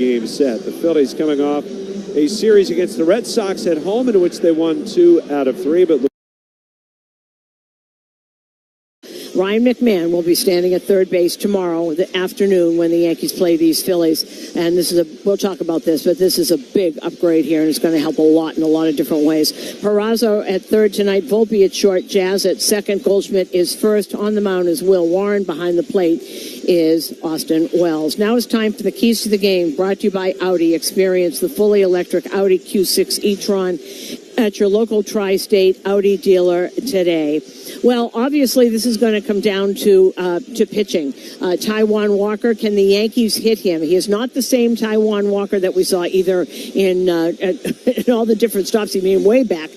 Game set. The Phillies coming off a series against the Red Sox at home in which they won 2 out of 3. But Ryan McMahon will be standing at third base tomorrow the afternoon when the Yankees play these Phillies. And this is we'll talk about this, but this is a big upgrade here, and it's going to help a lot in a lot of different ways. Peraza at third tonight, Volpe at short, Jazz at second, Goldschmidt is first. On the mound is Will Warren. Behind the plate is Austin Wells. Now it's time for the keys to the game, brought to you by Audi. Experience the fully electric Audi Q6 e-tron at your local tri-state Audi dealer today. Well, obviously, this is going to come down to pitching. Taijuan Walker, can the Yankees hit him? He is not the same Taijuan Walker that we saw either in all the different stops. I mean, way back,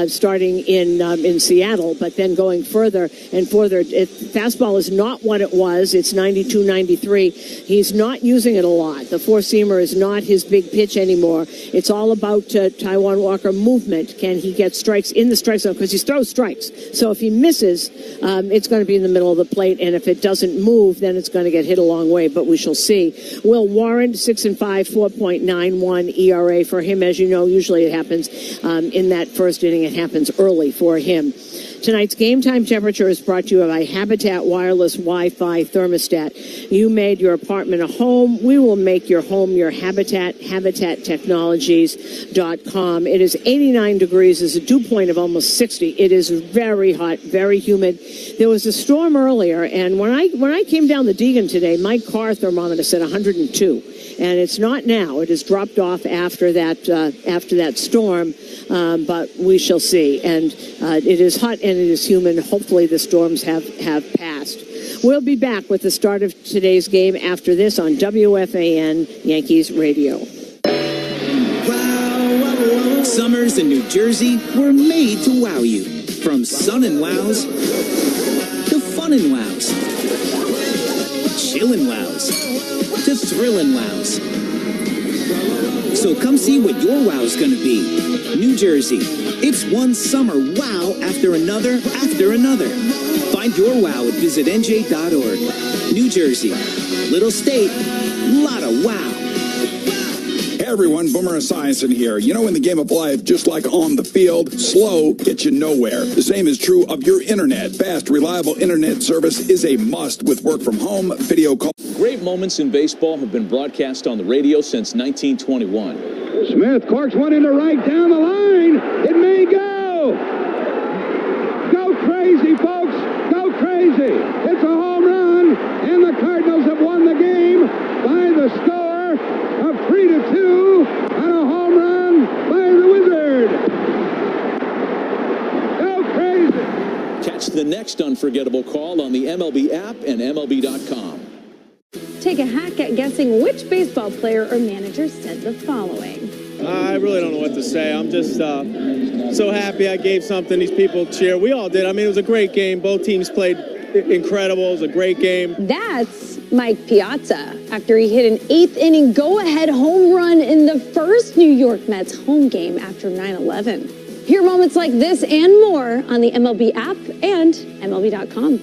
starting in Seattle, but then going further and further. Fastball is not what it was. It's 92, 93. He's not using it a lot. The four-seamer is not his big pitch anymore. It's all about Taijuan Walker movement. Can he get strikes in the strike zone? Because he throws strikes. So if he misses, it's going to be in the middle of the plate, and if it doesn't move, then it's going to get hit a long way, but we shall see. Will Warren, 6-5, 4.91 ERA for him. As you know, usually it happens in that first inning. It happens early for him. Tonight's game time temperature is brought to you by Habitat Wireless Wi-Fi Thermostat. You made your apartment a home. We will make your home your habitat, habitattechnologies.com. It is 89 degrees. There's a dew point of almost 60. It is very hot, very humid. There was a storm earlier, and when I came down the Deegan today, my car thermometer said 102. And it's not now. It has dropped off after that storm, but we shall see. And it is hot and it is humid. Hopefully the storms have passed. We'll be back with the start of today's game after this on WFAN Yankees Radio. Summers in New Jersey were made to wow you. From sun and wows to fun and wows, chillin' wows to thrillin' wows. So come see what your wow's gonna be. New Jersey, it's one summer wow after another after another. Find your wow at visitnj.org. New Jersey, little state, lot of wow. Hey everyone, Boomer Esiason here. You know, in the game of life, just like on the field, slow gets you nowhere. The same is true of your internet. Fast, reliable internet service is a must with work from home, video call. Great moments in baseball have been broadcast on the radio since 1921. Smith corks one into right down the line. It may go. Go crazy, folks. Go crazy. It's a home run, and the Cardinals have won the game by the score of 3-2 on a home run by the Wizard. Go crazy. Catch the next unforgettable call on the MLB app and MLB.com. Take a hack at guessing which baseball player or manager said the following. I really don't know what to say. I'm just so happy I gave something. These people cheer. We all did. I mean, it was a great game. Both teams played incredible. It was a great game. That's Mike Piazza after he hit an eighth-inning go-ahead home run in the first New York Mets home game after 9/11. Hear moments like this and more on the MLB app and MLB.com.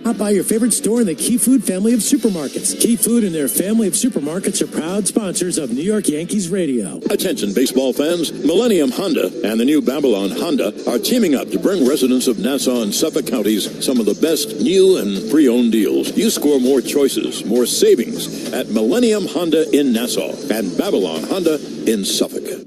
Stop by your favorite store in the Key Food family of supermarkets. Key Food and their family of supermarkets are proud sponsors of New York Yankees Radio. Attention baseball fans, Millennium Honda and the new Babylon Honda are teaming up to bring residents of Nassau and Suffolk counties some of the best new and pre-owned deals. You score more choices, more savings at Millennium Honda in Nassau and Babylon Honda in Suffolk.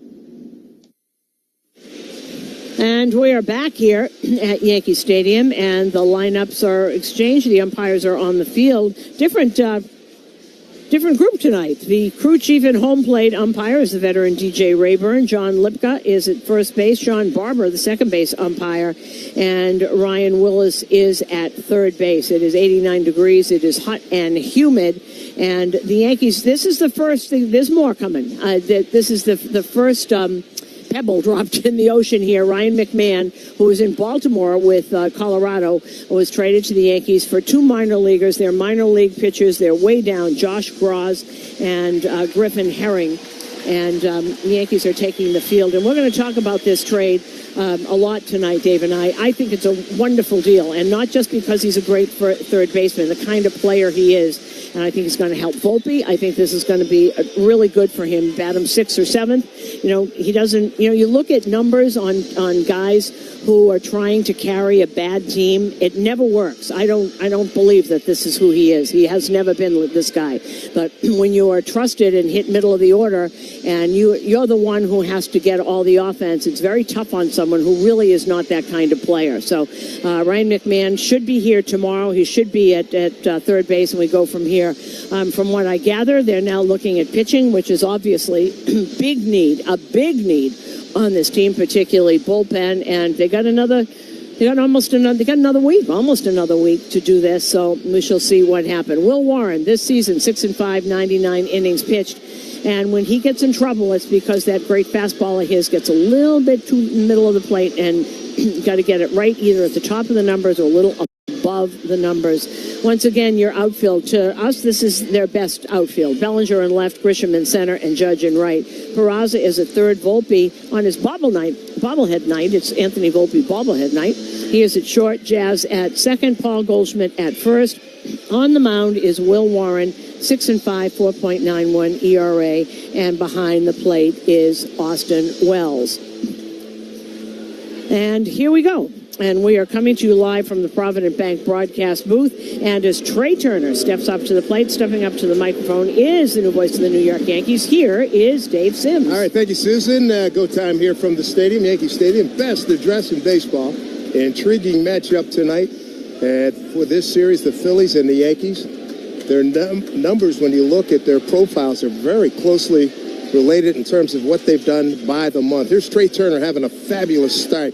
And we are back here at Yankee Stadium, and the lineups are exchanged. The umpires are on the field. Different group tonight. The crew chief and home plate umpire is the veteran DJ Rayburn. John Lipka is at first base. Sean Barber, the second base umpire. And Ryan Willis is at third base. It is 89 degrees. It is hot and humid. And the Yankees, this is the first thing. There's more coming. This is the first pebble dropped in the ocean here. Ryan McMahon, who was in Baltimore with Colorado, was traded to the Yankees for two minor leaguers. They're minor league pitchers. They're way down. Josh Graz and Griffin Herring. And the Yankees are taking the field. And we're going to talk about this trade a lot tonight, Dave and I. I think it's a wonderful deal. And not just because he's a great third baseman, the kind of player he is. and I think he's going to help Volpe. I think this is going to be really good for him. Bat him 6th or 7th. You know, he doesn't. You know, you look at numbers on guys who are trying to carry a bad team. It never works. I don't believe that this is who he is. He has never been this guy. But when you are trusted and hit middle of the order, and you're the one who has to get all the offense, it's very tough on someone who really is not that kind of player. So Ryan McMahon should be here tomorrow. He should be at third base, and we go from here. From what I gather, they're now looking at pitching, which is obviously a big need on this team, particularly bullpen, and they got another week to do this, so we shall see what happens. Will Warren, this season, 6-5, 99 innings pitched, and when he gets in trouble, it's because that great fastball of his gets a little bit too in the middle of the plate, and you got to get it right either at the top of the numbers or a little above the numbers. Once again, your outfield, to us, this is their best outfield. Bellinger in left, Grisham in center, and Judge in right. Peraza is at third. Volpe on his bobblehead night. It's Anthony Volpe bobblehead night. He is at short. Jazz at second. Paul Goldschmidt at first. On the mound is Will Warren, 6-5, 4.91 ERA, and behind the plate is Austin Wells. And here we go. And we are coming to you live from the Provident Bank broadcast booth. And as Trey Turner steps up to the plate, stepping up to the microphone is the new voice of the New York Yankees. Here is Dave Sims. All right, thank you, Susan. Go time here from the stadium, Yankee Stadium. Best address in baseball. Intriguing matchup tonight. And for this series, the Phillies and the Yankees. Their numbers, when you look at their profiles, are very closely related in terms of what they've done by the month. Here's Trey Turner having a fabulous start.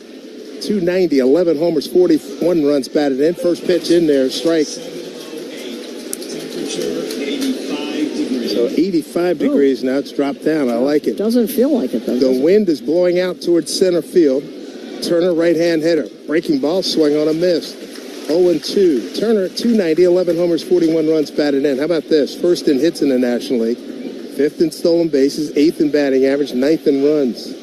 290, 11 homers, 41 runs batted in. First pitch in there, strike. So 85 degrees now. It's dropped down. I like it. Doesn't feel like it, though. The wind is blowing out towards center field. Turner, right-hand hitter. Breaking ball, swing on a miss. 0-2. Turner at 290, 11 homers, 41 runs batted in. How about this? First in hits in the National League. 5th in stolen bases. 8th in batting average. 9th in runs.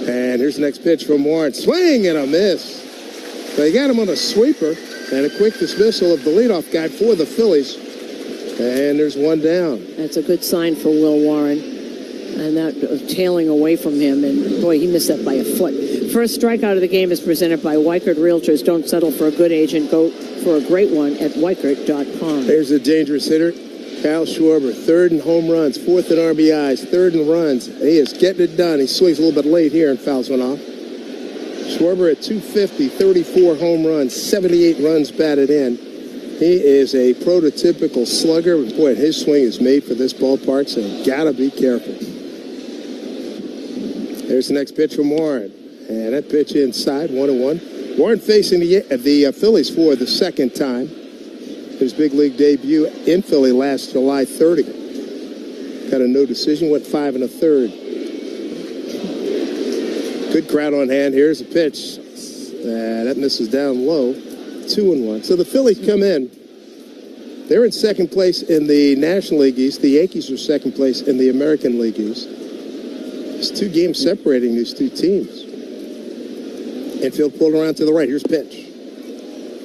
And here's the next pitch from Warren. Swing and a miss. They got him on a sweeper and a quick dismissal of the leadoff guy for the Phillies. And there's one down. That's a good sign for Will Warren. And that tailing away from him. And, boy, he missed that by a foot. First strikeout of the game is presented by Weichert Realtors. Don't settle for a good agent. Go for a great one at Weichert.com. There's a dangerous hitter. Kyle Schwarber, 3rd in home runs, 4th in RBIs, 3rd in runs. He is getting it done. He swings a little bit late here and fouls one off. Schwarber at 250, 34 home runs, 78 runs batted in. He is a prototypical slugger. Boy, his swing is made for this ballpark, so you gotta be careful. There's the next pitch from Warren. And that pitch inside, 1-1. Warren facing the Phillies for the second time. His big league debut in Philly last July 30. Got a no decision, went 5 1/3. Good crowd on hand. Here's a pitch. That misses down low. 2-1. So the Phillies come in. They're in second place in the National League East. The Yankees are second place in the American League East. There's 2 games separating these 2 teams. Infield pulled around to the right. Here's pitch.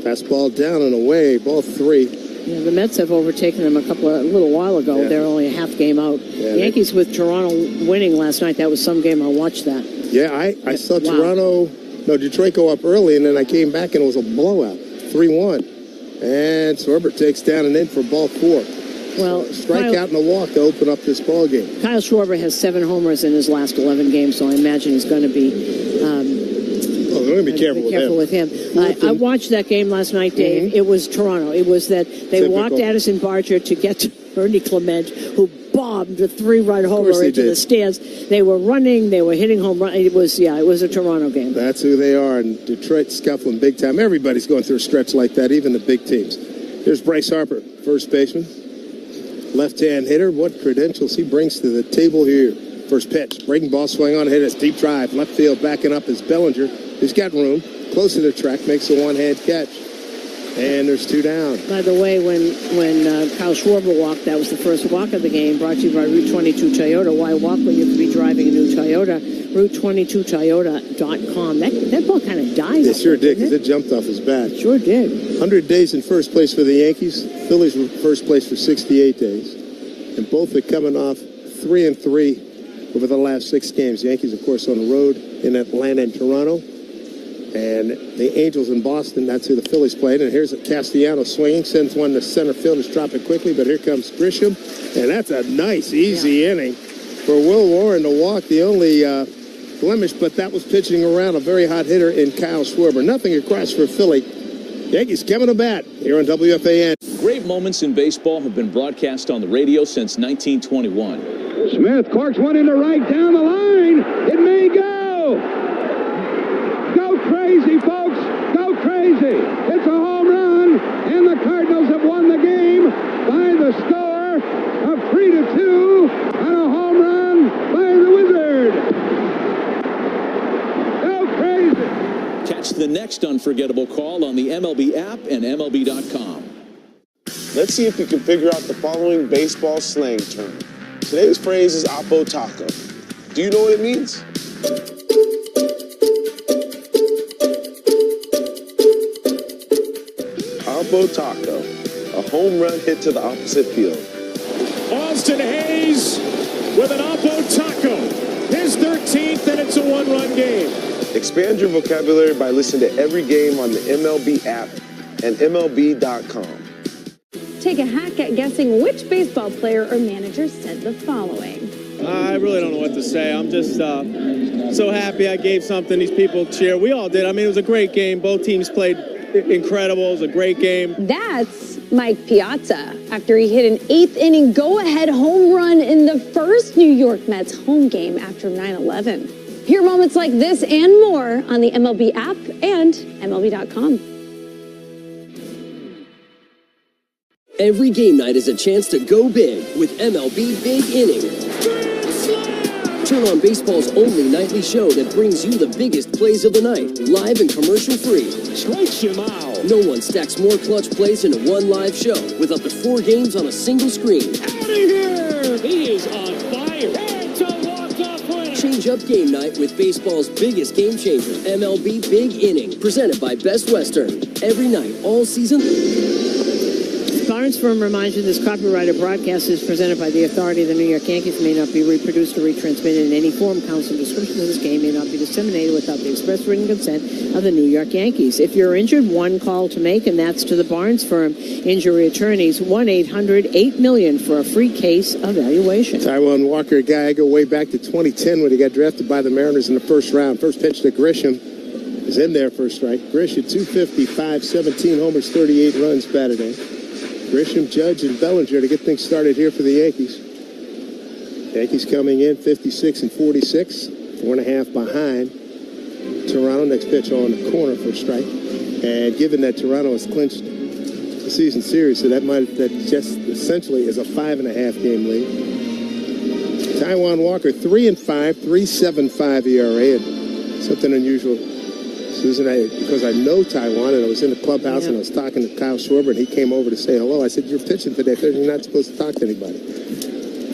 Fastball down and away, ball 3. Yeah, the Mets have overtaken them a little while ago. Yeah. They're only a half game out. Yeah, the Yankees with Toronto winning last night. That was some game. I watched that. Yeah, I saw Detroit go up early, and then I came back and it was a blowout, 3-1. And Schwarber takes down and in for ball 4. Well, strikeout and a walk to open up this ball game. Kyle Schwarber has 7 homers in his last 11 games, so I imagine he's going to be. We're going to be careful with him. I watched that game last night, Dave. Mm-hmm. It was Toronto. It was that they walked Addison Barger to get to Ernie Clement, who bombed a 3-run homer into the stands. They were running. They were hitting home run. It was a Toronto game. That's who they are. And Detroit scuffling big time. Everybody's going through a stretch like that, even the big teams. Here's Bryce Harper, first baseman. Left-hand hitter. What credentials he brings to the table here. First pitch. Breaking ball, swing on, hit a deep drive. Left field backing up is Bellinger. He's got room. Close to the track. Makes a one-hand catch. And there's 2 down. By the way, when Kyle Schwarber walked, that was the first walk of the game, brought to you by Route 22 Toyota. Why walk when you could be driving a new Toyota? Route22Toyota.com. That ball kind of died. It sure did, because it jumped off his bat. It sure did. 100 days in first place for the Yankees. Phillies were first place for 68 days. And both are coming off 3-3 over the last 6 games. The Yankees, of course, on the road in Atlanta and Toronto. And the Angels in Boston, that's who the Phillies played. And here's Castellanos swinging, sends one to center field, is dropping quickly, but here comes Grisham. And that's a nice, easy inning for Will Warren to walk. The only blemish, but that was pitching around a very hot hitter in Kyle Schwarber. Nothing across for Philly. Yankees coming to bat here on WFAN. Great moments in baseball have been broadcast on the radio since 1921. Smith corks one into right down the line. It may go. Go crazy, folks. Go crazy. It's a home run, and the Cardinals have won the game by the score of 3-2 on a home run by the Wizard. Go crazy. Catch the next unforgettable call on the MLB app and MLB.com. Let's see if you can figure out the following baseball slang term. Today's phrase is Oppo Taco. Do you know what it means? Oppo Taco, a home run hit to the opposite field. Austin Hayes with an Oppo Taco. His 13th, and it's a 1-run game. Expand your vocabulary by listening to every game on the MLB app and MLB.com. Take a hack at guessing which baseball player or manager said the following. I really don't know what to say. I'm just so happy I gave something these people cheer. We all did. I mean, it was a great game. Both teams played incredible. It was a great game. That's Mike Piazza after he hit an 8th inning go-ahead home run in the first New York Mets home game after 9/11. Hear moments like this and more on the MLB app and MLB.com. Every game night is a chance to go big with MLB Big Inning. Turn on baseball's only nightly show that brings you the biggest plays of the night, live and commercial-free. Strikes him out. No one stacks more clutch plays into one live show with up to 4 games on a single screen. Out of here! He is on fire. It's a walk-off winner. Change up game night with baseball's biggest game changer, MLB Big Inning, presented by Best Western. Every night, all season. Barnes Firm reminds you this copyrighted broadcast is presented by the authority of the New York Yankees, may not be reproduced or retransmitted in any form. Counts and descriptions of this game may not be disseminated without the express written consent of the New York Yankees. If you're injured, one call to make, and that's to the Barnes Firm Injury Attorneys, 1-800-8-million for a free case evaluation. Taijuan Walker, a guy I go way back to 2010 when he got drafted by the Mariners in the first round. First pitch to Grisham is in there for a strike. Grisham, 255, 17 homers, 38 runs batted in. Grisham, Judge, and Bellinger to get things started here for the Yankees. Yankees coming in 56 and 46, 4.5 behind Toronto. Next pitch on the corner for a strike. And given that Toronto has clinched the season series, so that just essentially is a 5.5 game lead. Taijuan Walker, 3-5, 3.75 ERA, and something unusual. Susan, because I know Taijuan, and I was in the clubhouse and I was talking to Kyle Schwarber, and he came over to say hello. I said, "You're pitching today. You're not supposed to talk to anybody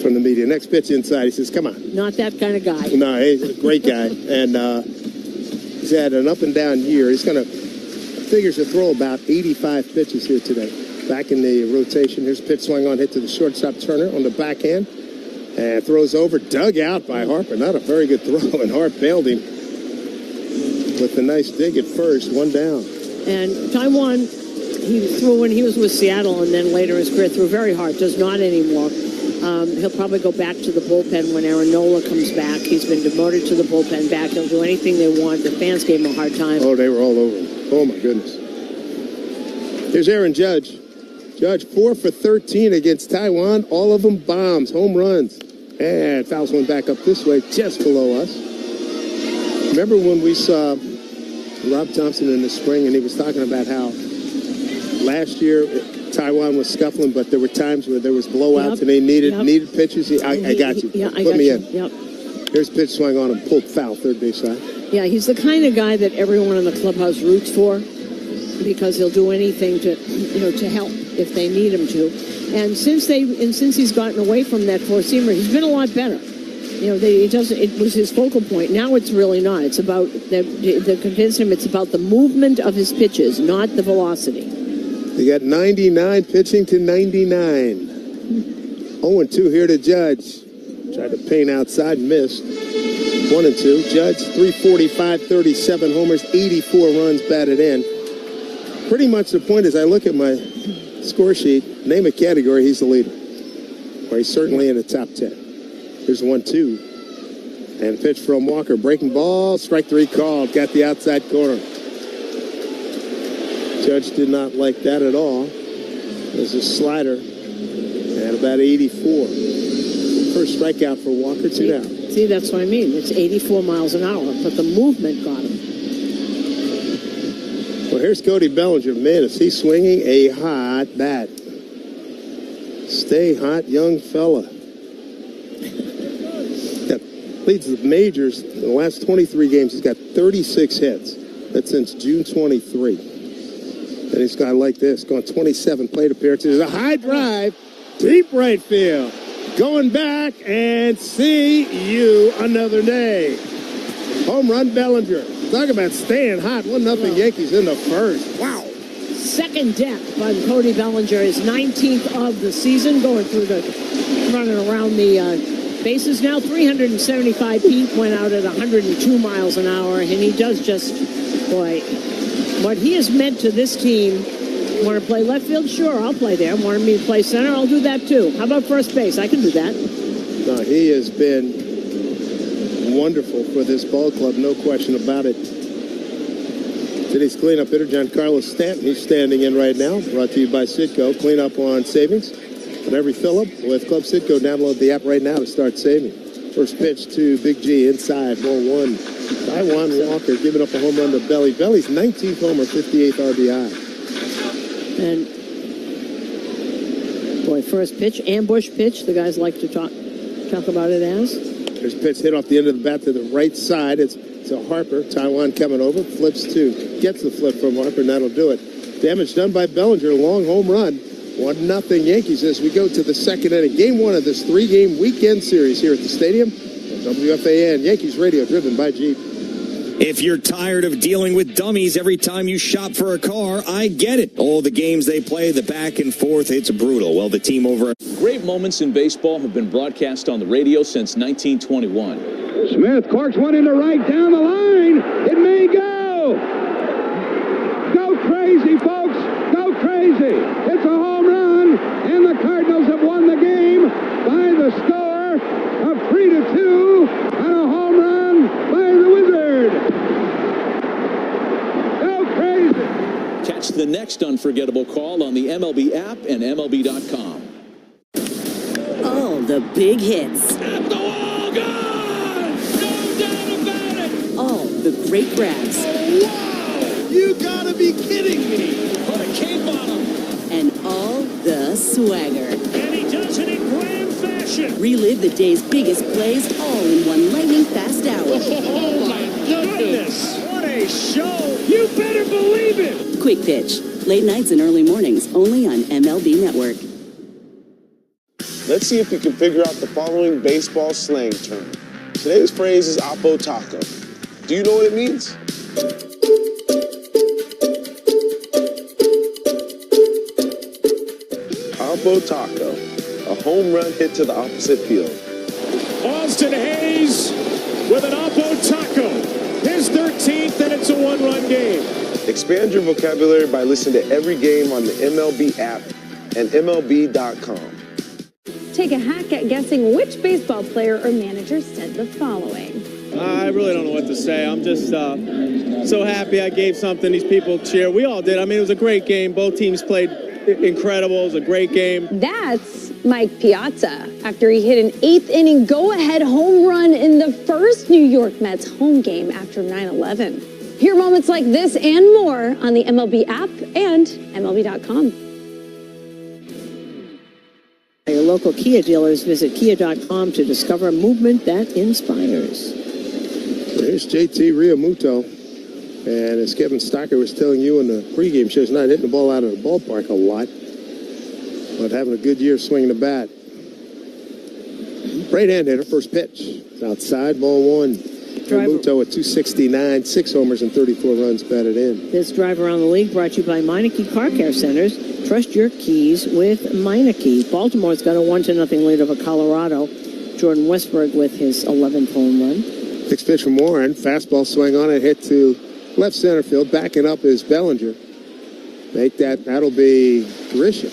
from the media." Next pitch inside, he says, "Come on." Not that kind of guy. No, he's a great guy, and he's had an up and down year. He's going to figures to throw about 85 pitches here today. Back in the rotation, here's a pitch swung on, hit to the shortstop Turner on the backhand, and throws over, dug out by Harper. Not a very good throw, and Hart bailed him with a nice dig at first, 1 down. And Taijuan, he threw when he was with Seattle, and then later in his career threw very hard. Does not anymore. He'll probably go back to the bullpen when Aaron Nola comes back. He's been demoted to the bullpen back. He'll do anything they want. The fans gave him a hard time. Oh, they were all over him. Oh, my goodness. Here's Aaron Judge. Judge 4 for 13 against Taijuan. All of them bombs, home runs. And fouls one back up this way, just below us. Remember when we saw Rob Thompson in the spring, and he was talking about how last year Taijuan was scuffling, but there were times where there was blowouts and they needed pitches. I got you. Yeah, Put me in. Yep. Here's a pitch swung on him, pulled foul, third base side. Yeah, he's the kind of guy that everyone in the clubhouse roots for. because he'll do anything to, to help if they need him to. And since he's gotten away from that four-seamer, he's been a lot better. It was his focal point. Now it's really not. It's about, they convinced him it's about the movement of his pitches, not the velocity. They got 99 pitching to 99. 0-2 here to Judge. Tried to paint outside, missed. 1-2. Judge, 345, 37 homers, 84 runs batted in. Pretty much the point is I look at my score sheet, name a category, he's the leader. Or he's certainly in the top 10. Here's 1-2. And pitch from Walker. Breaking ball. Strike three called. Got the outside corner. Judge did not like that at all. There's a slider. And about 84. First strikeout for Walker. 2 down. See, that's what I mean. It's 84 miles an hour. But the movement got him. Well, here's Cody Bellinger. Man, is he swinging a hot bat. Stay hot, young fella. Leads the majors in the last 23 games. He's got 36 hits. That's since June 23. And he's got like this, going 27 plate appearances. A high drive, deep right field. Going back and see you another day. Home run Bellinger. Talk about staying hot. 1-0 Yankees in the first. Wow. Second death by Cody Bellinger, his 19th of the season, going through running around the bases now. 375 feet, went out at 102 miles an hour, and he does just, boy, what he has meant to this team. Want to play left field? Sure, I'll play there. Want me to play center? I'll do that too. How about first base? I can do that. No, he has been wonderful for this ball club, no question about it. Today's cleanup hitter, Giancarlo Stanton, he's standing in right now. Brought to you by Citgo. Cleanup on savings. On every fill-up with Club Citgo, download the app right now to start saving. First pitch to Big G inside, ball one. Taijuan Walker giving up a home run to Belly. Belly's 19th homer, 58th RBI. And, boy, first pitch, ambush pitch, the guys like to talk about it as. There's a pitch hit off the end of the bat to the right side. It's to Harper. Taijuan coming over, flips to, gets the flip from Harper, and that'll do it. Damage done by Bellinger, long home run. 1-0 Yankees as we go to the second inning. Game one of this three-game weekend series here at the stadium. WFAN, Yankees Radio, driven by Jeep. If you're tired of dealing with dummies every time you shop for a car, I get it. All the games they play, the back and forth, it's brutal. Well, the team over... Great moments in baseball have been broadcast on the radio since 1921. Smith corks one into right down the line. It may go. Go crazy, folks. Go crazy. It's a home run, and the Cardinals have won the game by the score of 3-2 on a home run by the Wizard. Go crazy. Catch the next unforgettable call on the MLB app and MLB.com. All the big hits. At the wall, gone! No doubt about it! All the great grabs. Wow! You gotta be kidding me! Put a cape on him! And all the swagger. And he does it in grand fashion! Relive the day's biggest plays all in one lightning-fast hour. Oh, my goodness! What a show! You better believe it! Quick Pitch. Late nights and early mornings, only on MLB Network. Let's see if you can figure out the following baseball slang term. Today's phrase is Oppo Taco. Do you know what it means? Oppo Taco, a home run hit to the opposite field. Austin Hayes with an Oppo Taco. His 13th, and it's a one-run game. Expand your vocabulary by listening to every game on the MLB app and MLB.com. Take a hack at guessing which baseball player or manager said the following. I really don't know what to say. I'm just so happy I gave something these people cheer. We all did. I mean, it was a great game. Both teams played incredible. It was a great game. That's Mike Piazza after he hit an 8th inning go-ahead home run in the first New York Mets home game after 9/11. Hear moments like this and more on the MLB app and MLB.com. Your local Kia dealers, visit Kia.com to discover a movement that inspires. Here's JT Realmuto. And as Kevin Stocker was telling you in the pregame show, he's not hitting the ball out of the ballpark a lot, but having a good year swinging the bat. Right-hand hitter, first pitch. It's outside, ball one. Muto at 269, 6 homers and 34 runs batted in. This drive around the league brought to you by Meineke Car Care Centers. Trust your keys with Meineke. Baltimore's got a 1-0 lead over Colorado. Jordan Westberg with his 11th home run. Next pitch from Warren. Fastball swing on it, hit to left center field. Backing up is Bellinger. Make that. That'll be Grisham.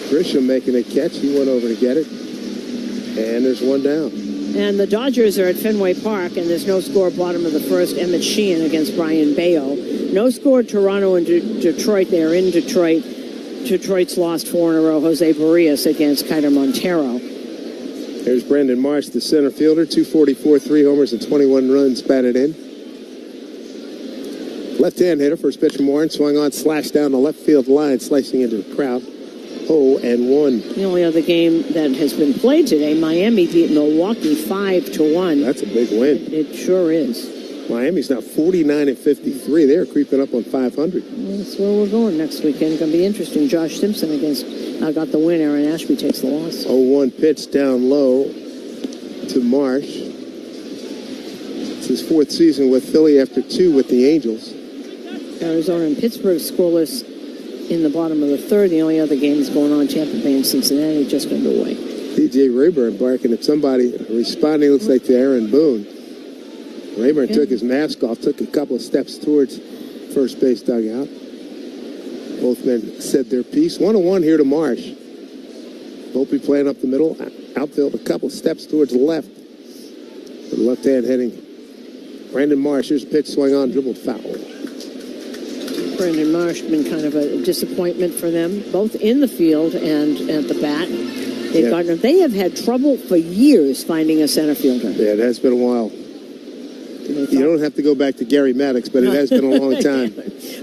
Grisham making a catch. He went over to get it. And there's one down. And the Dodgers are at Fenway Park, and there's no score bottom of the first. Emmett Sheehan against Brian Bayo. No score Toronto and Detroit. They're in Detroit. Detroit's lost 4 in a row. Jose Barrios against Kiter Montero. There's Brandon Marsh, the center fielder. 244, 3 homers and 21 runs batted in. Left-hand hitter, first pitch from Warren. Swung on, slashed down the left field line, slicing into the crowd. 0-1. The only other game that has been played today, Miami beat Milwaukee 5-1. That's a big win. It sure is. Miami's now 49-53. They're creeping up on 500. Well, that's where we're going next weekend. Going to be interesting. Josh Simpson got the win. Aaron Ashby takes the loss. 0-1 pitch down low to Marsh. It's his 4th season with Philly after 2 with the Angels. Arizona and Pittsburgh scoreless in the bottom of the 3rd. The only other games going on, Tampa Bay and Cincinnati, just underway. DJ Rayburn barking at somebody. Responding looks like to Aaron Boone. Rayburn took his mask off, took a couple of steps towards first base dugout. Both men said their piece. 1-1 here to Marsh. Volpe playing up the middle. Outfield a couple of steps towards the left. The left-hand hitting. Brandon Marsh, here's a pitch, swung on, dribbled foul. Brandon Marsh been kind of a disappointment for them, both in the field and at the bat. They have had trouble for years finding a center fielder. Yeah, it has been a while. You don't have to go back to Gary Maddox, but it has been a long time.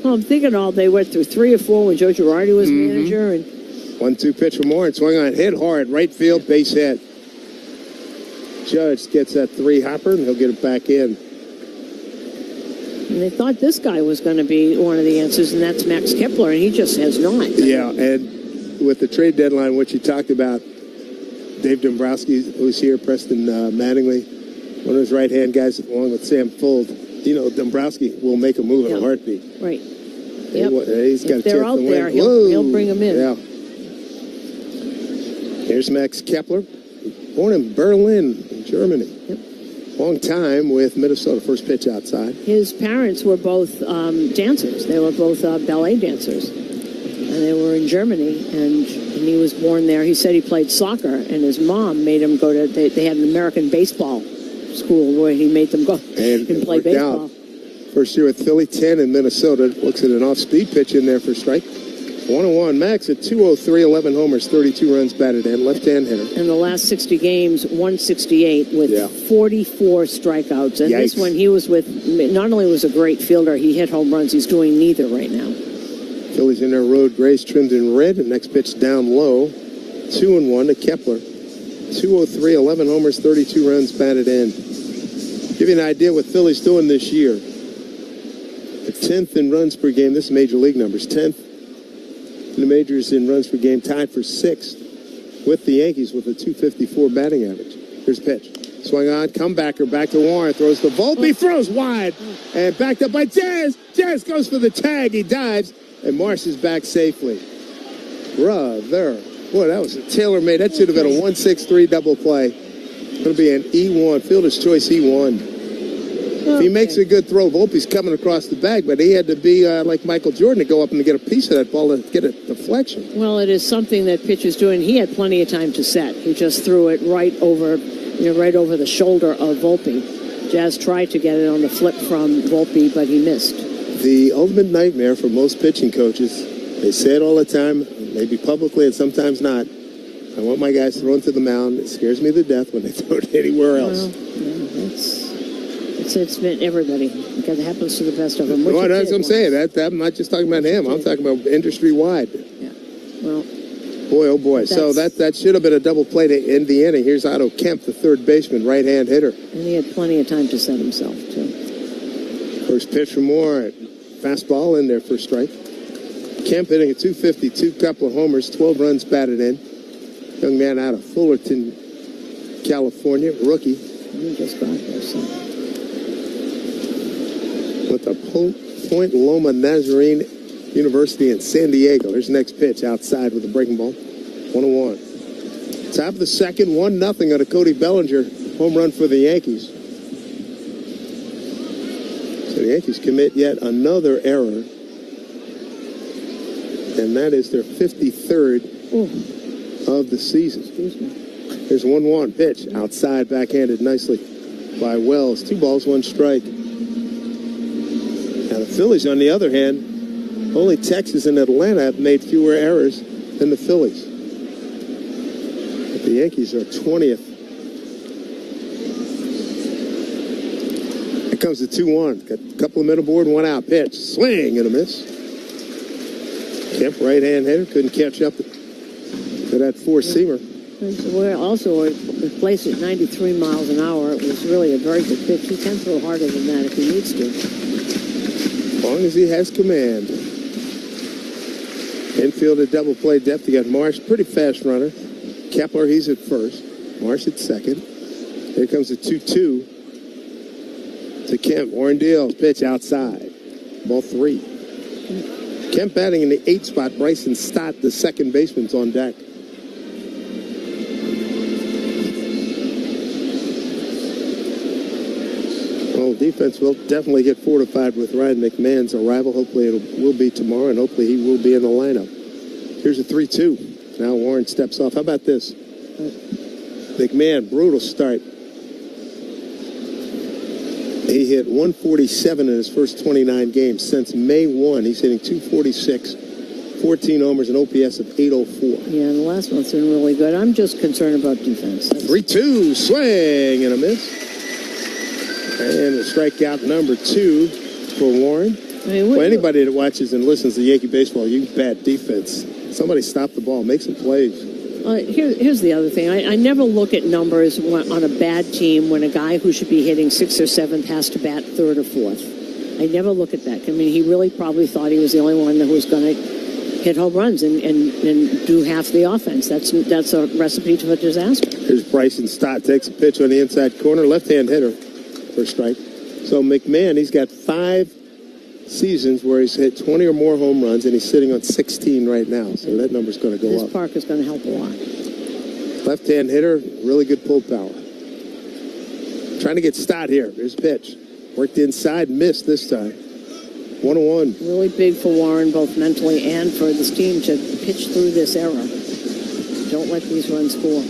Well, I'm thinking they went through 3 or 4 when Joe Girardi was manager. And 1-2 pitch from Warren, swung on, hit hard, right field, base hit. Judge gets that 3-hopper, and he'll get it back in. And they thought this guy was going to be one of the answers, and that's Max Kepler, and he just has not. Yeah, and with the trade deadline, which you talked about, Dave Dombrowski, who's here, Preston Mattingly, one of his right-hand guys, along with Sam Fuld. You know, Dombrowski will make a move in a heartbeat. Right. He's got if they're out there, he'll bring them in. Yeah. Here's Max Kepler, born in Berlin, Germany. Yep. Long time with Minnesota. First pitch outside. His parents were both dancers. They were both ballet dancers. And they were in Germany, and he was born there. He said he played soccer, and his mom made him go to, they had an American baseball school where he made them go and play baseball. First year with Philly, 10 in Minnesota. Looks at an off-speed pitch in there for strike. 1-1. Max at 203, 11 homers, 32 runs batted in. Left-hand hitter. In the last 60 games, 168 with 44 strikeouts. And this one, he was with, not only was a great fielder, he hit home runs. He's doing neither right now. Phillies in their road grays trimmed in red. And next pitch down low. 2-1 to Kepler. 203, 11 homers, 32 runs batted in. Give you an idea what Philly's doing this year. The 10th in runs per game. This is Major League numbers. 10th in the majors in runs per game. Tied for 6th with the Yankees with a 254 batting average. Here's a pitch. Swung on. Comebacker back to Warren. Throws to Volpe. Throws wide. And backed up by Jazz. Jazz goes for the tag. He dives. And Marsh is back safely. Brother. Boy, that was a tailor-made. That should have been a 1-6-3 double play. It's going to be an E1, fielder's choice E1. If he makes a good throw, Volpe's coming across the bag, but he had to be like Michael Jordan to go up and to get a piece of that ball and get a deflection. Well, it is something that pitchers do, and he had plenty of time to set. He just threw it right over the shoulder of Volpe. Jazz tried to get it on the flip from Volpe, but he missed. The ultimate nightmare for most pitching coaches, they say it all the time, maybe publicly and sometimes not. I want my guys thrown to the mound. It scares me to death when they throw it anywhere else. Well, yeah, it's been everybody, because it happens to the best of them. Well, that's what I'm saying. I'm not just talking about him. I'm talking about industry-wide. Yeah. Well. Boy, oh boy. So that should have been a double play to end the inning. Here's Otto Kemp, the third baseman, right-hand hitter. And he had plenty of time to set himself, too. First pitch from Moore. Fastball in there for a strike. Kemp hitting at 252, couple of homers, 12 runs batted in. Young man out of Fullerton, California, rookie. He just got there, so. With the Point Loma Nazarene University in San Diego. Here's the next pitch outside with the breaking ball. 1-1. Top of the second, 1-0 on a Cody Bellinger home run for the Yankees. So the Yankees commit yet another error. And that is their 53rd of the season. Here's 1-1 pitch outside, backhanded nicely by Wells. 2 balls, 1 strike. Now the Phillies, on the other hand, only Texas and Atlanta have made fewer errors than the Phillies. But the Yankees are 20th. Here comes the 2-1. Got a couple of men aboard, 1 out. Pitch, swing and a miss. Kemp, right-hand hitter, couldn't catch up to that four-seamer. We're also placed at 93 miles an hour. It was really a very good pitch. He can throw harder than that if he needs to. As long as he has command. Infield at double play depth. You got Marsh, pretty fast runner. Kepler, he's at first. Marsh at second. Here comes the 2-2 to Kemp. Warren Deal, pitch outside. Ball 3. Kemp batting in the 8th spot. Bryson Stott, the second baseman's on deck. Well, defense will definitely get fortified with Ryan McMahon's arrival. Hopefully it will be tomorrow, and hopefully he will be in the lineup. Here's a 3-2. Now Warren steps off. How about this? McMahon, brutal start. He hit 147 in his first 29 games. Since May 1, he's hitting 246, 14 homers, an OPS of 804. Yeah, and the last one's been really good. I'm just concerned about defense. 3-2, swing and a miss. And a strikeout number 2 for Warren. I mean, well, anybody that watches and listens to Yankee baseball, you bet defense. Somebody stop the ball, make some plays. Here's the other thing. I never look at numbers on a bad team when a guy who should be hitting 6th or 7th has to bat 3rd or 4th. I never look at that. I mean, he really probably thought he was the only one who was going to hit home runs and do half the offense. That's a recipe for disaster. Here's Bryson Stott, takes a pitch on the inside corner, left-hand hitter for a strike. So McMahon, he's got 5 seasons where he's hit 20 or more home runs, and he's sitting on 16 right now. So that number's going to go up. This park is going to help a lot. Left-hand hitter, really good pull power. Trying to get Stott here. There's a pitch. Worked inside, missed this time. 1-1. Really big for Warren, both mentally and for this team to pitch through this era. Don't let these runs score.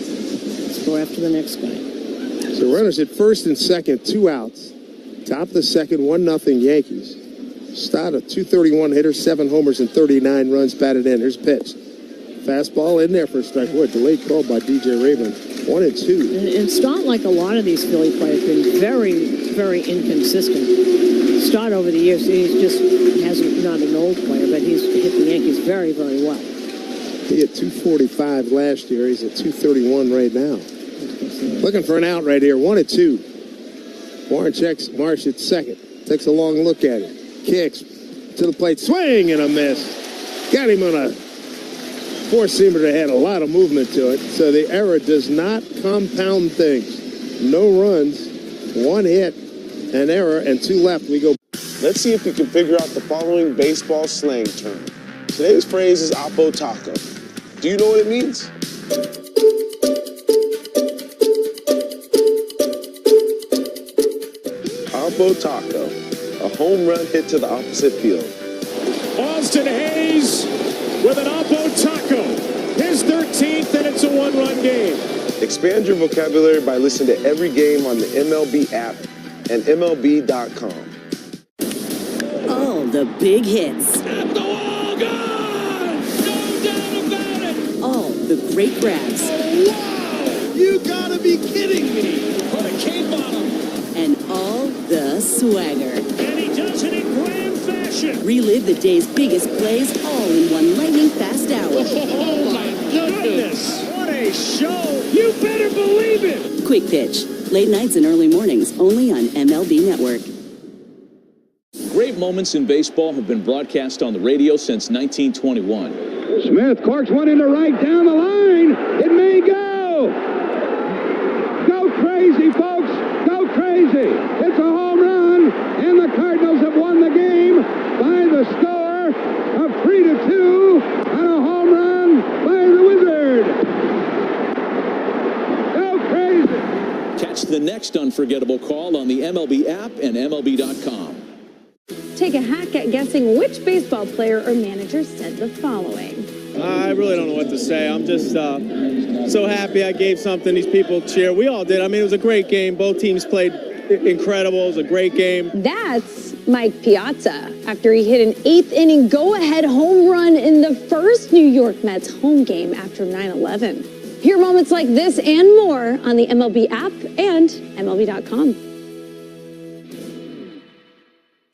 Score after the next guy. So runners at first and second, 2 outs. Top of the second, 1-0 Yankees. Stott, a 231 hitter, 7 homers and 39 runs batted in. Here's a pitch. Fastball in there for a strike. What, delayed call by DJ Raymond. 1-2. And Stott, like a lot of these Philly players, been very, very inconsistent. Stott over the years, he's just not an old player, but he's hit the Yankees very, very well. He hit 245 last year. He's at 231 right now. Looking for an out right here. 1-2. Warren checks Marsh at second. Takes a long look at it. Kicks to the plate. Swing and a miss. Got him on a four-seamer that had a lot of movement to it. So the error does not compound things. No runs, 1 hit, an error, and 2 left. We go. Let's see if you can figure out the following baseball slang term. Today's phrase is Oppo Taco. Do you know what it means? Oppo Taco, a home run hit to the opposite field. Austin Hayes with an Oppo Taco, his 13th, and it's a 1-run game. Expand your vocabulary by listening to every game on the MLB app and MLB.com. All the big hits. At the wall, gone! No doubt about it! All the great grabs. Oh, wow! You gotta be kidding me! Put a cape on him! And all the swagger. And he does it in grand fashion. Relive the day's biggest plays all in one lightning-fast hour. Oh, my goodness! What a show! You better believe it! Quick Pitch. Late nights and early mornings only on MLB Network. great moments in baseball have been broadcast on the radio since 1921. Smith corks one into right down the line. It may go. Go crazy, folks. Go crazy. It's a home run, and the Cardinals have won the game by the score of 3-2 on a home run by the Wizard. Go crazy. Catch the next unforgettable call on the MLB app and MLB.com. Take a hack at guessing which baseball player or manager said the following. I really don't know what to say. I'm just so happy I gave something these people cheer. We all did. I mean, it was a great game. Both teams played incredible. It was a great game. That's Mike Piazza after he hit an 8th inning go-ahead home run in the first New York Mets home game after 9/11. Hear moments like this and more on the MLB app and MLB.com.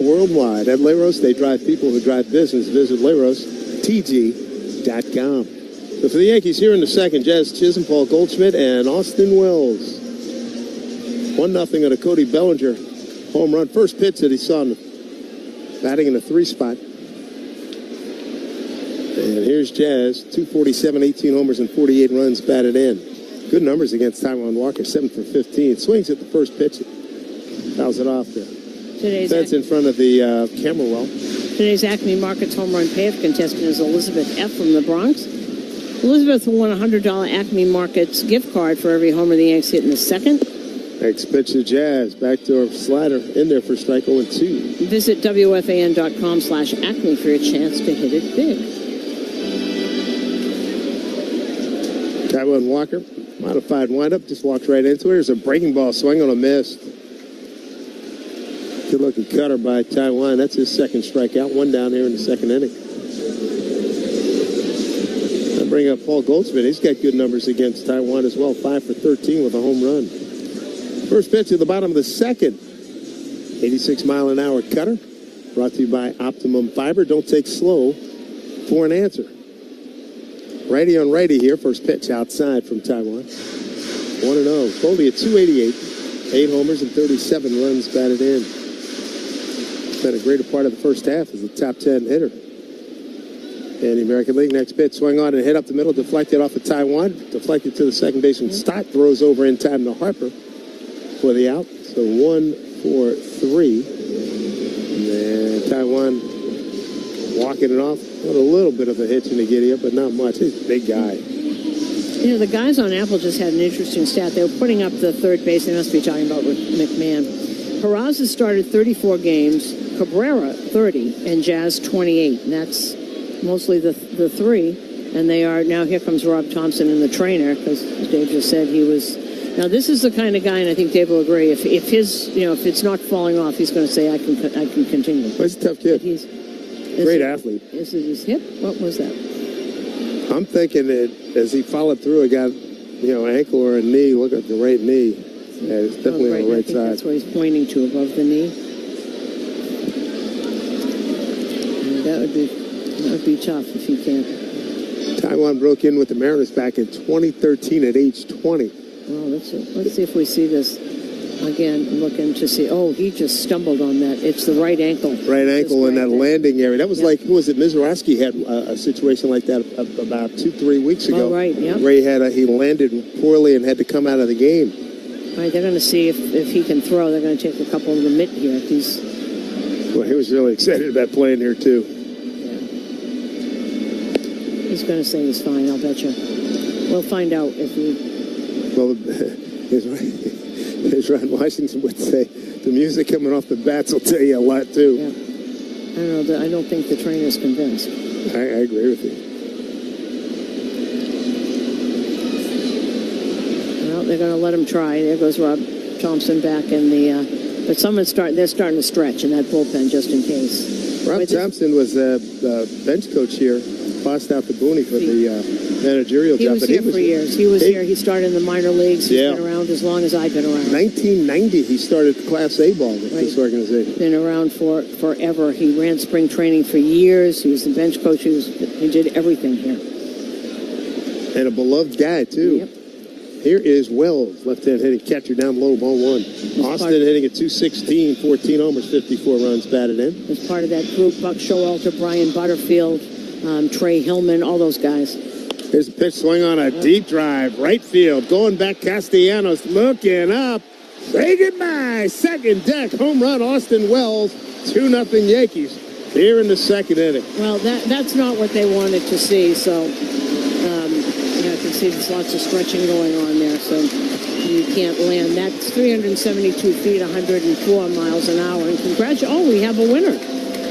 Worldwide at Leros, they drive people who drive business. Visit LerosTG.com. So for the Yankees here in the second, Jazz Chisholm, Paul Goldschmidt, and Austin Wells. 1-0 on a Cody Bellinger home run. First pitch that he saw batting in the 3 spot. And here's Jazz, 247, 18 homers, and 48 runs batted in. Good numbers against Taijuan Walker, 7 for 15. Swings at the first pitch. Fouls it off there. That's in front of the camera well. Today's Acme Markets home run payoff contestant is Elizabeth F. from the Bronx. Elizabeth won a $100 Acme Markets gift card for every homer the Yanks hit in the second. Next pitch to Jazz. Backdoor slider in there for strike 0-2. Visit WFAN.com/Acme for a chance to hit it big. Taijuan Walker, modified windup, just walks right into it. There's a breaking ball swing on a miss. Good looking cutter by Taijuan. That's his second strikeout. 1 down here in the second inning. I'll bring up Paul Goldschmidt. He's got good numbers against Taijuan as well. 5 for 13 with a home run. First pitch at the bottom of the second. 86-mile-an-hour cutter. Brought to you by Optimum Fiber. Don't take slow for an answer. Righty on righty here. First pitch outside from Taijuan. 1-0. Goldie at 288. 8 homers and 37 runs batted in. Been a greater part of the first half as a top 10 hitter in the American League. Next pitch, swing on and hit up the middle, deflected off of Taijuan, deflected to the second baseman. Stott throws over in time to Harper for the out. So 1 for 3. And Taijuan walking it off. Got a little bit of a hitch in the giddy up, but not much. He's a big guy. You know, the guys on Apple just had an interesting stat. They were putting up the third base. They must be talking about with McMahon. Peraza started 34 games, Cabrera 30, and Jazz 28. And that's mostly the 3. And they are now. Here comes Rob Thompson and the trainer, because Dave just said he was. Now this is the kind of guy, and I think Dave will agree. If his, if it's not falling off, he's going to say I can continue. He's a tough kid. He's great athlete. Is it his hip? What was that? I'm thinking that as he followed through, it got, ankle or a knee. Look at the right knee. Yeah, it's definitely on the right side. That's what he's pointing to, above the knee. And that would be tough if he can't. Taijuan broke in with the Mariners back in 2013 at age 20. Well, let's see if we see this again. Looking to see. Oh, he just stumbled on that. It's the right ankle. Right ankle in that landing area. That was like, who was it? Mizrachi had a situation like that about 2-3 weeks ago. Oh, right, yeah. Where he landed poorly and had to come out of the game. All right, they're going to see if he can throw. They're going to take a couple of the mitt here. Well, he was really excited about playing here, too. Yeah. He's going to say he's fine, I'll bet you. We'll find out if he... Well, as Ryan Washington would say, the music coming off the bats will tell you a lot, too. Yeah. I don't know. I don't think the trainer's convinced. I agree with you. They're going to let him try. There goes Rob Thompson back in the. But they're starting to stretch in that bullpen just in case. Rob Thompson was the bench coach here. Passed out the Booney for the managerial job. He was here for years. He was here. He started in the minor leagues. He's been around as long as I've been around. 1990, he started Class A ball with this organization. Been around forever. He ran spring training for years. He was the bench coach. He did everything here. And a beloved guy, too. Yep. Here is Wells, left-hand hitting catcher down low, ball one. Austin hitting at 216, 14 homers, 54 runs batted in. As part of that group, Buck Showalter, Brian Butterfield, Trey Hillman, all those guys. Here's a pitch swing on a deep drive, right field. Going back, Castellanos looking up. Say goodbye. Second deck, home run, Austin Wells. 2-0 Yankees here in the second inning. Well, that's not what they wanted to see, so I can see there's lots of stretching going on there, so you can't land. That's 372 feet, 104 miles an hour. And we have a winner.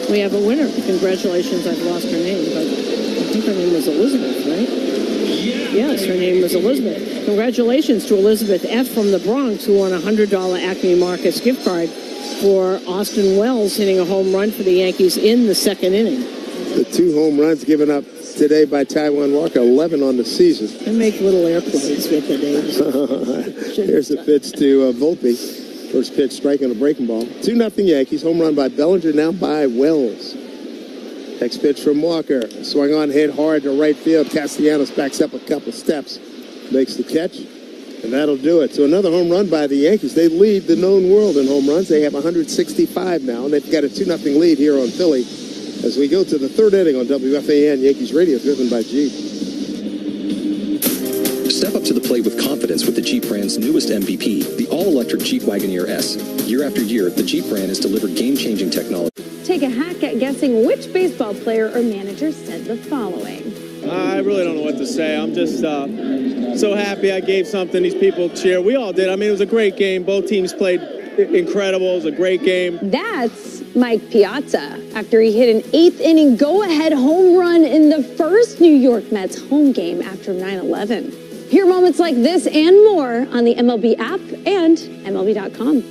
We have a winner. Congratulations, I've lost her name, but I think her name was Elizabeth, right? Yes, her name was Elizabeth. Congratulations to Elizabeth F. from the Bronx, who won a $100 Acme Marcus gift card for Austin Wells hitting a home run for the Yankees in the second inning. The 2 home runs given up today by Taijuan Walker, 11 on the season. They make little airplanes with the names. Here's a pitch to Volpe. First pitch, strike on a breaking ball. 2-0 Yankees. Home run by Bellinger, now by Wells. Next pitch from Walker. Swung on, hit hard to right field. Castellanos backs up a couple steps. Makes the catch. And that'll do it. So another home run by the Yankees. They lead the known world in home runs. They have 165 now. And they've got a 2-0 lead here on Philly as we go to the third inning on WFAN Yankees Radio, driven by Jeep. Step up to the plate with confidence with the Jeep brand's newest MVP, the all-electric Jeep Wagoneer S. Year after year, the Jeep brand has delivered game-changing technology. Take a hack at guessing which baseball player or manager said the following. I really don't know what to say. I'm just so happy I gave something these people cheer. We all did. I mean, it was a great game. Both teams played incredible. It was a great game. That's Mike Piazza after he hit an 8th inning go-ahead home run in the first New York Mets home game after 9/11. Hear moments like this and more on the MLB app and MLB.com.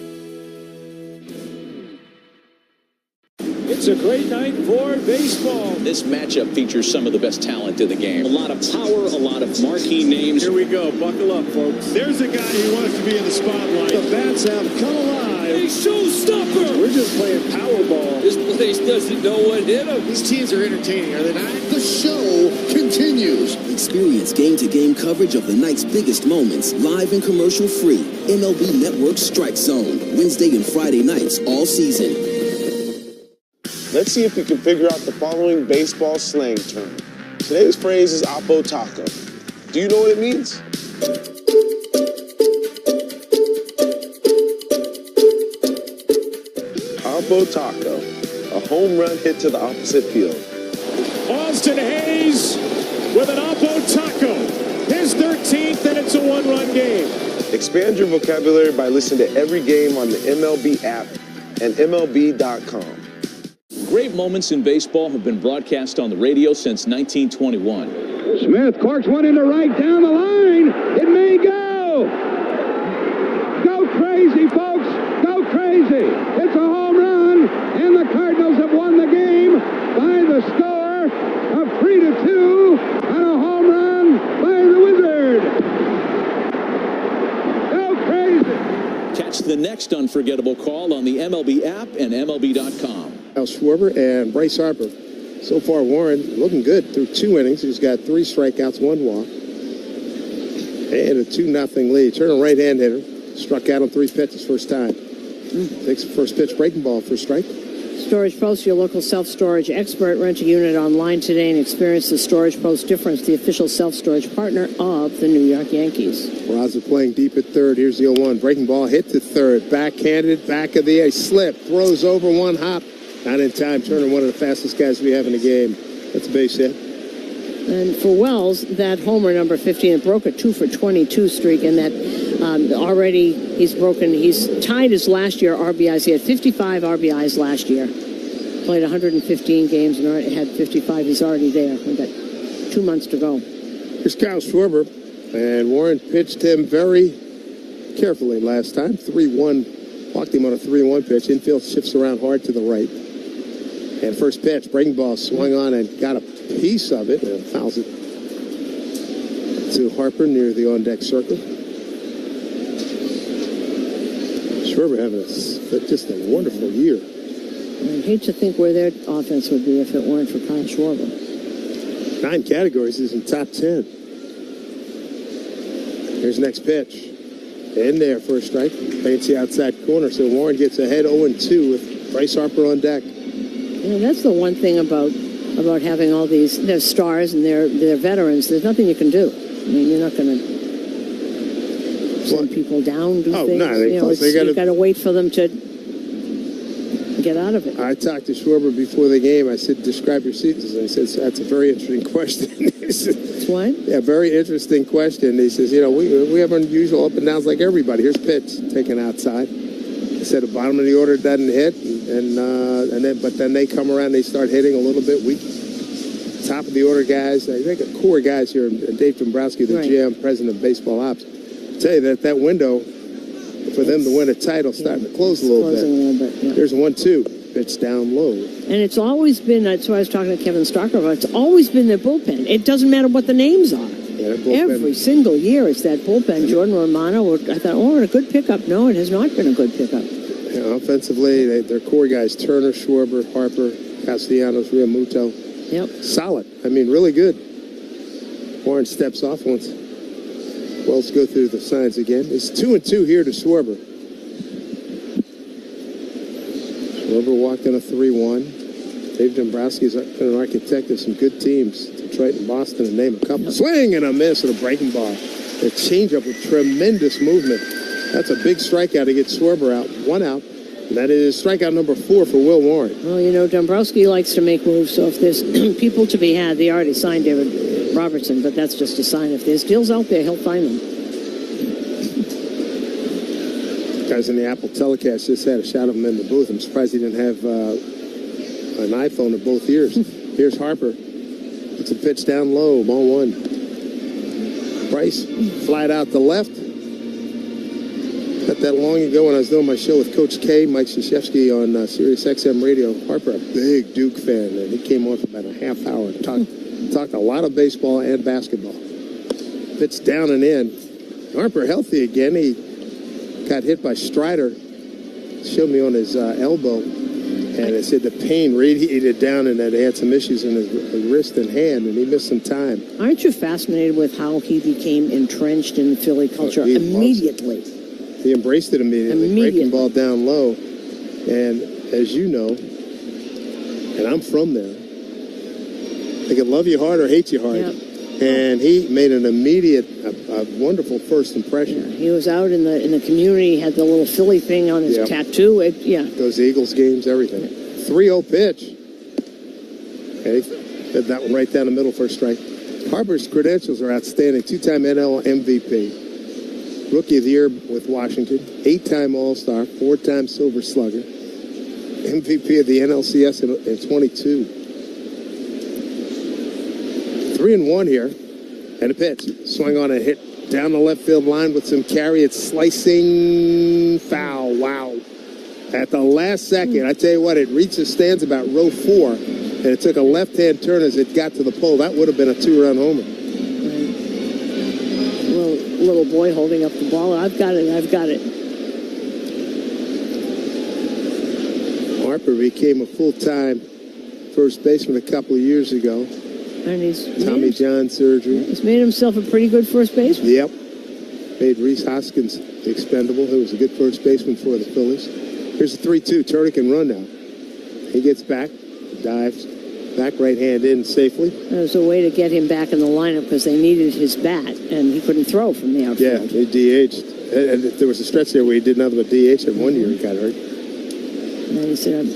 It's a great night for baseball. This matchup features some of the best talent in the game. A lot of power, a lot of marquee names. Here we go. Buckle up, folks. There's a guy who wants to be in the spotlight. The bats have come alive. A showstopper. We're just playing Powerball. This place doesn't know what hit them. These teams are entertaining, are they not? The show continues. Experience game-to-game coverage of the night's biggest moments, live and commercial-free. MLB Network Strike Zone, Wednesday and Friday nights all season. Let's see if we can figure out the following baseball slang term. Today's phrase is Oppo Taco. Do you know what it means? Oppo Taco, a home run hit to the opposite field. Austin Hayes with an Oppo Taco. His 13th, and it's a one-run game. Expand your vocabulary by listening to every game on the MLB app and MLB.com. Great moments in baseball have been broadcast on the radio since 1921. Smith corks one into right down the line. It may go. Go crazy, folks. Go crazy. It's a home run, and the Cardinals have won the game by the score of 3-2 on a home run by the Wizard. Go crazy. Catch the next unforgettable call on the MLB app and MLB.com. Schwarber and Bryce Harper. So far, Warren looking good through 2 innings. He's got 3 strikeouts, 1 walk, and a 2-0 lead. Turner, right-hand hitter, struck out on 3 pitches first time. Takes the first pitch, breaking ball for strike. Storage Post, your local self-storage expert. Rent a unit online today and experience the Storage Post difference, the official self-storage partner of the New York Yankees. Raza playing deep at third. Here's the 0-1. Breaking ball hit to third. Backhanded, back of the ace. Slip, throws over, 1 hop. Not in time. Turner, one of the fastest guys we have in the game. That's a base hit. And for Wells, that homer number 15, it broke a 2-for-22 streak, and that already he's tied his last year RBIs. He had 55 RBIs last year. Played 115 games and already had 55. He's already there. We've got 2 months to go. Here's Kyle Schwarber, and Warren pitched him very carefully last time. 3-1, walked him on a 3-1 pitch. Infield shifts around hard to the right. And first pitch, breaking ball, swung on and got a piece of it and fouls it to Harper near the on-deck circle. Schwarber having just a wonderful year. I'd hate to think where their offense would be if it weren't for Kyle Schwarber. 9 categories, he's in top 10. Here's next pitch. In there for a strike. Paints the outside corner, so Warren gets ahead 0-2 with Bryce Harper on deck. Yeah, that's the one thing about having all these stars and they're veterans. There's nothing you can do. I mean, you're not going to send people down, do things. No, you got to wait for them to get out of it. I talked to Schwarber before the game. I said, describe your seasons. And he says, that's a very interesting question. It's what? Yeah, very interesting question. He says, we have unusual up and downs like everybody. Here's pitch taken outside. He said the bottom of the order doesn't hit, but then they come around, they start hitting a little bit weak. Top of the order guys, I think core guys here, Dave Dombrowski, the GM, president of baseball ops, tell you that window for them to win a title starting to close a little bit. Yeah. There's 1-2. Pitch down low. And it's always been, that's why I was talking to Kevin Starker about, it's always been their bullpen. It doesn't matter what the names are. Yeah, every single year it's that bullpen. Jordan Romano, I thought, a good pickup. No, it has not been a good pickup. Yeah, offensively, their core guys, Turner, Schwarber, Harper, Castellanos, Realmuto. Yep. Solid. I mean, really good. Warren steps off once. Wells go through the signs again. It's 2-2 here to Schwarber. Schwarber walked in a 3-1. Dave Dombrowski's been an architect of some good teams. Detroit and Boston, and name a couple. Swing and a miss and a breaking ball. A changeup with tremendous movement. That's a big strikeout to get Schwarber out. 1 out. And that is strikeout number 4 for Will Warren. Well, Dombrowski likes to make moves, so if there's people to be had, they already signed David Robertson, but that's just a sign. If there's deals out there, he'll find them. Guys in the Apple telecast just had a shot of him in the booth. I'm surprised he didn't have an iPhone in both ears. Here's Harper. It's a pitch down low, ball 1. Bryce flied out to left. Not that long ago when I was doing my show with Coach K, Mike Krzyzewski on Sirius XM Radio, Harper, a big Duke fan, and he came on for about a half hour and talked a lot of baseball and basketball. Pitch down and in. Harper healthy again. He got hit by Strider. Showed me on his elbow, and it said the pain radiated down and that he had some issues in his wrist and hand, and he missed some time. Aren't you fascinated with how he became entrenched in the Philly culture immediately? He embraced it immediately. Breaking ball down low. And as you know, and I'm from there, they could love you hard or hate you hard. Yep. And he made an immediate, a wonderful first impression. Yeah, he was out in the community, had the little Philly thing on his tattoo. Those Eagles games, everything. 3-0 pitch. Okay, fed that one right down the middle for a strike. Harper's credentials are outstanding. 2-time NL MVP. Rookie of the Year with Washington, 8-time All-Star, 4-time Silver Slugger, MVP of the NLCS in 22. 3-1 here, and a pitch. Swung on a hit down the left field line with some carry. It's slicing foul. Wow. At the last second, I tell you what, it reached the stands about row 4, and it took a left-hand turn as it got to the pole. That would have been a 2-run homer. Little boy holding up the ball. I've got it. Harper became a full-time first baseman a couple of years ago. And he's Tommy John surgery. He's made himself a pretty good first baseman. Yep. Made Rhys Hoskins expendable, who was a good first baseman for the Phillies. Here's a 3-2. Turner can run now. He gets back, dives, back right hand in safely. It was a way to get him back in the lineup because they needed his bat, and he couldn't throw from the outfield. Yeah, he DH'd. And there was a stretch there where he did nothing but DH, and 1 year he got hurt. And he said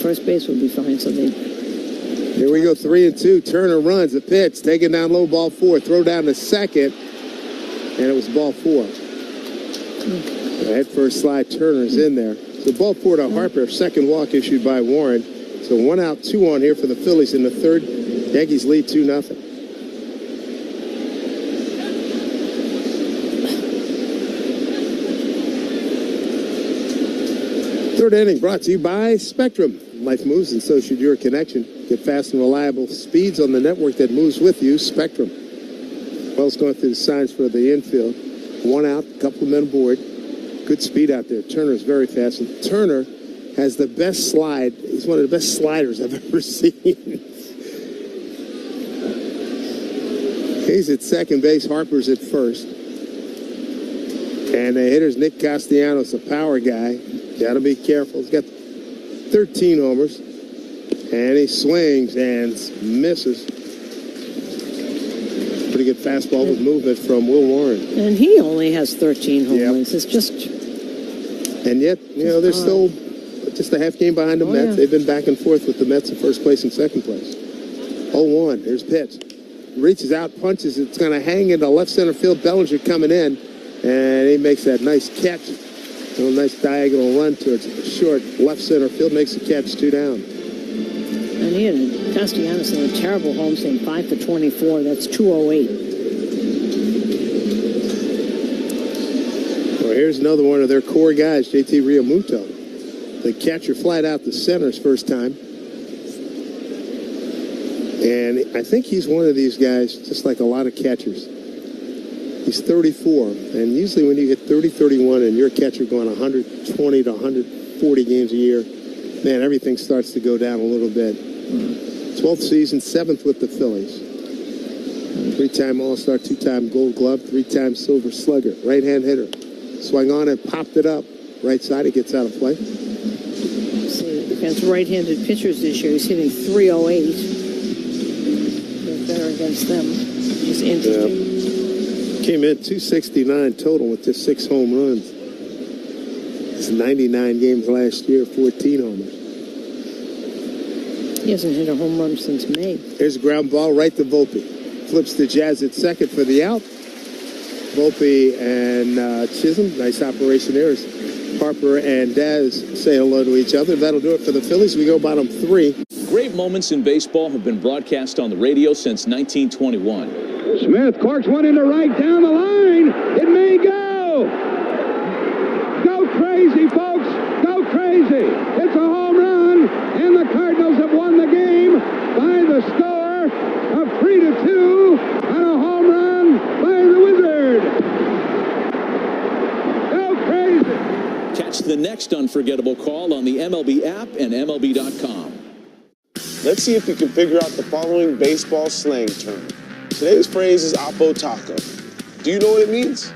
first base would be fine, so they... Here we go, 3-2. Turner runs the pitch, taken down low, ball 4. Throw down to second, and it was ball 4. Head first slide, Turner's in there. So ball 4 to Harper, second walk issued by Warren. So 1 out, 2 on here for the Phillies in the third. Yankees lead 2-0. Third inning brought to you by Spectrum. Life moves and so should your connection. Get fast and reliable speeds on the network that moves with you, Spectrum. Wells going through the signs for the infield. 1 out, a couple of men aboard. Good speed out there. Turner's very fast. And Turner has the best slide. He's one of the best sliders I've ever seen. He's at second base. Harper's at first. And the hitter's Nick Castellanos, a power guy. Got to be careful. He's got 13 homers. And he swings and misses. Pretty good fastball with movement from Will Warren. And he only has 13 home runs. It's just... And yet, you know, they're still just a half game behind the Mets. Yeah. They've been back and forth with the Mets in first place and second place. 0-1. Here's pitch. Reaches out, punches. It's going to hang into left center field. Bellinger coming in. And he makes that nice catch. A little nice diagonal run towards short left center field. Makes the catch 2 down. And he had Castellanos in a terrible homestand, 5 for 24. That's 208. Well, here's another one of their core guys, JT Realmuto. The catcher flied out to center his first time. And I think he's one of these guys, just like a lot of catchers. He's 34. And usually when you hit 30, 31, and you're a catcher going 120 to 140 games a year, man, everything starts to go down a little bit. 12th season, 7th with the Phillies. 3-time All-Star, 2-time Gold Glove, 3-time Silver Slugger. Right-hand hitter. Swung on and popped it up. Right side, it gets out of play. See, against right-handed pitchers this year, he's hitting 308. They're better against them. It's interesting. Yeah. Came in 269 total with just 6 home runs. It's 99 games last year, 14 homers. He hasn't hit a home run since May. Here's a ground ball right to Volpe. Flips to Jazz at second for the out. Volpe and Chisholm, nice operation there. Harper and Daz say hello to each other. That'll do it for the Phillies. We go bottom 3. Great moments in baseball have been broadcast on the radio since 1921. Smith corks one into right down the line. It may go. Go crazy, folks. Go crazy. It's a home run, and the Cardinals have won the game by the score of 3-2 on a home run by the Wizard. Go crazy. Catch the next unforgettable call on the MLB app and MLB.com. Let's see if you can figure out the following baseball slang term. Today's phrase is Oppo Taco. Do you know what it means?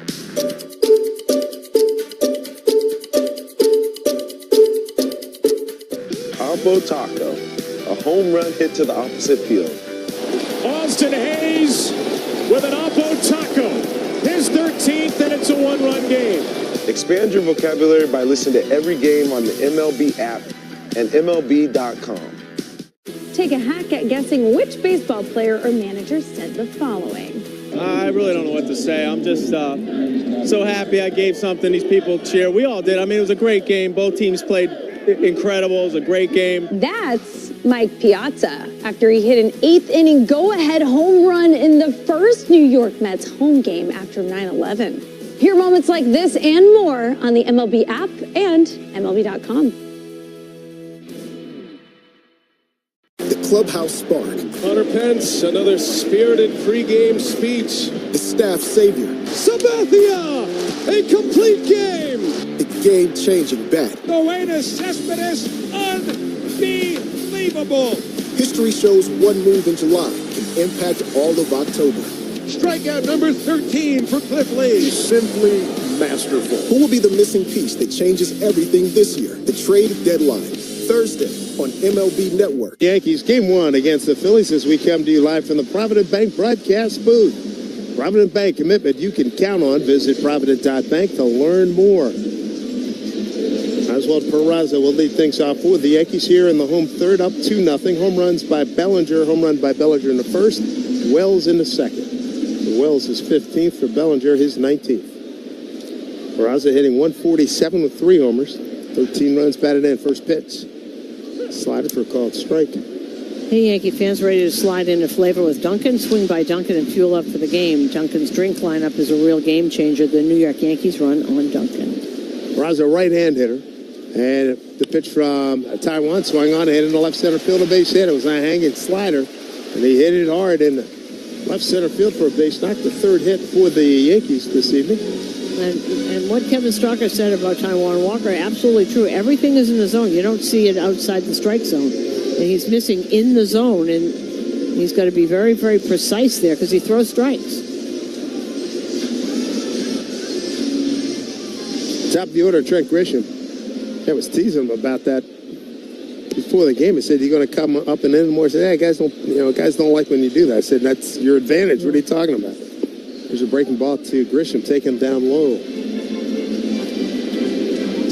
Oppo Taco, a home run hit to the opposite field. Austin Hayes with an Oppo Taco. His 13th, and it's a 1-run game. Expand your vocabulary by listening to every game on the MLB app and MLB.com. Take a hack at guessing which baseball player or manager said the following. I really don't know what to say. I'm just so happy I gave something these people cheer. We all did. I mean, it was a great game. Both teams played incredible. It was a great game. That's Mike Piazza after he hit an 8th-inning go-ahead home run in the first New York Mets home game after 9/11. Hear moments like this and more on the MLB app and MLB.com. Clubhouse Spark. Connor Pence, another spirited pregame speech. The staff savior. Sabathia, a complete game. The game-changing bat. Noenas Cespedes, unbelievable. History shows one move in July can impact all of October. Strikeout number 13 for Cliff Lee. Simply masterful. Who will be the missing piece that changes everything this year? The trade deadline. Thursday on MLB Network. Yankees game 1 against the Phillies as we come to you live from the Provident Bank broadcast booth. Provident Bank commitment you can count on. Visit Provident.bank to learn more. Oswald Peraza will lead things off for the Yankees here in the home third, up 2-0. Home runs by Bellinger. Home run by Bellinger in the first. Wells in the second. Wells is 15th for Bellinger, his 19th. Peraza hitting 147 with 3 homers. 13 runs batted in. First pitch. Slider for a called strike. Hey, Yankee fans, ready to slide into flavor with Dunkin'? Swing by Dunkin' and fuel up for the game. Dunkin's drink lineup is a real game changer. The New York Yankees run on Dunkin'. Peraza, right-hand hitter. And the pitch from Taiwan swung on and hit in the left center field, a base hit. It was a hanging slider. And he hit it hard in the left center field for a base knock. The third hit for the Yankees this evening. And what Kevin Stalker said about Taiwan Walker, absolutely true. Everything is in the zone. You don't see it outside the strike zone. And he's missing in the zone, and he's got to be very, very precise there because he throws strikes. Top of the order, Trent Grisham. I was teasing him about that before the game. I said, "You're going to come up and in more." I said, "Hey, guys don't like when you do that." I said, "That's your advantage. What are you talking about?" There's a breaking ball to Grisham, taking him down low.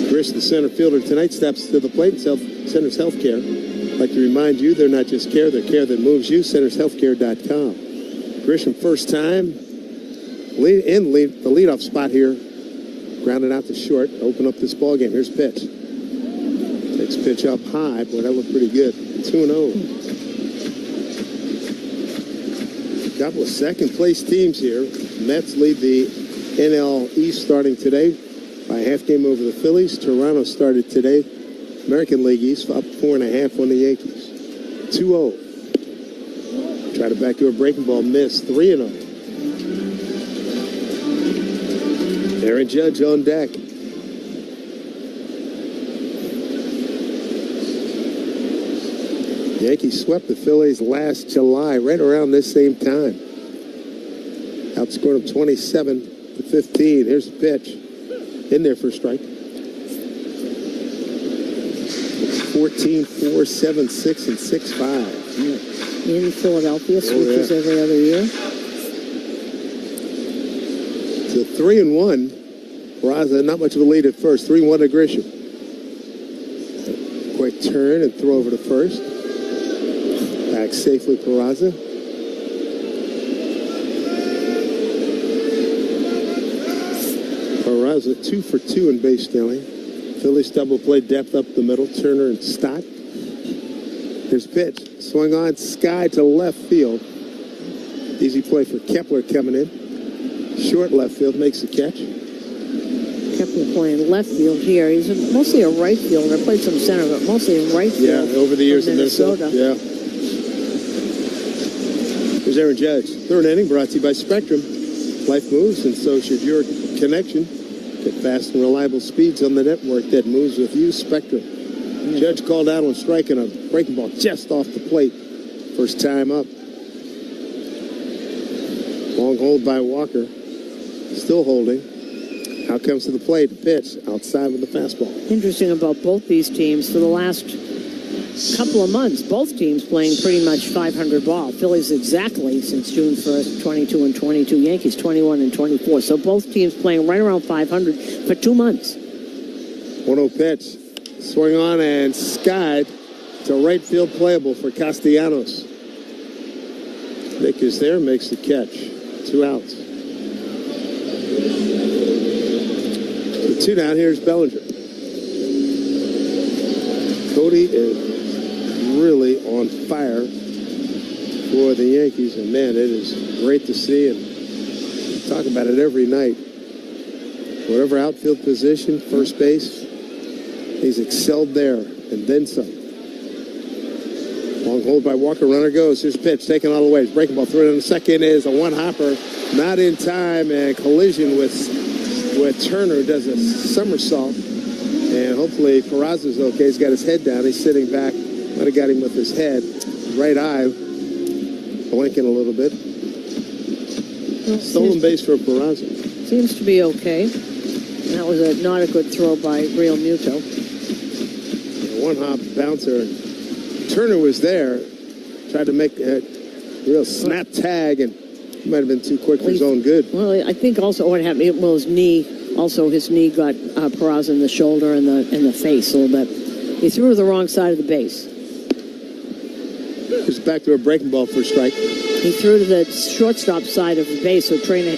Grish, the center fielder tonight, steps to the plate. Centers Healthcare. I'd like to remind you, they're not just care; they're care that moves you. CentersHealthcare.com. Grisham, first time the leadoff spot here. Grounded out to short. Open up this ball game. Here's pitch. Takes pitch up high. Boy, that looked pretty good. 2-0. Couple of second-place teams here. Mets lead the NL East starting today by a half game over the Phillies. Toronto started today. American League East up 4.5 on the Yankees. 2-0. Try to back to a breaking ball. Miss. 3-0. Aaron Judge on deck. Yankees swept the Phillies last July, right around this same time. Outscored them 27-15. Here's the pitch. In there for a strike. 14-4, 7-6, and 6-5. In Philadelphia, switches every other year. So 3-1. Peraza, not much of a lead at first. 3-1 to Grisham. Quick turn and throw over to first. Back safely, Peraza. Peraza 2 for 2 in base stealing. Phillies double play depth up the middle. Turner and Stott. Here's pitch. Swung on, sky to left field. Easy play for Kepler coming in. Short left field, makes the catch. Kepler playing left field here. He's mostly a right fielder. Played some center, but mostly in right field. Yeah, over the years in Minnesota. Yeah. Here's Aaron Judge. Third inning brought to you by Spectrum. Life moves, and so should your connection. Get fast and reliable speeds on the network that moves with you. Spectrum. Judge called out on striking a breaking ball just off the plate. First time up. Long hold by Walker. Still holding. Out comes to the plate. The pitch outside with the fastball. Interesting about both these teams for the last couple of months. Both teams playing pretty much 500 ball. Phillies exactly since June 1st, 22 and 22. Yankees 21 and 24. So both teams playing right around 500 for 2 months. 1-0 pitch. Swing on and skied to right field, playable for Castellanos. Nick is there, makes the catch. 2 outs. So 2 down. Here's Bellinger. Cody is really on fire for the Yankees, and man, it is great to see, and we talk about it every night. Whatever outfield position, first base, he's excelled there, and then some. Long hold by Walker, runner goes. Here's pitch, taken all the way. Breaking ball through in the second is a one-hopper, not in time, and collision with Turner, does a somersault, and hopefully Peraza's okay. He's got his head down. He's sitting back. Might have got him with his head. Right eye blinking a little bit. Stolen base for Peraza. Seems to be okay. That was not a good throw by Real Muto. One-hop bouncer. Turner was there. Tried to make a real snap tag, and he might have been too quick for his own good. Well, I think also what happened, well, his knee got Peraza in the shoulder and the face a little bit. He threw to the wrong side of the base. Just back to a breaking ball for a strike. He threw to the shortstop side of the base, so Turner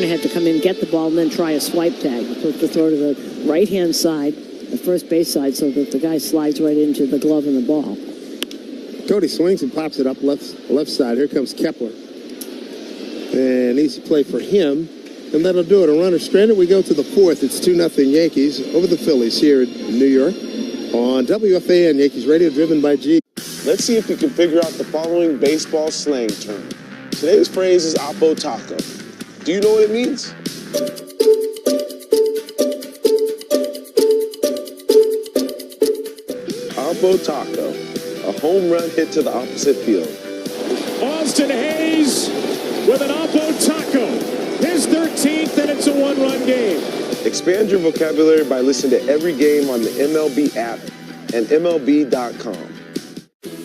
had to come in, get the ball, and then try a swipe tag. To throw to the right-hand side, the first base side, so that the guy slides right into the glove and the ball. Cody swings and pops it up left side. Here comes Kepler. And easy play for him. And that'll do it. A runner stranded. We go to the 4th. It's 2-0 Yankees over the Phillies here in New York on WFAN Yankees Radio, driven by G. Let's see if you can figure out the following baseball slang term. Today's phrase is Oppo Taco. Do you know what it means? Oppo Taco, a home run hit to the opposite field. Austin Hayes with an Oppo Taco. His 13th, and it's a 1-run game. Expand your vocabulary by listening to every game on the MLB app and MLB.com.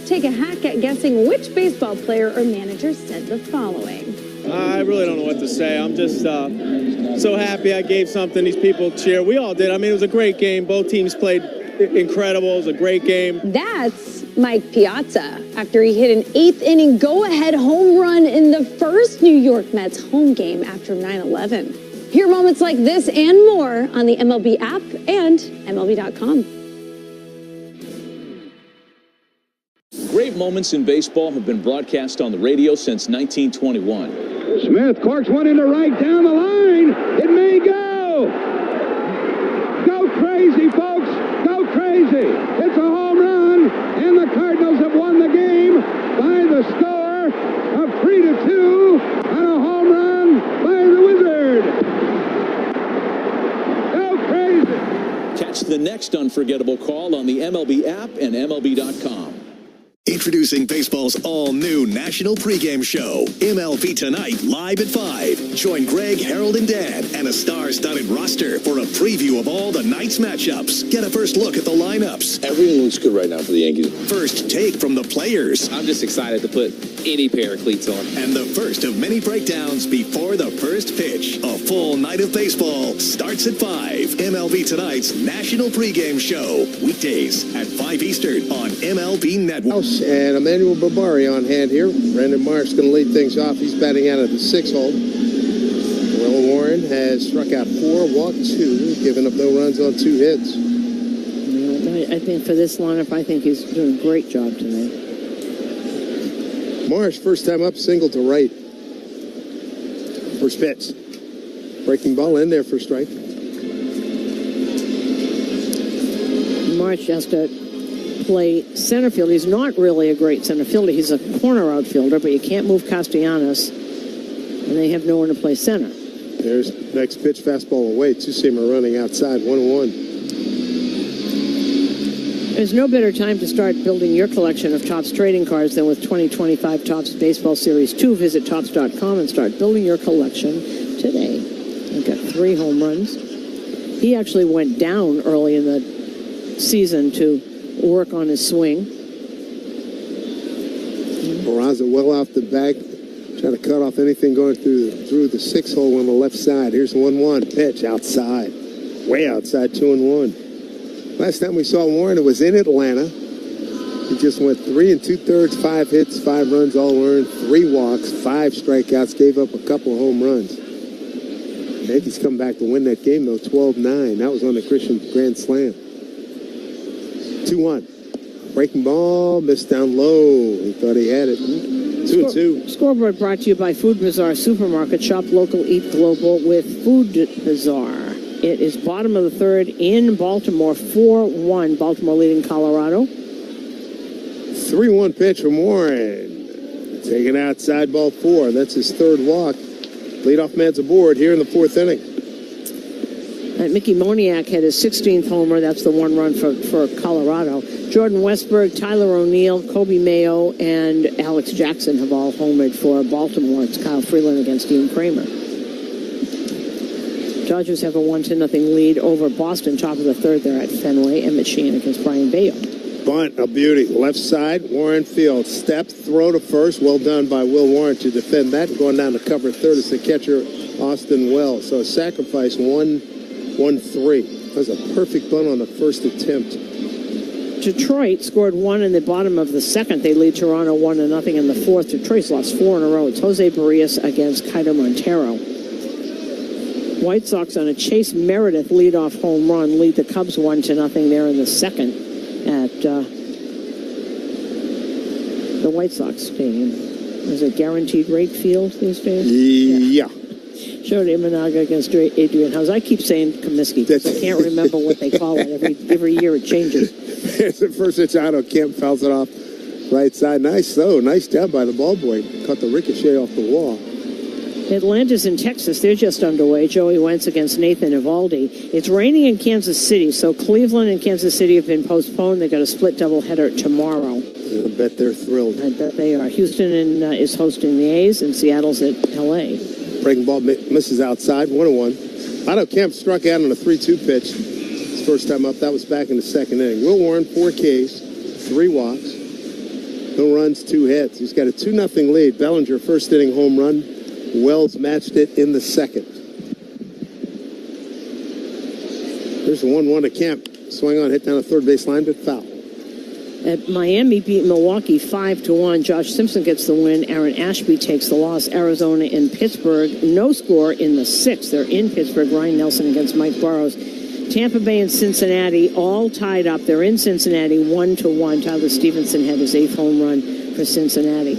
Take a hack at guessing which baseball player or manager said the following. I really don't know what to say. I'm just so happy I gave something these people cheer. We all did. I mean, it was a great game. Both teams played incredible. It was a great game. That's Mike Piazza after he hit an 8th inning go-ahead home run in the first New York Mets home game after 9/11. Hear moments like this and more on the MLB app and MLB.com. Great moments in baseball have been broadcast on the radio since 1921. Smith corks one into right down the line. It may go. Go crazy, folks. Go crazy. It's a home run, and the Cardinals have won the game by the score of 3-2 on a home run by the Wizard. Go crazy. Catch the next unforgettable call on the MLB app and MLB.com. Introducing baseball's all-new national pregame show, MLB Tonight, live at 5. Join Greg, Harold, and Dan, and a star-studded roster for a preview of all the night's matchups. Get a first look at the lineups. Everything looks good right now for the Yankees. First take from the players. I'm just excited to put any pair of cleats on. And the first of many breakdowns before the first pitch. A full night of baseball starts at 5. MLB Tonight's national pregame show. Weekdays at 5 Eastern on MLB Network. And Emmanuel Barbari on hand here. Brandon Marsh going to lead things off. He's batting out of the 6th hole. Will Warren has struck out 4, walked 2, given up no runs on 2 hits. I think for this lineup, I think he's doing a great job tonight. Marsh, first time up, single to right. First pitch. Breaking ball in there for strike. Marsh has to play center field. He's not really a great center fielder. He's a corner outfielder, but you can't move Castellanos, and they have no one to play center. There's next pitch, fastball away. Two-seamer running outside, 1-1. There's no better time to start building your collection of Topps trading cards than with 2025 Topps Baseball Series 2. Visit Topps.com and start building your collection today. He's got 3 home runs. He actually went down early in the season to work on his swing. Barraza well off the back, trying to cut off anything going through the 6th hole on the left side. Here's 1-1 pitch outside, way outside, 2-1. Last time we saw Warren, it was in Atlanta. He just went 3 2/3, 5 hits, 5 runs, all earned, 3 walks, 5 strikeouts, gave up a couple of home runs. The Yankees come back to win that game though, 12-9. That was on the Christian Grand Slam. 2-1. Breaking ball, missed down low. He thought he had it. 2-2. Scoreboard brought to you by Food Bazaar Supermarket. Shop local, eat global with Food Bazaar. It is bottom of the 3rd in Baltimore, 4-1. Baltimore leading Colorado. 3-1 pitch from Warren. Taken outside, ball 4. That's his 3rd walk. Leadoff man's aboard here in the 4th inning. Mickey Moniak had his 16th homer. That's the 1 run for Colorado. Jordan Westberg, Tyler O'Neill, Kobe Mayo, and Alex Jackson have all homered for Baltimore. It's Kyle Freeland against Dean Kramer. Dodgers have a 1-0 lead over Boston. Top of the 3rd there at Fenway. Emmett Sheehan against Brian Bayo. Bunt, a beauty. Left side, Warren Field. Step, throw to first. Well done by Will Warren to defend that. Going down to cover 3rd is the catcher, Austin Wells. So a sacrifice, 1-3. That was a perfect bunt on the first attempt. Detroit scored 1 in the bottom of the 2nd. They lead Toronto 1-0 in the 4th. Detroit's lost 4 in a row. It's Jose Barrios against Kaido Montero. White Sox on a Chase Meredith leadoff home run lead the Cubs 1-0 there in the 2nd at the White Sox Stadium. Is it Guaranteed Rate Field these days? Yeah. Jody Imanaga against Adrian House. I keep saying Comiskey because I can't remember what they call it. Every year it changes. It's the first pitch out. Kemp fouls it off right side. Nice job by the ball boy. Caught the ricochet off the wall. Atlanta's in Texas. They're just underway. Joey Wentz against Nathan Eovaldi. It's raining in Kansas City, so Cleveland and Kansas City have been postponed. They've got a split doubleheader tomorrow. I bet they're thrilled. I bet they are. Houston is hosting the A's, and Seattle's at L.A. Breaking ball misses outside, 1-1. Otto Kemp struck out on a 3-2 pitch. His first time up, that was back in the second inning. Will Warren, 4 Ks, 3 walks, no runs, 2 hits. He's got a 2-0 lead. Bellinger, first inning home run. Wells matched it in the second. There's the 1-1 to Kemp. Swing on, hit down the third base line, but foul. At Miami beat Milwaukee 5-1. Josh Simpson gets the win. Aaron Ashby takes the loss. Arizona and Pittsburgh, no score in the 6th. They're in Pittsburgh. Ryan Nelson against Mike Burrows. Tampa Bay and Cincinnati all tied up. They're in Cincinnati 1-1. Tyler Stevenson had his 8th home run for Cincinnati.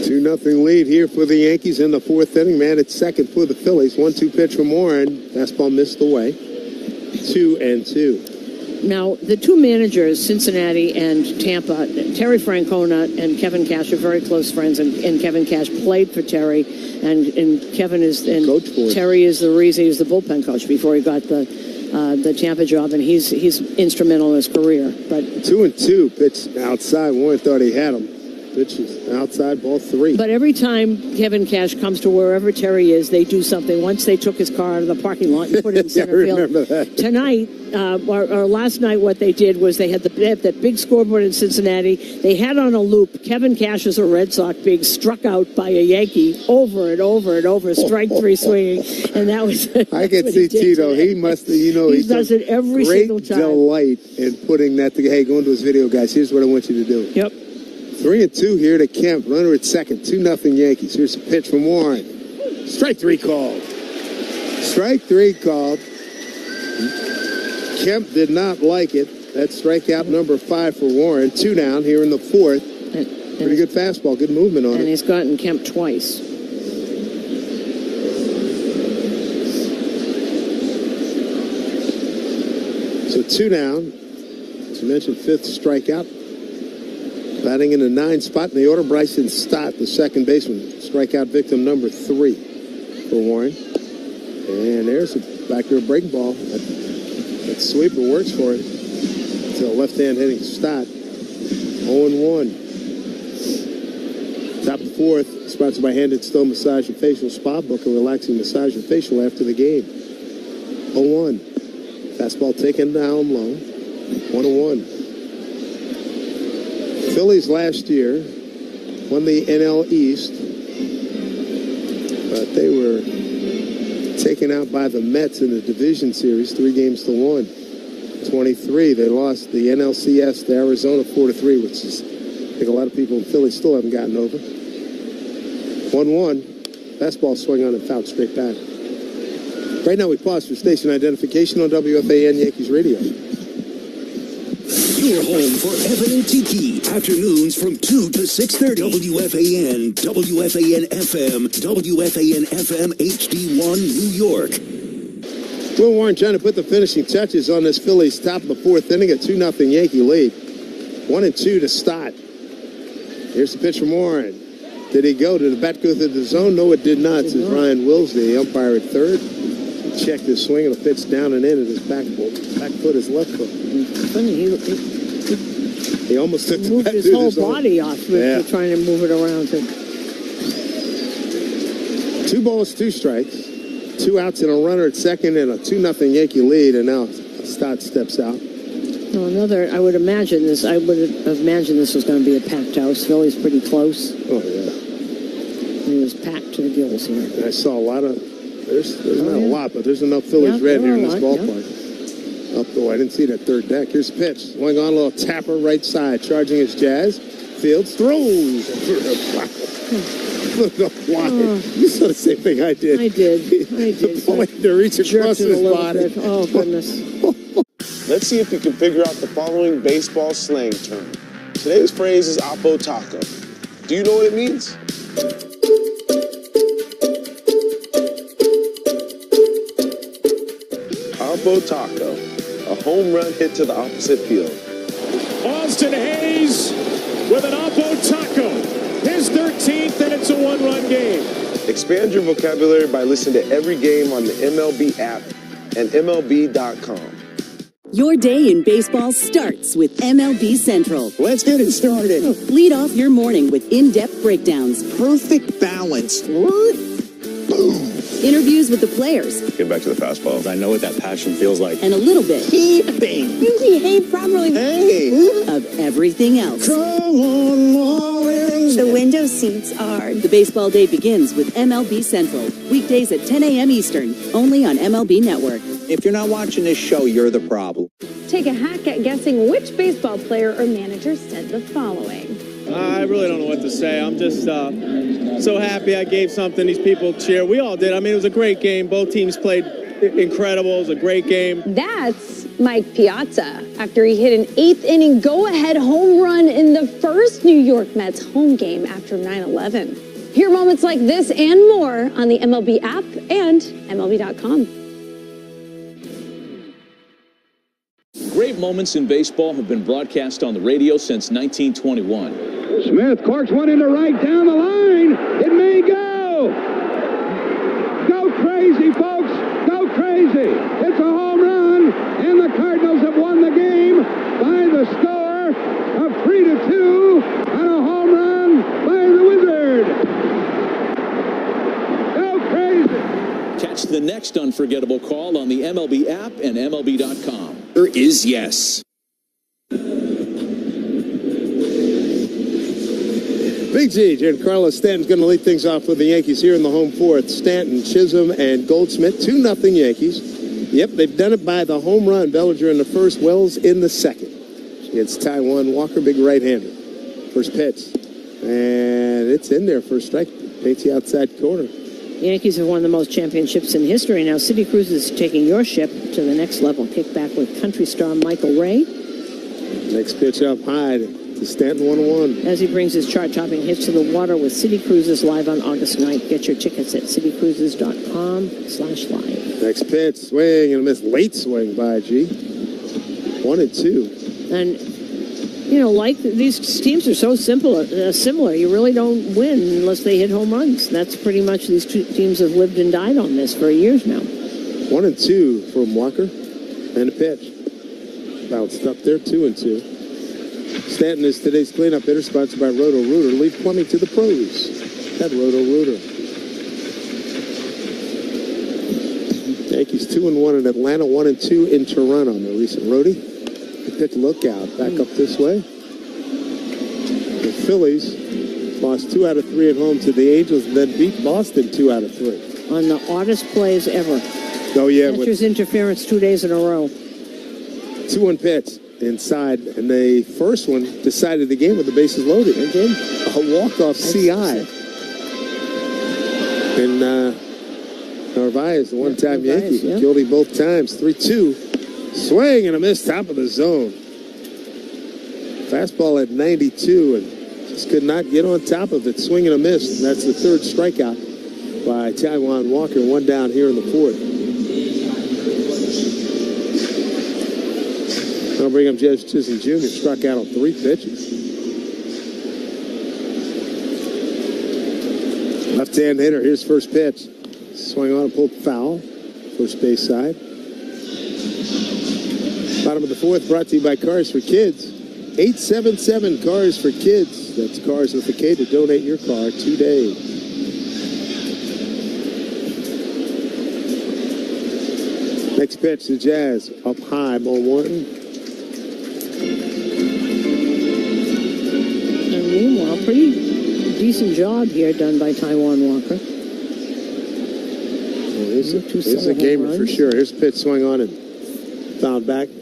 2-0 lead here for the Yankees in the 4th inning. Man at second for the Phillies. 1-2 pitch from Warren. Fastball missed away. 2-2. Now, the two managers, Cincinnati and Tampa, Terry Francona and Kevin Cash are very close friends, and Kevin Cash played for Terry, and Kevin is and coach for Terry is the reason he was the bullpen coach before he got the Tampa job, and he's instrumental in his career. But 2-2 pitch outside. Warren thought he had him. Pitches outside, ball 3. But every time Kevin Cash comes to wherever Terry is, they do something. Once they took his car out of the parking lot and put it in center field. Remember that. Tonight, or last night, what they did was they had that big scoreboard in Cincinnati. They had on a loop Kevin Cash as a Red Sox big struck out by a Yankee over and over and over, strike 3 swinging, and that was. I can see Tito. He must, he does it every single time. Great delight in putting that together. Hey, go into his video, guys. Here's what I want you to do. Yep. 3-2 here to Kemp. Runner at second. 2-0 Yankees. Here's a pitch from Warren. Strike 3 called. Strike 3 called. Kemp did not like it. That's strikeout number 5 for Warren. 2 down here in the 4th. Pretty good fastball. Good movement on it. And he's gotten Kemp twice. So 2 down. As you mentioned, 5th strikeout. Batting in the 9 spot in the order, Bryson Stott, the second baseman. Strikeout victim number 3 for Warren. And there's a backdoor breaking ball. That sweeper works for him. To a left-hand hitting Stott. 0-1. Top of the 4th, sponsored by Hand and Stone Massage and Facial Spa. Book a relaxing massage and facial after the game. 0-1. Fastball taken down low. 1-1. Phillies last year won the NL East, but they were taken out by the Mets in the division series, 3-1. 23, they lost the NLCS to Arizona 4-3, which is, I think a lot of people in Philly still haven't gotten over. 1-1, fastball swung on and fouled straight back. Right now we pause for station identification on WFAN Yankees Radio. Your home for Evan and Tiki. Afternoons from 2 to 6:30. WFAN, WFAN FM, WFAN FM HD1 New York. Will Warren trying to put the finishing touches on this Phillies top of the 4th inning, a 2-0 Yankee lead. 1-2 to Stott. Here's the pitch from Warren. Did he go? Did the bat go through the zone? No, it did not. Says Ryan Wills, the umpire at third. He checked his swing and a pitch down and in at his back foot, his left foot. Funny, he almost took moved his whole body off trying to move it around him. 2 balls, 2 strikes. 2 outs and a runner at second and a 2-0 Yankee lead, and now Stott steps out. Well, I would imagine this was going to be a packed house. Philly's pretty close. Oh, yeah. It was packed to the gills here. And I saw a lot of, there's not a lot, but there's enough Phillies red here in this ballpark. Up though, I didn't see that third deck. Here's a pitch. Going on a little tapper right side. Charging his Jazz. Fields throws. Look up wide. You saw the same thing I did. I did. The ball had to reach across his body. Oh, goodness. Let's see if you can figure out the following baseball slang term. Today's phrase is Oppo Taco. Do you know what it means? Oppo Taco, a home run hit to the opposite field. Austin Hayes with an Oppo Taco. His 13th, and it's a 1-run game. Expand your vocabulary by listening to every game on the MLB app and MLB.com. Your day in baseball starts with MLB Central. Let's get it started. Lead off your morning with in-depth breakdowns. Perfect balance. Boom. interviews with the players, Get back to the fastball. I know what that passion feels like. and a little bit Beeping. you behave properly of everything else. The window seats are... The baseball day begins with MLB Central, weekdays at 10 a.m. Eastern, only on MLB Network. If you're not watching this show, you're the problem. Take a hack at guessing which baseball player or manager said the following. I really don't know what to say. I'm just so happy I gave something these people cheer. We all did. I mean, it was a great game. Both teams played incredible. It was a great game. That's Mike Piazza after he hit an 8th inning go-ahead home run in the first New York Mets home game after 9/11. Hear moments like this and more on the MLB app and MLB.com. Great moments in baseball have been broadcast on the radio since 1921. Smith corks one into right down the line. It may go. Go crazy, folks. Go crazy. It's a home run, and the Cardinals have won the game by the score of 3-2 on a home run by the Wizard. Go crazy. Catch the next unforgettable call on the MLB app and MLB.com. Is yes. Big G, Giancarlo Stanton's going to lead things off with the Yankees here in the home fourth. Stanton, Chisholm, and Goldschmidt, 2-0 Yankees. Yep, they've done it by the home run. Bellinger in the first, Wells in the second. It's Taijuan Walker, big right-hander. First pitch. And it's in there for a strike. Paints the outside corner. The Yankees have won the most championships in history. Now, City Cruise is taking your ship to the next level. Kick back with country star Michael Ray. Next pitch up high to Stanton 1-1. As he brings his chart-topping hits to the water with City Cruises live on August 9th. Get your tickets at citycruises.com/live. Next pitch, swing and a miss. Late swing by G. 1-2. And, you know, like these teams are so similar. You really don't win unless they hit home runs. That's pretty much these two teams have lived and died on this for years now. 1-2 from Walker. And a pitch. Bounced up there, 2-2. Stanton is today's cleanup hitter, sponsored by Roto-Rooter. Leave plumbing to the pros at Roto-Rooter. Yankees 2-1 in Atlanta, 1-2 in Toronto on the recent roadie. Pitch lookout back up this way. The Phillies lost 2 out of 3 at home to the Angels and then beat Boston 2 out of 3. On the oddest plays ever. Oh, yeah. Catcher's interference 2 days in a row. 2-1 pitch inside, and the first one decided the game with the bases loaded. Again, a walk-off CI. And Narvaez, the one-time Yankee, killed him both times. 3-2. Swing and a miss, top of the zone. Fastball at 92, and just could not get on top of it. Swing and a miss. And that's the third strikeout by Taijuan Walker. 1 down here in the fourth. I'll bring up Judge Chisholm Jr. Struck out on 3 pitches. Left-hand hitter. Here's first pitch. Swing on and pulled foul. First base side. Bottom of the fourth, brought to you by Cars for Kids. 877 Cars for Kids. That's Cars with a K to donate your car today. Next pitch, the Jazz up high, ball 1. And meanwhile, pretty decent job here done by Taijuan Walker. Well, here's a gamer for sure. Here's a pitch swung on and fouled back. I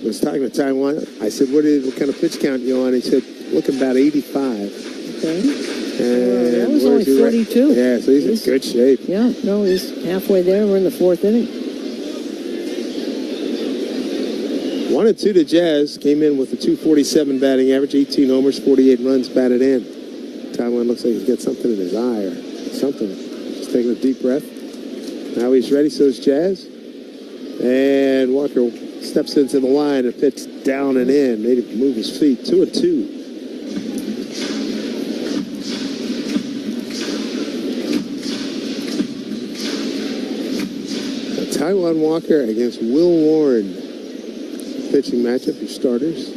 was talking to Taijuan. I said, what kind of pitch count you on? He said, looking about 85. Okay. And that was only 42. Yeah, so he's in good shape. Yeah, no, he's halfway there. We're in the 4th inning. 1-2 to Jazz. Came in with a .247 batting average, 18 homers, 48 runs batted in. Taijuan looks like he's got something in his eye or something. Just taking a deep breath. Now he's ready, so is Jazz. And Walker steps into the line and pitch down and in. Made him move his feet. 2-2. Taijuan Walker against Will Warren. Pitching matchup, your starters.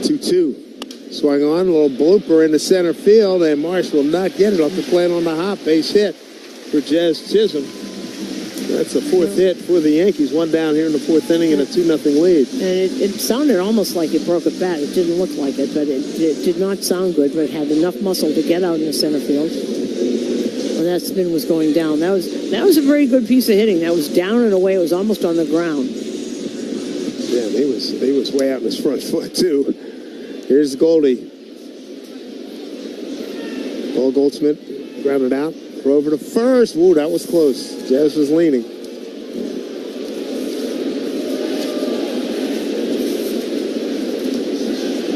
2-2. Swung on, a little blooper into center field, and Marsh will not get it off the plane on the hop. Base hit. for Jazz Chisholm. That's the fourth hit for the Yankees. One down here in the fourth inning and a 2-0 lead. And it sounded almost like it broke a bat. It didn't look like it, but it did not sound good, but it had enough muscle to get out in the center field. When that spin was going down. That was a very good piece of hitting. That was down and away. It was almost on the ground. Yeah, he was way out in his front foot, too. Here's Goldie. Paul Goldschmidt grounded out. Throw over to first. Woo, that was close. Jazz was leaning.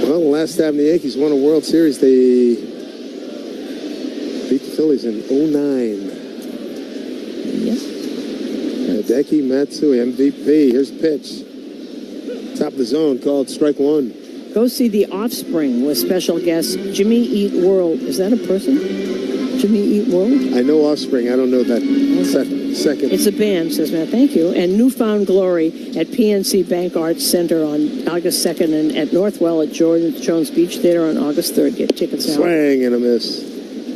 Well, the last time the Yankees won a World Series, they beat the Phillies in 2009. Yep. Hideki Matsui, MVP. Here's the pitch. Top of the zone, called strike one. Go see The Offspring with special guest Jimmy Eat World. Is that a person? Jimmy Eat World? I know Offspring. I don't know that second. It's a band, says Matt. Thank you. And Newfound Glory at PNC Bank Arts Center on August 2nd and at Northwell at Jones Beach Theater on August 3rd. Get tickets now. Swing and a miss.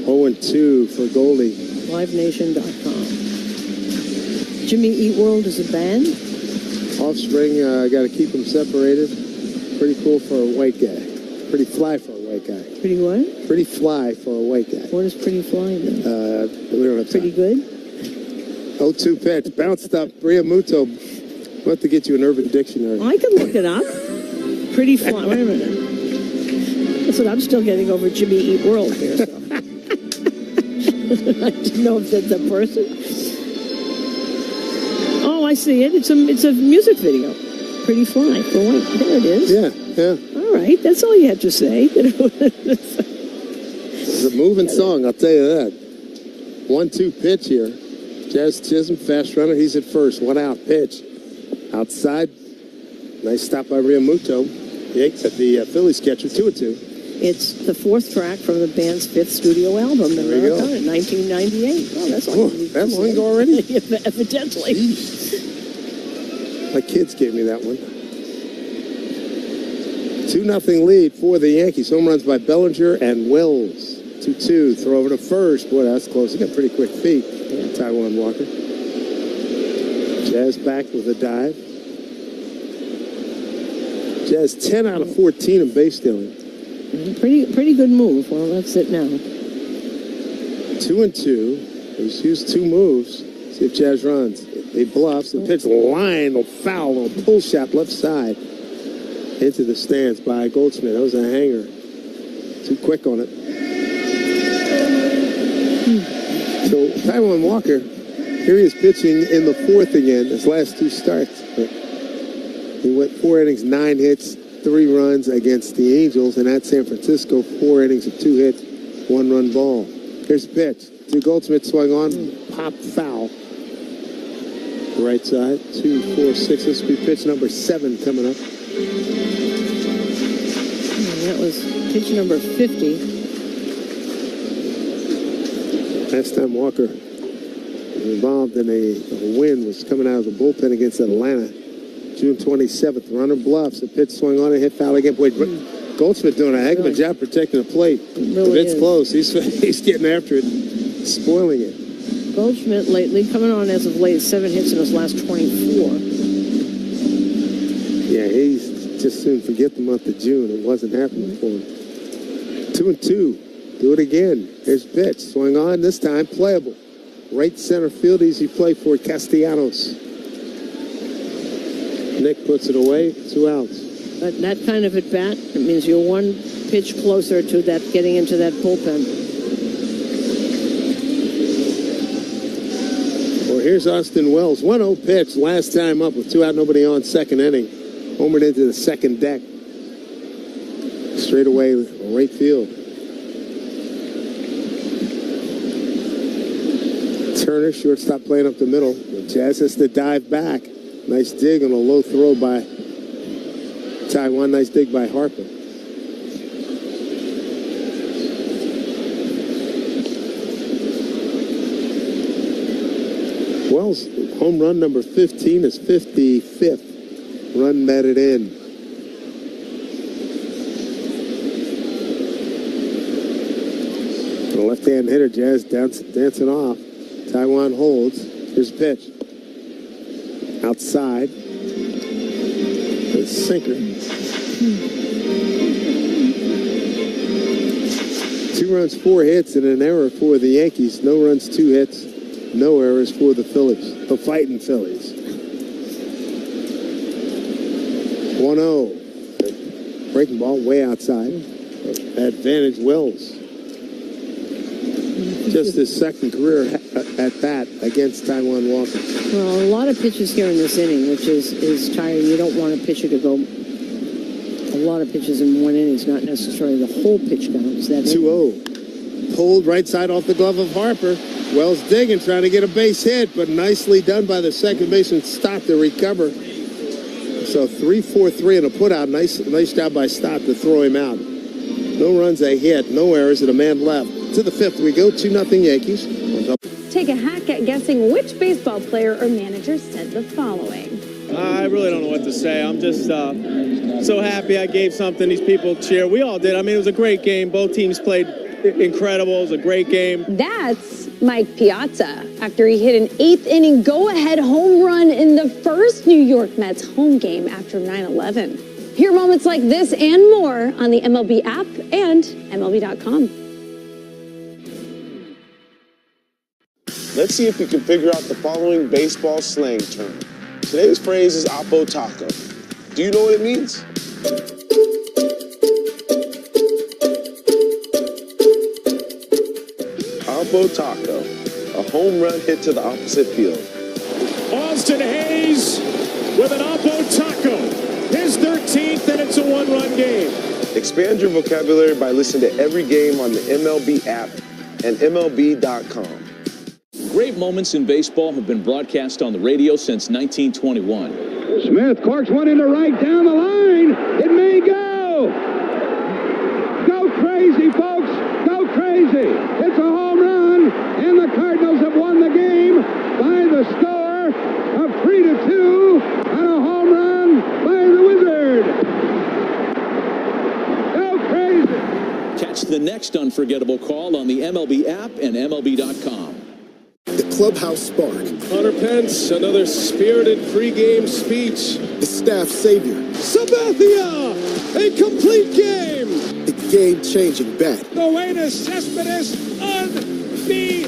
0-2 for Goldie. LiveNation.com. Jimmy Eat World is a band? Offspring, got to keep them separated. Pretty cool for a white guy. Pretty fly for a white guy. Pretty what? Pretty fly for a white guy. What is pretty fly then? We don't have pretty good? 0-2 pitch. Bounced up. Riamuto. We'll have to get you an Urban Dictionary. I can look it up. Pretty fly. Wait a minute. That's what I'm still getting over Jimmy Eat World here. So. I didn't know if that's a person. Oh, I see it. It's a music video. Pretty fly. Well, there it is. Yeah. All right. That's all you had to say. It's a moving song, I'll tell you that. 1-2 pitch here. Jazz Chisholm, fast runner. He's at first. One out. Pitch. Outside. Nice stop by Riamuto. The Phillies catcher. 2-2. It's the fourth track from the band's fifth studio album, The Marathon, in 1998. Oh, that's all. That long ago already? Evidently. My kids gave me that one. 2-0 lead for the Yankees. Home runs by Bellinger and Wells. 2-2. Throw over to first. Boy, that's close. He got pretty quick feet. Taijuan Walker. Jazz back with a dive. Jazz 10 out of 14 in base stealing. Pretty good move. Well, that's it now. 2-2. He's used two moves. See if Jazz runs. He bluffs. The pitch line, a foul, a pull shot left side. Into the stands by Goldschmidt. That was a hanger. Too quick on it. So Taijuan Walker, here he is pitching in the fourth again. His last two starts. He went 4 innings, 9 hits, 3 runs against the Angels, and at San Francisco, 4 innings of 2 hits, 1 run ball. Here's the pitch. To Goldschmidt, swung on, pop foul. Right side, 2, 4, 6. This will be pitch number 7 coming up. And that was pitch number 50. Last time Walker was involved in a win was coming out of the bullpen against Atlanta. June 27th, runner bluffs. The pitch swung on and hit foul again. Boy, Goldschmidt doing a heck of a job protecting the plate. Really if it's close, he's getting after it, spoiling it. Goldschmidt lately, coming on as of late, 7 hits in his last 24. Yeah, he's just soon forget the month of June. It wasn't happening for him. 2-2. Do it again. Here's pitch. Swung on, this time playable. Right center field, easy play for Castellanos. Nick puts it away, 2 outs. But that kind of at bat, it means you're 1 pitch closer to that getting into that bullpen. Well, here's Austin Wells. 1-0 pitch, last time up with 2 out, nobody on, second inning. Homered into the second deck. Straight away, right field. Turner, shortstop playing up the middle. Jazz has to dive back. Nice dig on a low throw by Taijuan. Nice dig by Harper. Wells' home run number 15 is 55th. Run batted in. The left-hand hitter, Jazz dancing off. Taiwan holds. Here's a pitch. Outside. A sinker. 2 runs, 4 hits, and an error for the Yankees. No runs, 2 hits, no errors for the Phillies. The fighting Phillies. 1-0. Breaking ball way outside. Advantage Wells. Just his second career at bat against Taiwan Walker. Well, a lot of pitches here in this inning, which is tiring. You don't want a pitcher to go a lot of pitches in one inning. It's not necessarily the whole pitch count. Is that 2-0. Pulled right side off the glove of Harper. Wells digging, trying to get a base hit, but nicely done by the second baseman. Stott to recover. So 3-4-3 and a putout. Nice job by Stott to throw him out. No runs, a hit, no errors, and a man left. To the 5th we go, 2-0 Yankees. Take a hack at guessing which baseball player or manager said the following. I really don't know what to say. I'm just so happy I gave something these people cheer. We all did. I mean, it was a great game. Both teams played incredible. It was a great game. That's Mike Piazza after he hit an 8th inning go-ahead home run in the first New York Mets home game after 9/11. Hear moments like this and more on the MLB app and MLB.com. Let's see if we can figure out the following baseball slang term. Today's phrase is Oppo Taco. Do you know what it means? Oppo Taco, a home run hit to the opposite field. Austin Hayes with an Oppo Taco. His 13th, and it's a 1-run game. Expand your vocabulary by listening to every game on the MLB app and MLB.com. Great moments in baseball have been broadcast on the radio since 1921. Smith corks one into right down the line. It may go. Go crazy, folks. Go crazy. It's a home run, and the Cardinals have won the game by the score of 3-2 on a home run by the Wizard. Go crazy. Catch the next unforgettable call on the MLB app and MLB.com. The clubhouse spark. Hunter Pence, another spirited pregame speech. The staff savior. Sabathia, a complete game. The game-changing bat. Noenas Cespedes, unbelievable.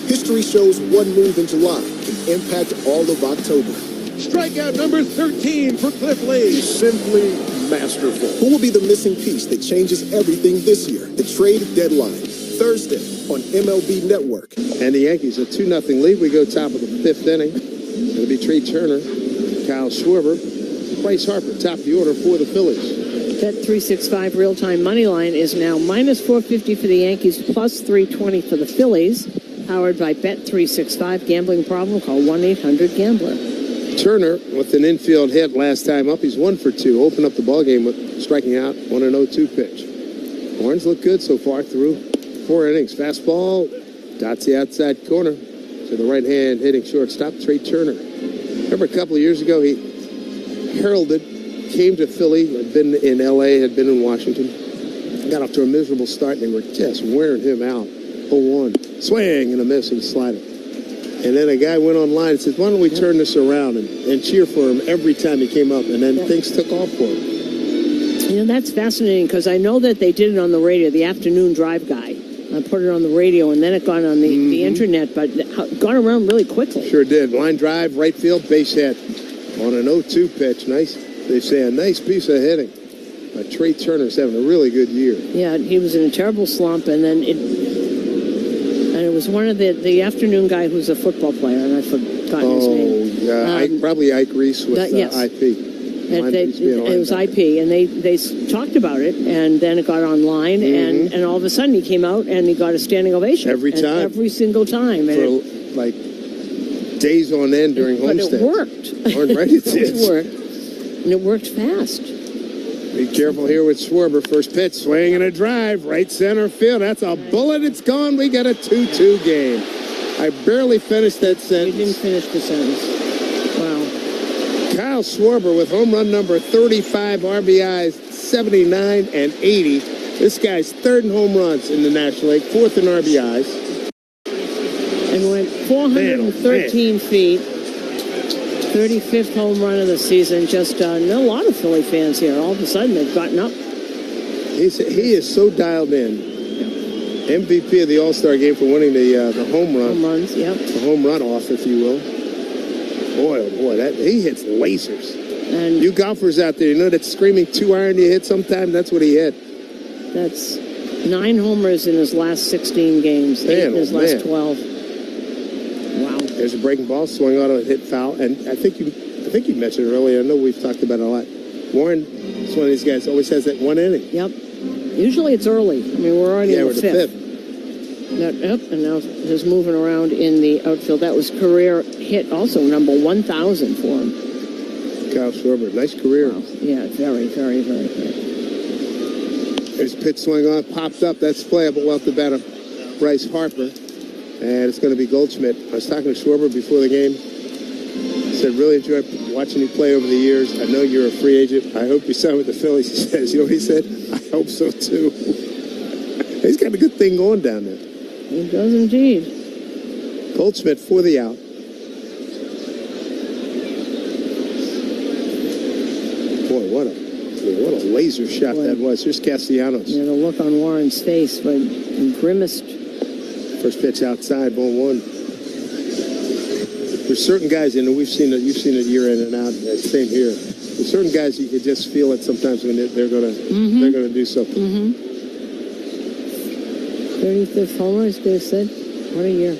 History shows one move in July can impact all of October. Strikeout number 13 for Cliff Lee. Simply masterful. Who will be the missing piece that changes everything this year? The trade deadline. Thursday on MLB Network. And the Yankees a 2-0 lead. We go top of the 5th inning. It'll be Trey Turner, Kyle Schwarber, Bryce Harper, top of the order for the Phillies. Bet365 real-time money line is now minus 450 for the Yankees, plus 320 for the Phillies. Powered by Bet365. Gambling problem? Call 1-800-GAMBLER. Turner with an infield hit last time up. He's 1 for 2. Opened up the ballgame with striking out on an 0-2 pitch. Horns look good so far through 4 innings. Fastball, dots the outside corner to the right hand hitting shortstop, Trey Turner. Remember a couple of years ago, he heralded, came to Philly, had been in L.A., had been in Washington, got off to a miserable start, and they were just wearing him out. 0-1, swing and a miss and a slider. And then a guy went online and said, why don't we turn this around and cheer for him every time he came up, and then things took off for him. You know, that's fascinating because I know that they did it on the radio, the afternoon drive guy. I put it on the radio, and then it got on the internet, but it got around really quickly. Sure did. Line drive, right field, base hit on an 0-2 pitch. Nice. They say a nice piece of hitting. Trey Turner's having a really good year. Yeah, he was in a terrible slump, and then it was one of the afternoon guy who's a football player, and I've forgotten his name. Oh, yeah, probably Ike Reese with yes. IP. It was IP, and they talked about it, and then it got online, and all of a sudden he came out and he got a standing ovation every time, every single time, for like days on end during Homestead. But it worked. Right, it worked, and it worked fast. Be careful here with Schwarber. First pitch, swing and a drive, right center field. That's a bullet. It's gone. We got a 2-2 game. I barely finished that sentence. You didn't finish the sentence. Wow. Kyle Schwarber with home run number 35, RBIs 79 and 80. This guy's 3rd in home runs in the National League, 4th in RBIs. and went 413 feet. 35th home run of the season. Just a lot of Philly fans here. All of a sudden, they've gotten up. He is so dialed in. MVP of the All-Star game for winning the home run. Home runs, yep. The home run off, if you will. Boy, oh boy, he hits lasers. And you golfers out there, you know that screaming 2-iron you hit sometime? That's what he hit. That's 9 homers in his last 16 games. 8 in his last 12. Wow. There's a breaking ball, swing on it, hit foul. And I think you mentioned it earlier. I know we've talked about it a lot. Warren is one of these guys, always has that one inning. Yep. Usually it's early. I mean, we're already in the fifth. And now he's moving around in the outfield. That was career hit, also number 1,000 for him. Kyle Schwarber, nice career. Wow. Yeah, very, very, very good. There's a pitch swing on, popped up. That's playable off the bat of Bryce Harper. And it's going to be Goldschmidt. I was talking to Schwarber before the game. He said, really enjoyed watching you play over the years. I know you're a free agent. I hope you sign with the Phillies. He says, you know what he said? I hope so, too. He's got a good thing going down there. He does indeed. Goldschmidt for the out. Boy, what a laser shot that was. Here's Castellanos. Yeah, the look on Warren's face, but he grimaced. First pitch outside, ball one. There's certain guys, you've seen it year in and out. Same here. There's certain guys you can just feel it sometimes when they're gonna do something. 35th homer, as Dave said. What a year.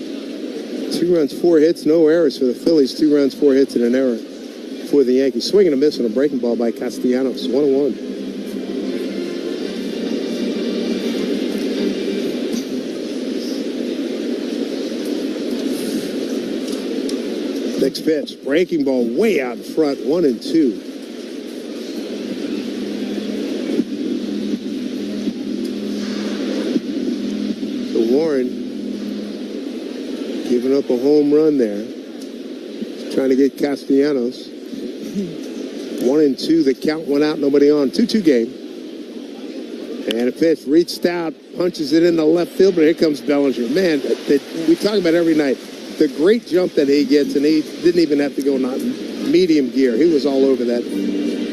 2 runs, 4 hits, no errors for the Phillies. 2 runs, 4 hits, and an error for the Yankees. Swing and a miss on a breaking ball by Castellanos. 1-1. Next pitch, breaking ball way out in front, 1-2. So Warren giving up a home run there. Trying to get Castellanos. 1-2, the count went out, nobody on. 2-2 game. And a pitch reached out, punches it in the left field, but here comes Bellinger. Man, we talk about every night. The great jump that he gets, and he didn't even have to go medium gear. He was all over that.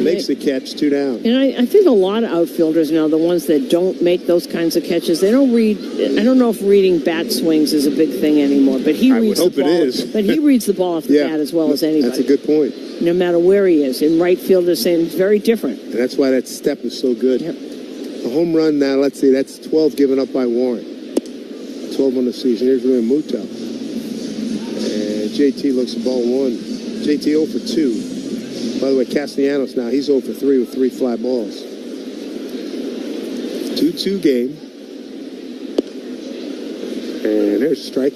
Makes the catch, 2 down. And I think a lot of outfielders now, the ones that don't make those kinds of catches, they don't read. I don't know if reading bat swings is a big thing anymore, but he reads the ball. It is. But he reads the ball off the bat as well as anybody. That's a good point. No matter where he is, in right field or same, it's very different. And that's why that step is so good. Yep. The home run now, let's see, that's 12 given up by Warren. 12 on the season. Here's Rui Muto. And JT looks at ball 1. JT 0 for 2. By the way, Castellanos now, he's 0 for 3 with 3 fly balls. 2-2 game. And there's a strike.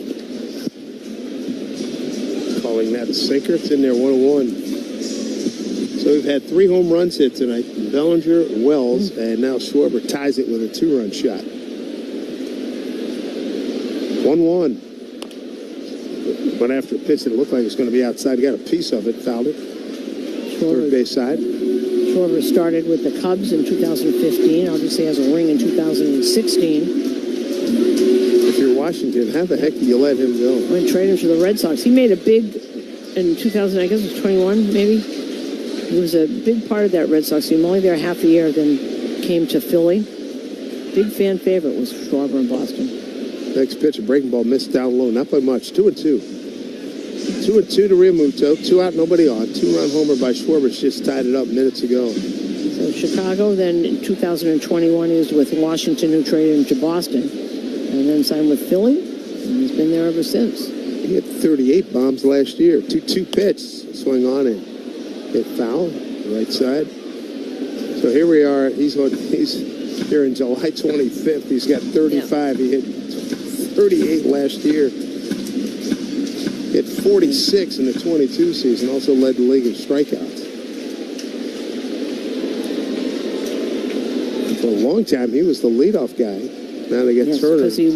Calling that a sinker. It's in there, 1-1. So we've had 3 home runs hit tonight. Bellinger, Wells, and now Schwarber ties it with a 2-run shot. 1-1. Went after a pitch that looked like it was going to be outside. Got a piece of it, fouled it. Third base side. Schwarber started with the Cubs in 2015. Obviously has a ring in 2016. If you're Washington, how the heck do you let him go? I went trade him to the Red Sox. He made a big, in 2000, I guess it was 21 maybe. He was a big part of that Red Sox team. Only there half a year, then came to Philly. Big fan favorite was Schwarber in Boston. Next pitch, a breaking ball missed down low. Not by much. 2-2. 2-2 to Realmuto. 2 out, nobody on. 2-run homer by Schwarber. Just tied it up minutes ago. So Chicago, then in 2021, he was with Washington, who traded him to Boston. And then signed with Philly. And he's been there ever since. He hit 38 bombs last year. 2-2 pitch. Swing on it. Hit foul. Right side. So here we are. He's here in July 25th. He's got 35. Yeah. He hit 38 last year. Hit 46 in the 22 season. Also led the league in strikeouts. For a long time, he was the leadoff guy. Now they get Turner. Because he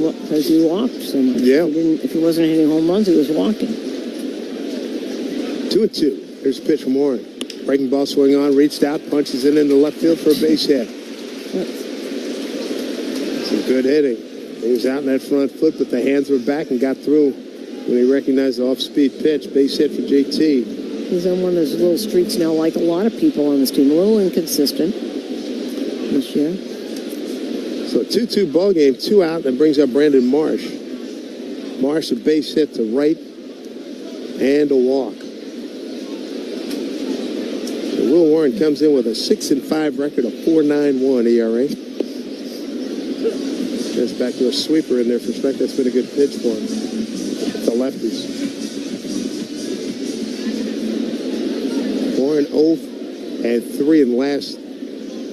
walked so much. Yeah. If he wasn't hitting home runs, he was walking. 2-2. Here's a pitch from Warren. Breaking ball swing on, reached out, punches it into left field for a base hit. Some good hitting. He was out in that front foot, but the hands were back and got through when he recognized the off-speed pitch. Base hit for JT. He's on one of those little streaks now, like a lot of people on this team. A little inconsistent this year. So a 2-2 ball game, 2 out, and brings up Brandon Marsh. Marsh, a base hit to right and a walk. So Will Warren comes in with a 6-5 record, a 4.91 ERA. Goes back to a sweeper in there for strike. That's been a good pitch for him. The lefties. Warren 0-3 in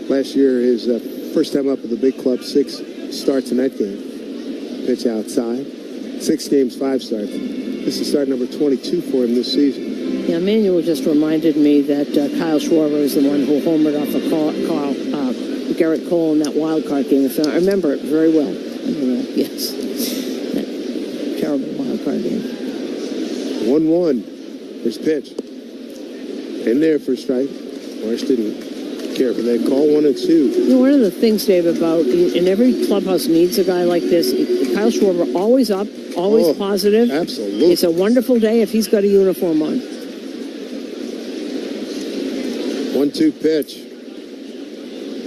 last year. His first time up with the big club, 6 starts in that game. Pitch outside. 6 games, 5 starts. This is start number 22 for him this season. Yeah, Manuel just reminded me that Kyle Schwarber is the one who homered off of Garrett Cole in that wild card game. So I remember it very well. Yes. That terrible wild card game. 1-1. His pitch. In there for a strike. Marsh didn't care for that call. 1-2. You know, one of the things, Dave, about, and every clubhouse needs a guy like this. Kyle Schwarber, always up, always positive. Absolutely. It's a wonderful day if he's got a uniform on. 1-2 pitch.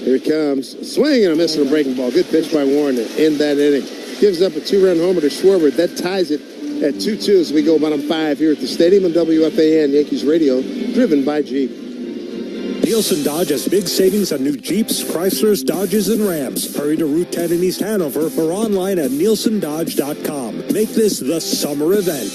Here it comes. Swing and a miss on a breaking ball. Good pitch by Warren to end that inning. Gives up a 2-run homer to Schwarber. That ties it at 2-2 as we go bottom 5 here at the stadium on WFAN Yankees Radio, driven by Jeep. Nielsen Dodge has big savings on new Jeeps, Chryslers, Dodges, and Rams. Hurry to Route 10 in East Hanover or online at nielsendodge.com. Make this the summer event.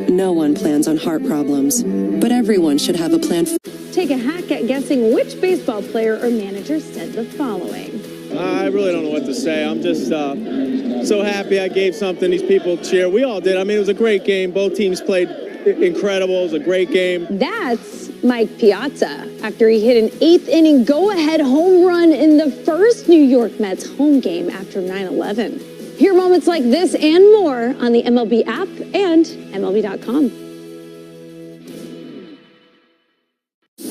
No one plans on heart problems, but everyone should have a plan. Take a hack at guessing which baseball player or manager said the following. I really don't know what to say. I'm just so happy I gave something these people cheer. We all did. I mean, it was a great game. Both teams played incredible. It was a great game. That's Mike Piazza after he hit an 8th inning go-ahead home run in the first New York Mets home game after 9/11. Hear moments like this and more on the MLB app and MLB.com.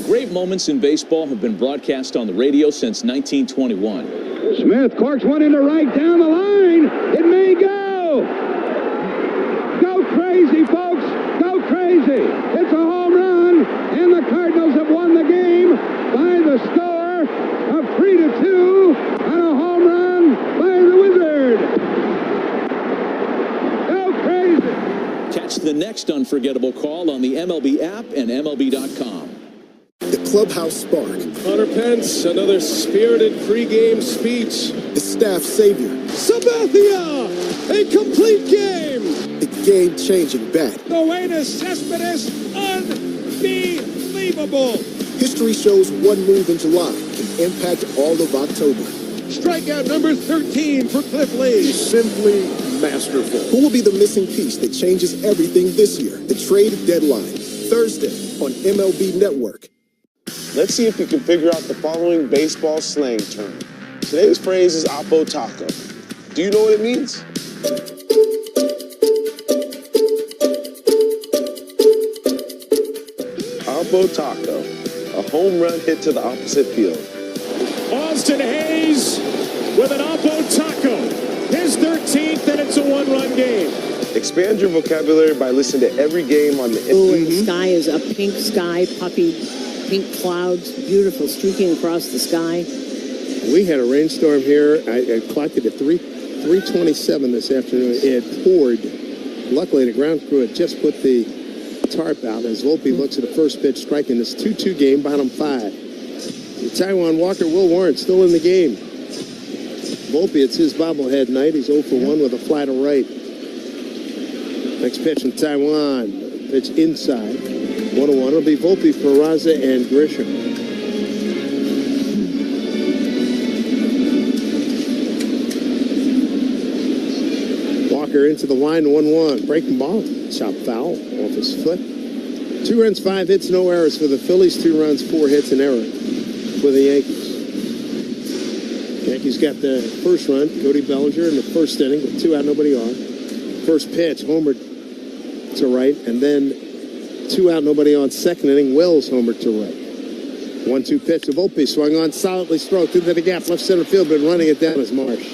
Great moments in baseball have been broadcast on the radio since 1921. Smith corks one into right down the line. It may go. Go crazy, folks. Go crazy. It's a home run, and the Cardinals have won the game by the score of 3-2 on a home run by the Wizard. Go crazy. Catch the next unforgettable call on the MLB app and MLB.com. The clubhouse spark. Hunter Pence, another spirited pregame speech. The staff savior. Sabathia, a complete game. The game-changing bat. Noenis Cespedes, unbelievable. History shows one move in July can impact all of October. Strikeout number 13 for Cliff Lee. Simply masterful. Who will be the missing piece that changes everything this year? The trade deadline. Thursday on MLB Network. Let's see if we can figure out the following baseball slang term. Today's phrase is Oppo Taco. Do you know what it means? Oppo Taco, a home run hit to the opposite field. Austin Hayes with an Oppo Taco. His 13th, and it's a 1-run game. Expand your vocabulary by listening to every game on the... Ooh, and the sky is a pink sky, puffy pink clouds, beautiful, streaking across the sky. We had a rainstorm here. I clocked it at 3:27 this afternoon. It poured. Luckily, the ground crew had just put the tarp out as Volpe looks at the first pitch, striking this 2-2 game, bottom 5. Taijuan Walker, Will Warren still in the game. Volpe, it's his bobblehead night. He's 0 for 1 with a fly to right. Next pitch from Taijuan. Pitch inside. 1-1. It'll be Volpe, Peraza, and Grisham. Walker into the line, 1-1. Breaking ball. Chop foul off his foot. 2 runs, 5 hits, no errors for the Phillies. 2 runs, 4 hits, and error for the Yankees. Yankees got the first run. Cody Bellinger in the first inning with 2 out, nobody on. First pitch, homered to right, and then 2 out, nobody on. Second inning, Wells homered to right. 1-2 pitch to Volpe, swung on, solidly stroked into the gap, left center field, but running it down is Marsh.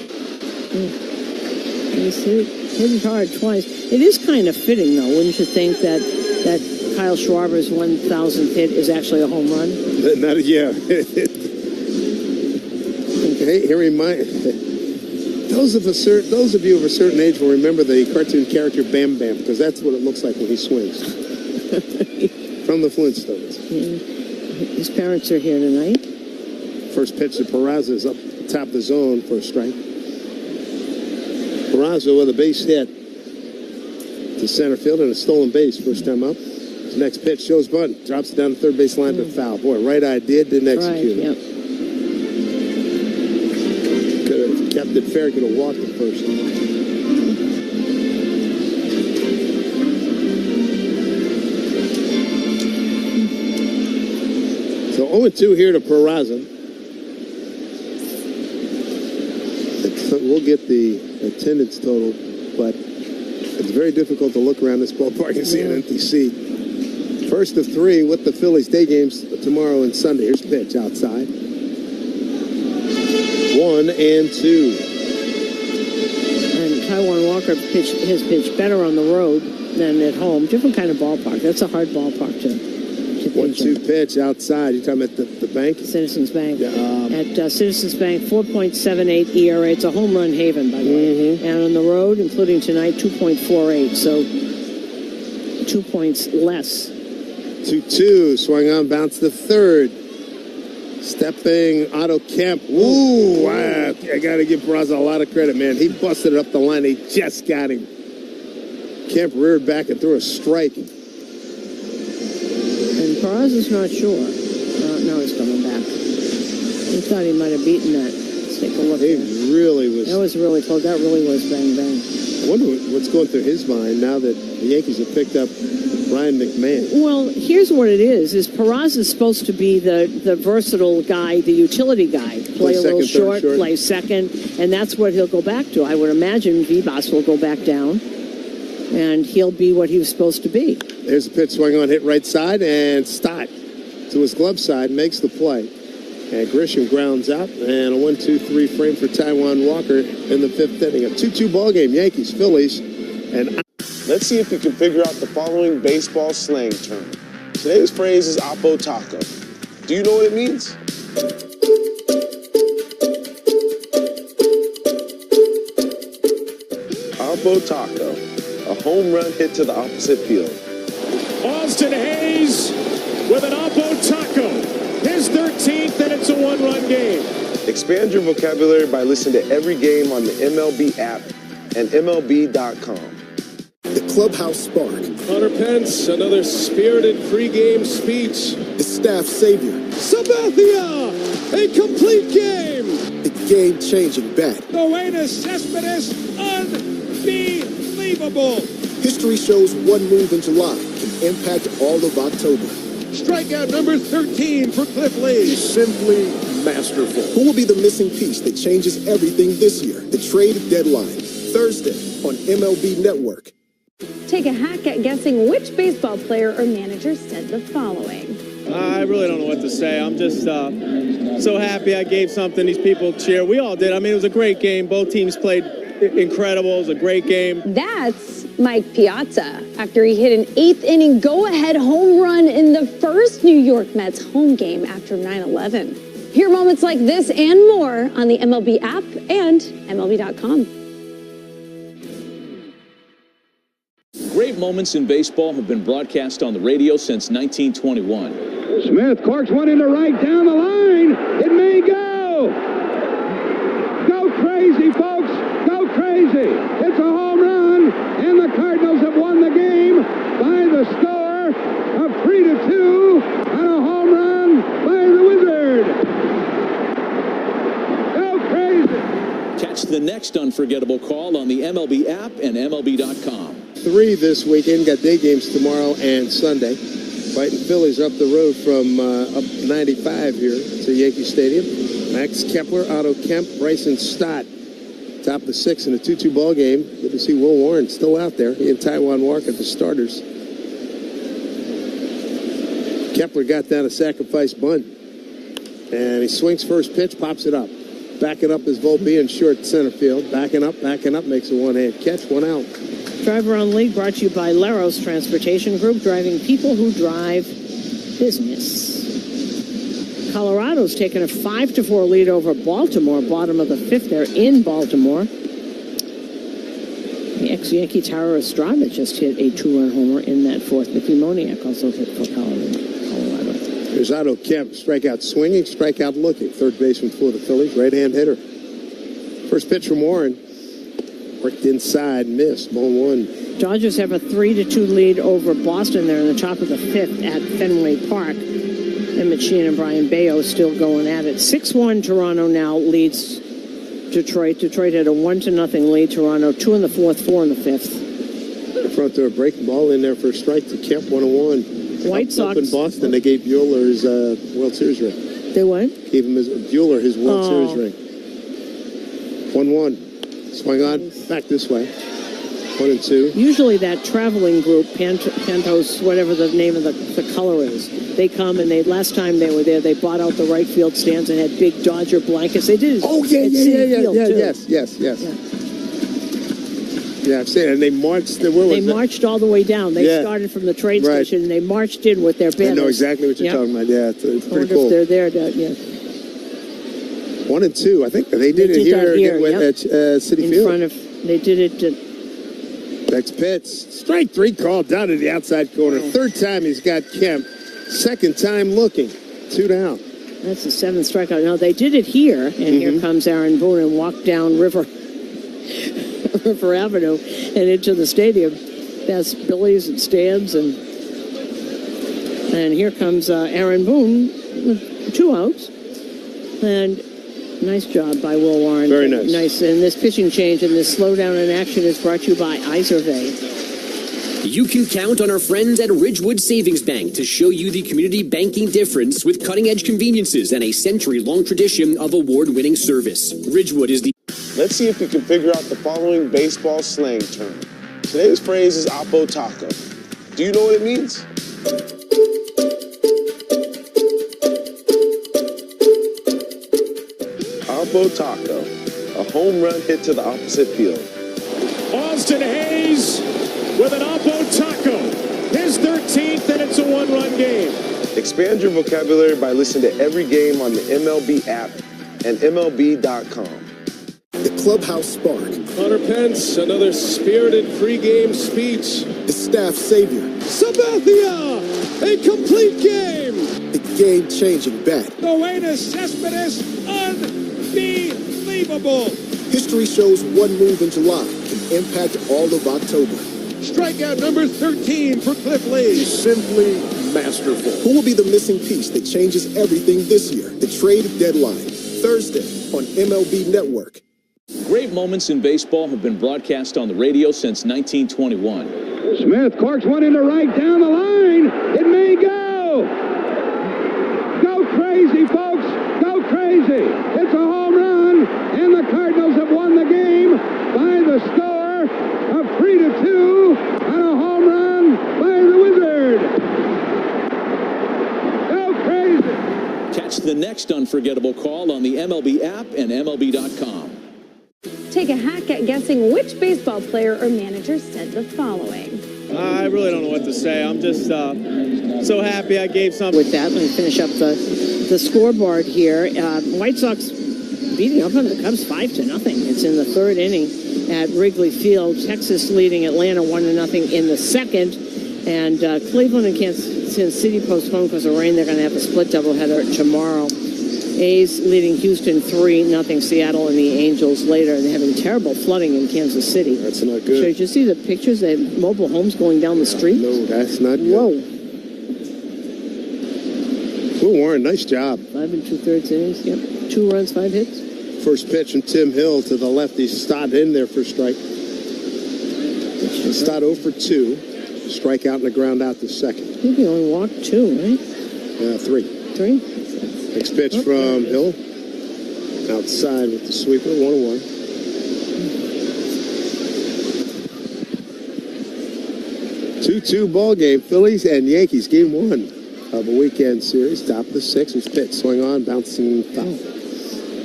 You see? Hit it hard twice. It is kind of fitting, though, wouldn't you think, that Kyle Schwarber's 1,000th hit is actually a home run? Yeah. Hey, those of you of a certain age will remember the cartoon character Bam Bam, because that's what it looks like when he swings. From the Flintstones. Yeah. His parents are here tonight. First pitch to Peraza is up top the zone for a strike. Peraza with a base hit to center field and a stolen base first time up. His next pitch shows bunt, drops it down the third base line to foul. Boy, right eye didn't execute it. Yep. Could have kept it fair, could have walked the first. So 0-2 here to Peraza. We'll get the attendance total, but it's very difficult to look around this ballpark and see an empty seat. First of 3 with the Phillies day games tomorrow and Sunday. Here's pitch outside. 1-2. And Taijuan Walker has pitched better on the road than at home. Different kind of ballpark. That's a hard ballpark to 1-2 pitch outside. You're talking about the bank? Citizens Bank. At Citizens Bank, 4.78 ERA. It's a home run haven, by the way. And on the road, including tonight, 2.48. So 2 points less. 2-2. Swung on, bounced to third. Stepping Otto Kemp. Ooh, wow. I got to give Peraza a lot of credit, man. He busted it up the line. They just got him. Kemp reared back and threw a strike. And Peraza's not sure. No, he's coming back. He thought he might have beaten that. Let's take a look. He really was. That was really close. That really was bang, bang. I wonder what's going through his mind now that the Yankees have picked up Ryan McMahon. Well, here's what it is Peraza's supposed to be the versatile guy, the utility guy. Play a little short, play second, and that's what he'll go back to. I would imagine Vivas will go back down, and he'll be what he was supposed to be. There's a pitch swung on, hit right side, and Stott to his glove side, makes the play. And Grisham grounds out, and a 1-2-3 frame for Taijuan Walker in the 5th inning. A 2-2 ball game, Yankees, Phillies, and... Let's see if you can figure out the following baseball slang term. Today's phrase is Oppo Taco. Do you know what it means? Oppo Taco, a home run hit to the opposite field. Austin Hayes with an Oppo Taco. His 13th, and it's a one-run game. Expand your vocabulary by listening to every game on the MLB app and MLB.com. The Clubhouse Spark. Hunter Pence, another spirited pregame speech. The staff savior. Sabathia, a complete game. The game-changing bat. Noenas Cespedes, unbelievable. History shows one move in July can impact all of October. Strikeout number 13 for Cliff Lee. Simply masterful. Who will be the missing piece that changes everything this year? The trade deadline. Thursday on MLB Network. Take a hack at guessing which baseball player or manager said the following. I really don't know what to say. I'm just so happy I gave something these people cheer. We all did. I mean, it was a great game. Both teams played incredible. It was a great game. That's Mike Piazza after he hit an 8th inning go-ahead home run in the first New York Mets home game after 9/11. Hear moments like this and more on the MLB app and MLB.com. Great moments in baseball have been broadcast on the radio since 1921. Smith corks one into right down the line. It may go. Go crazy, folks. Go crazy. It's a home run, and the Cardinals have won the game by the score of 3-2 on a home run by the Wizard. Go crazy. Catch the next unforgettable call on the MLB app and MLB.com. 3 this weekend. Got day games tomorrow and Sunday. Fighting Phillies up the road from up 95 here to Yankee Stadium. Max Kepler, Otto Kemp, Bryson Stott. Top of the 6th in a 2-2 ball game. Good to see Will Warren still out there. He and Taijuan Walker, the starters. Kepler got down a sacrifice bunt. And he swings first pitch, pops it up. Backing up is Volpe in short center field. Backing up, makes a one-hand catch, one out. Drive Around League brought to you by Laros Transportation Group, driving people who drive business. Colorado's taken a 5-4 lead over Baltimore, bottom of the fifth. They're in Baltimore. The ex-Yankee Taro Estrada just hit a two-run homer in that fourth. Mickey Moniak also hit for Colorado. Here's Otto Kemp, strikeout swinging, strikeout looking. Third baseman for the Phillies, right-hand hitter. First pitch from Warren. Worked inside, missed, ball one. Dodgers have a 3-2 lead over Boston. They're in the top of the fifth at Fenway Park. And Machine and Brian Bayo still going at it. 6-1 Toronto now leads Detroit. Detroit had a 1-0 lead. Toronto 2 in the fourth, 4 in the fifth. The front door breaking ball in there for a strike to Kemp, 1-1. White Sox. Up in Boston, they gave Bueller his World Series ring. They what? Gave him Bueller his World Series ring. 1-1. Swing on, back this way. 1-2. Usually that traveling group, Pantos, whatever the name of the color is, they come and last time they were there, they bought out the right field stands and had big Dodger blankets. They did it. Oh, yeah, yes. Yeah, I've seen it. And they marched. They marched all the way down. They started from the train station and they marched in with their banners. I know exactly what you're talking about. Yeah, it's pretty cool. I wonder if they're there. 1-2. I think they did it here at Citi Field. They did it. Next pitch. Strike three called down to the outside corner. Third time he's got Kemp. Second time looking. 2 down. That's the seventh strikeout. Now, they did it here, and here comes Aaron Boone and walked down River Avenue and into the stadium. That's Billy's and stands, and here comes Aaron Boone with 2 outs. And nice job by Will Warren. Very nice. And this pitching change and this slowdown in action is brought to you by Iservay. You can count on our friends at Ridgewood Savings Bank to show you the community banking difference with cutting-edge conveniences and a century-long tradition of award-winning service. Ridgewood is the... Let's see if we can figure out the following baseball slang term. Today's phrase is Oppo Taco. Do you know what it means? Oppo Taco, a home run hit to the opposite field. Austin Hayes with an Oppo Taco, his 13th, and it's a 1-run game. Expand your vocabulary by listening to every game on the MLB app and MLB.com. The Clubhouse Spark. Hunter Pence, another spirited pregame speech. The staff savior. Sabathia, a complete game. The game-changing bat. Noenis Cespedes, unbelievable. History shows one move in July can impact all of October. Strikeout number 13 for Cliff Lee. Simply masterful. Who will be the missing piece that changes everything this year? The trade deadline. Thursday on MLB Network. Great moments in baseball have been broadcast on the radio since 1921. Smith corks one into right down the line. It may go. Go crazy, folks. Go crazy. It's a home run, and the Cardinals have won the game by the score of 3-2 on a home run by the Wizard. Go crazy. Catch the next unforgettable call on the MLB app and MLB.com. Take a hack at guessing which baseball player or manager said the following. I really don't know what to say. I'm just so happy I gave something. With that, let me finish up the scoreboard here. White Sox beating up on the Cubs 5-0. It's in the third inning at Wrigley Field. Texas leading Atlanta 1-0 in the second. And Cleveland and Kansas City postponed because of rain. They're going to have a split doubleheader tomorrow. A's leading Houston 3-0. Seattle and the Angels later. They're having terrible flooding in Kansas City. That's not good. So did you see the pictures? They have mobile homes going down the street? No, that's not good. Whoa. Will Warren, nice job. 5 2/3 innings. Yep. 2 runs, 5 hits. First pitch from Tim Hill to the left. He started in there for a strike. Stott 0 for 2. Strikeout and a ground out to second. I think he only walked 2, right? 3. 3? Next pitch from Hill. Outside with the sweeper, 1-1. Two ball game. Phillies and Yankees, game 1 of a weekend series. Top of the 6th. Pitch swing on, bouncing foul.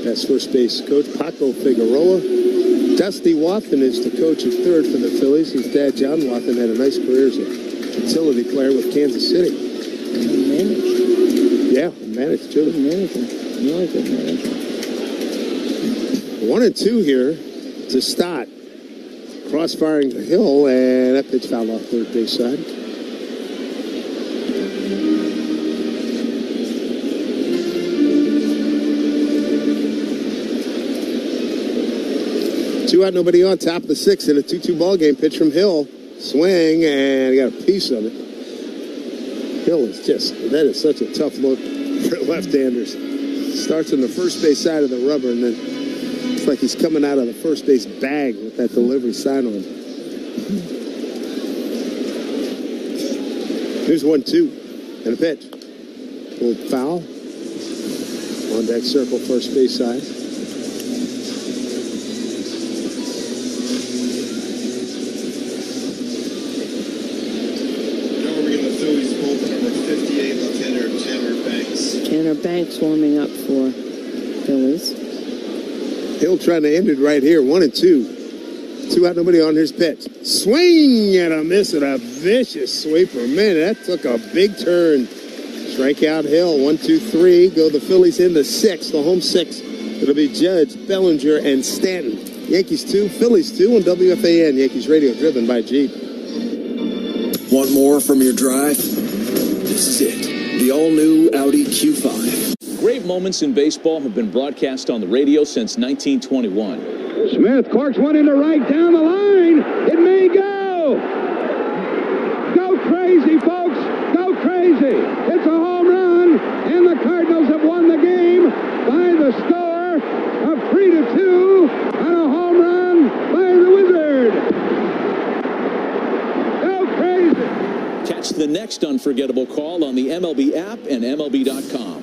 That's first base coach Paco Figueroa. Dusty Wathan is the coach at third for the Phillies. His dad, John Wathan, had a nice career as a utility player with Kansas City. Yeah, managed too. Really good manager. 1-2 here to start. Cross-firing to Hill, and that pitch fouled off third base side. Two out, nobody on, top of the sixth in a 2-2 ball game. Pitch from Hill. Swing, and got a piece of it. Hill is that is such a tough look for left-handers. Starts on the first base side of the rubber, and then it's like he's coming out of the first base bag with that delivery sign on. Here's 1-2, and a pitch. Little foul. On deck circle, first base side. Tanner Banks warming up for Phillies. Hill trying to end it right here. 1-2. Two out, nobody on. Here's pitch. Swing and a miss and a vicious sweeper. Man, that took a big turn. Strikeout Hill. 1-2-3. Go the Phillies in the sixth. The home six. It'll be Judge, Bellinger, and Stanton. Yankees 2, Phillies 2 on WFAN. Yankees radio driven by Jeep. Want more from your drive? This is it. The all-new Audi Q5. Great moments in baseball have been broadcast on the radio since 1921. Smith corks one into right down the line. It may go. Go crazy, folks. Go crazy. It's a home run, and the Cardinals have won the game by the score of 3-2 on a home run by the Wizard. Go crazy. Catch the next unforgettable call on the MLB app and MLB.com.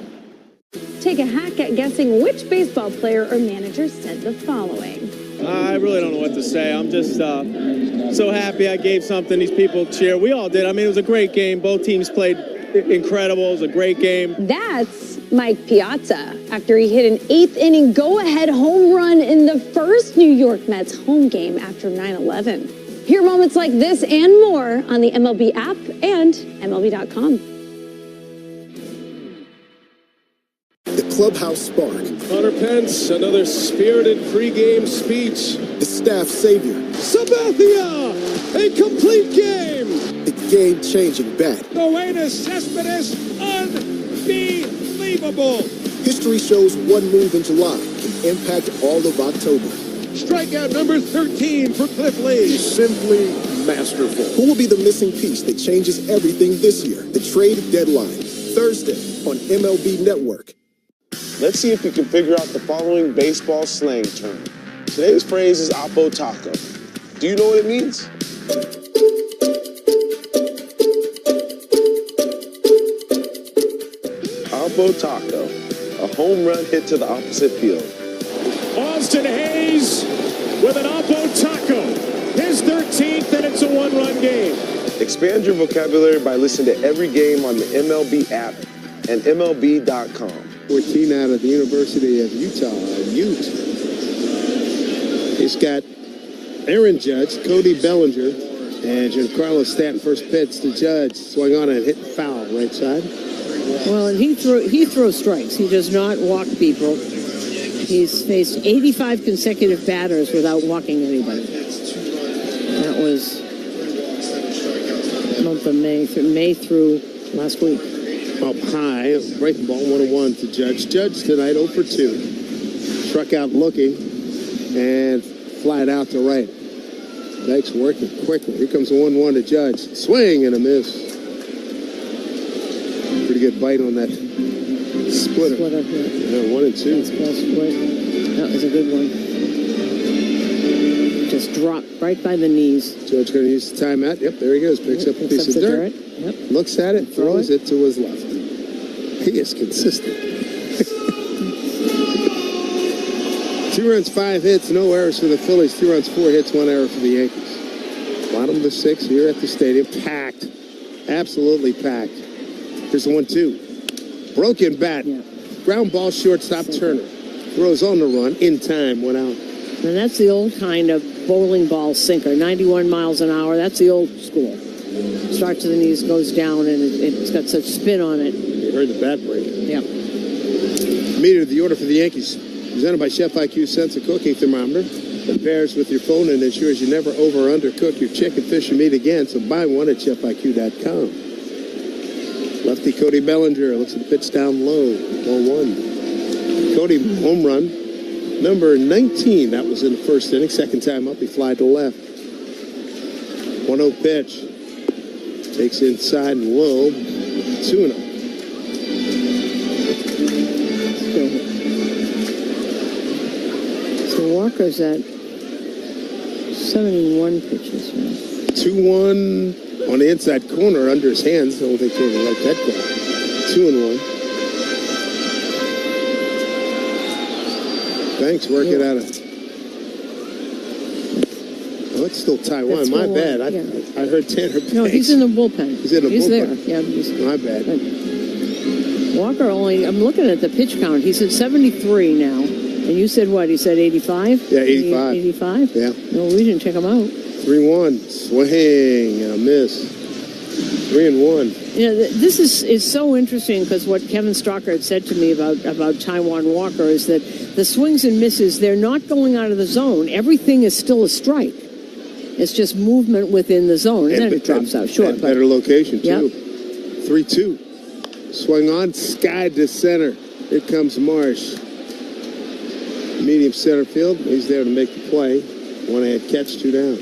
Take a hack at guessing which baseball player or manager said the following. I really don't know what to say. I'm just so happy I gave something these people cheer. We all did. I mean, it was a great game. Both teams played incredible. It was a great game. That's Mike Piazza after he hit an eighth-inning go-ahead home run in the first New York Mets home game after 9/11. Hear moments like this and more on the MLB app and MLB.com. The Clubhouse Spark. Hunter Pence, another spirited pregame speech. The staff savior. Sabathia, a complete game. The game-changing bat. Noenas Cespedes, unbelievable. History shows one move in July can impact all of October. Strikeout number 13 for Cliff Lee. Simply masterful. Who will be the missing piece that changes everything this year? The trade deadline. Thursday on MLB Network. Let's see if we can figure out the following baseball slang term. Today's phrase is Oppo Taco. Do you know what it means? Oppo Taco, a home run hit to the opposite field. Austin Hayes with an Oppo Taco. His 13th, and it's a one-run game. Expand your vocabulary by listening to every game on the MLB app and MLB.com. 14 out of the University of Utah, Ute. He's got Aaron Judge, Cody Bellinger, and Giancarlo Stanton. First pitch to Judge. Swung on and hit foul right side. Well, and he throws strikes. He does not walk people. He's faced 85 consecutive batters without walking anybody. That was the month of May through last week. Up high, breaking ball 1-1 to Judge. Judge tonight 0 for 2. Struck out looking and flied out to right. Dyke's working quickly. Here comes a 1-1 to Judge. Swing and a miss. Pretty good bite on that splitter. Yeah, 1 and 2. That was a good one. Just dropped right by the knees. Judge going to use the timeout. Yep, there he goes. Picks up a piece of dirt. Yep. Looks at it, throws it to his left. He is consistent. 2 runs, 5 hits, no errors for the Phillies. 2 runs, 4 hits, 1 error for the Yankees. Bottom of the 6th here at the stadium. Packed. Absolutely packed. Here's the 1-2. Broken bat. Yeah. Ground ball shortstop Turner. throws on the run, in time, went out. And that's the old kind of bowling ball sinker, 91 miles an hour. That's the old school. Starts to the knees, goes down, and it's got such spin on it. You heard the bat break. Yeah. Meter of the order for the Yankees, presented by Chef IQ Sense Cooking Thermometer. That pairs with your phone and ensures you never over or undercook your chicken, fish, or meat again. So buy one at chefiq.com. Lefty Cody Bellinger looks at the pitch down low, 1-1. Cody home run, number 19. That was in the first inning. Second time up, he flied to left. 1-0 pitch. Takes inside and low, 2-0. So Walker's at 71 pitches now. 2-1 on the inside corner under his hands. I don't think they like that call. 2-1. Thanks, working out of. Oh, it's still Taiwan. That's My bad. yeah. I heard Tanner Banks. No, he's in the bullpen. He's in the bullpen. There. Yeah, my bad. Walker only, I'm looking at the pitch count. He's at 73 now. And you said what? He said 85? Yeah, 85. 85? Yeah. No, we didn't check him out. 3-1. Swing and a miss. 3-1. You know, this is so interesting because what Kevin Stalker had said to me about Taiwan Walker is that the swings and misses, they're not going out of the zone. Everything is still a strike. It's just movement within the zone. And then it drops out. Sure. Better location, too. Yep. 3-2. Swung on, skied to center. Here comes Marsh. Medium center field. He's there to make the play. One-hand catch, 2 down.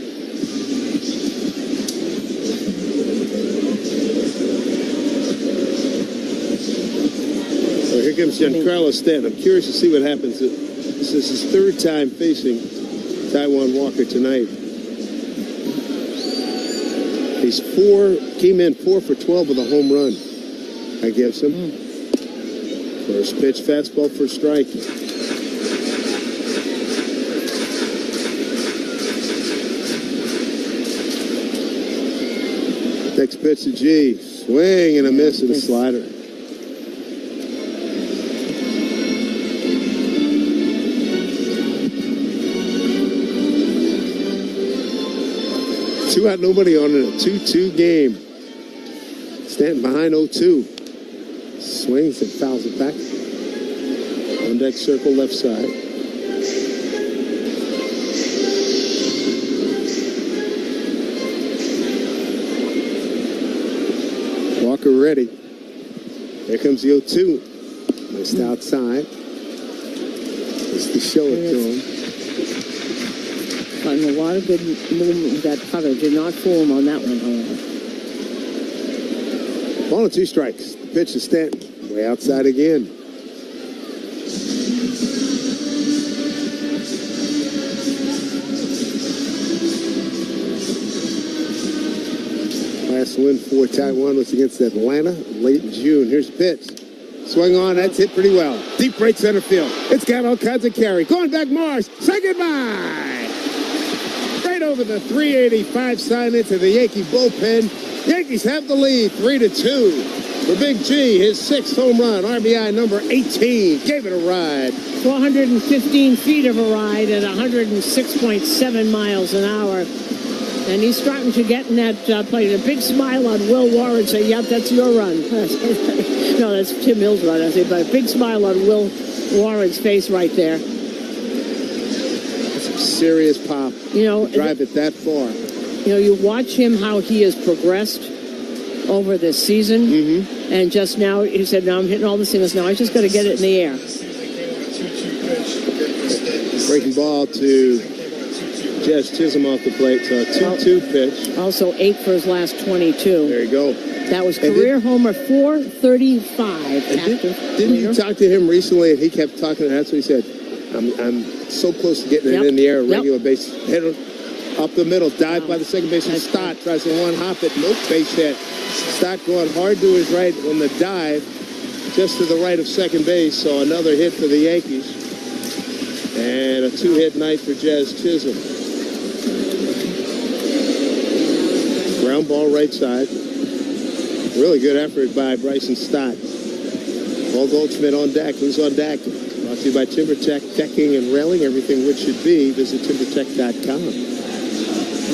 So here comes Giancarlo Stanton. I'm curious to see what happens. This is his third time facing Taiwan Walker tonight. He's came in 4 for 12 with a home run against him. First pitch, fastball for strike. Next pitch to G. Swing and a miss and a slider. Two out, nobody on it. A 2-2 game. Stanton behind 0-2. Swings and fouls it back. On deck circle left side. Walker ready. Here comes the 0-2. Missed outside. It's to show it to him. Gotten a lot of good movement with that cutter. Did not fool him on that one, however. Ball and 2 strikes. The pitch to Stanton. Way outside again. Last win for Taiwan was against Atlanta late in June. Here's the pitch. Swung on. That's hit pretty well. Deep right center field. It's got all kinds of carry. Going back Marsh. Say goodbye. Right over the 385 sign into the Yankee bullpen. Yankees have the lead 3-2. For Big G, his 6th home run, RBI number 18. Gave it a ride. 415 feet of a ride at 106.7 miles an hour. And he's starting to get in that plate. A big smile on Will Warren, say, yep, that's your run. No, that's Tim Hill's run, I think. But a big smile on Will Warren's face right there. That's some serious pop. You know, drive it that far. You know, you watch him, how he has progressed over this season. And just now, he said, now I'm hitting all the singles. Now I just got to get it in the air. Breaking ball to Jazz Chisholm off the plate. So a 2-2 pitch. Also 8 for his last 22. There you go. That was career homer 435. Didn't you talk to him recently? And he kept talking. That's what he said. I'm so close to getting it in the air. Regular base hit up the middle. Dive by the second baseman. Stott tries to one hop it. Nope, base hit. Stott going hard to his right on the dive, just to the right of second base. So another hit for the Yankees. And a 2-hit night for Jazz Chisholm. Ground ball right side. Really good effort by Bryson Stott. Paul Goldschmidt on deck. Who's on deck? Brought to you by TimberTech Decking and Railing. Everything wood should be. Visit TimberTech.com.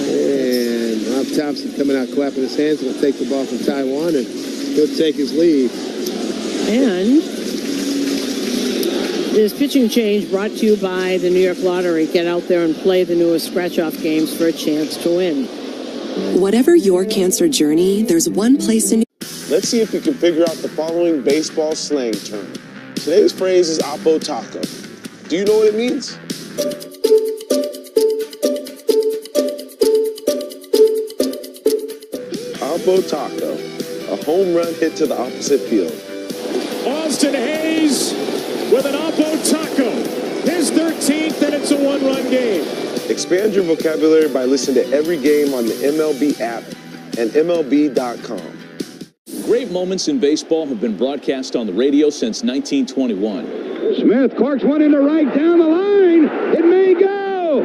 And Rob Thompson coming out clapping his hands. He'll take the ball from Taiwan and he'll take his lead. And this pitching change brought to you by the New York Lottery. Get out there and play the newest scratch-off games for a chance to win. Whatever your cancer journey, there's one place in... Let's see if you can figure out the following baseball slang term. Today's phrase is Oppo Taco. Do you know what it means? Oppo Taco, a home run hit to the opposite field. Austin Hayes with an Oppo Taco. His 13th, and it's a one-run game. Expand your vocabulary by listening to every game on the MLB app and MLB.com. Great moments in baseball have been broadcast on the radio since 1921. Smith corks one into right down the line. It may go.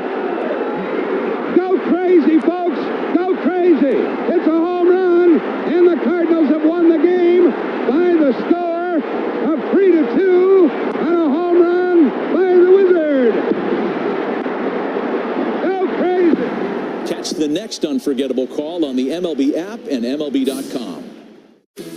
Go crazy, folks. Go crazy. It's a home run, and the Cardinals have won the game by the score of 3-2 on a home run by the Wizard. Go crazy. Catch the next unforgettable call on the MLB app and MLB.com.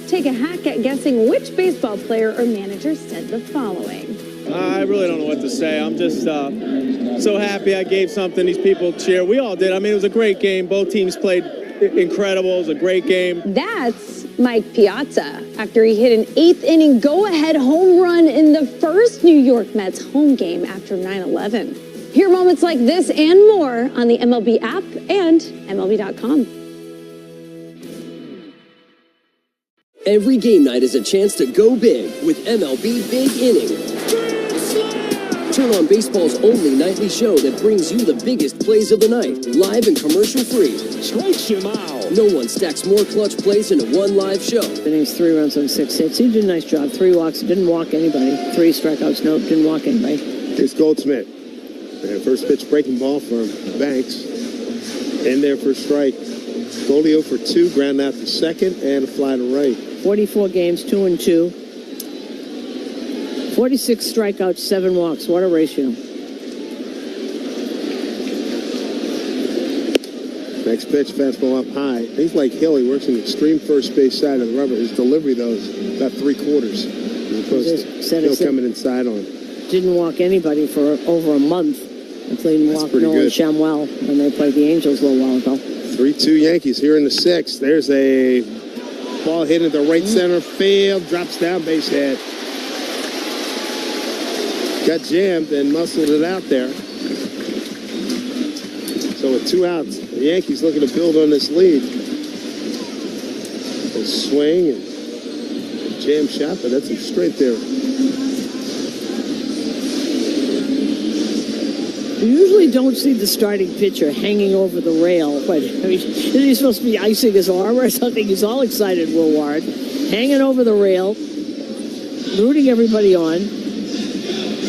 Take a hack at guessing which baseball player or manager said the following. I really don't know what to say. I'm just so happy I gave something these people cheer. We all did. I mean, it was a great game. Both teams played incredible. It was a great game. That's Mike Piazza after he hit an 8th inning go-ahead home run in the first New York Mets home game after 9/11. Hear moments like this and more on the MLB app and MLB.com. Every game night is a chance to go big with MLB Big Inning. Turn on baseball's only nightly show that brings you the biggest plays of the night, live and commercial-free. Strikes him out. No one stacks more clutch plays into one live show. Innings, 3 runs on 6 hits. He did a nice job. 3 walks. Didn't walk anybody. 3 strikeouts. No, didn't walk anybody. Here's Goldsmith. And first pitch breaking ball from Banks. In there for strike. Goldie for 2, ground out to second, and a fly to right. 44 games, 2-2. 46 strikeouts, 7 walks. What a ratio. Next pitch, fastball up high. He's like Hill. He works in the extreme first base side of the rubber. His delivery, though, is about 3/4 as opposed to Hill coming inside on him. Didn't walk anybody for over a month until he walked Nolan Shamwell when they played the Angels a little while ago. 3-2 Yankees here in the 6th. There's a ball hit into right center field. Drops down, base hit. Got jammed and muscled it out there. So with 2 outs, the Yankees looking to build on this lead. A swing and jam shot, but that's him straight there. You usually don't see the starting pitcher hanging over the rail, but I mean, is he supposed to be icing his arm or something? He's all excited, Will Ward, hanging over the rail, rooting everybody on.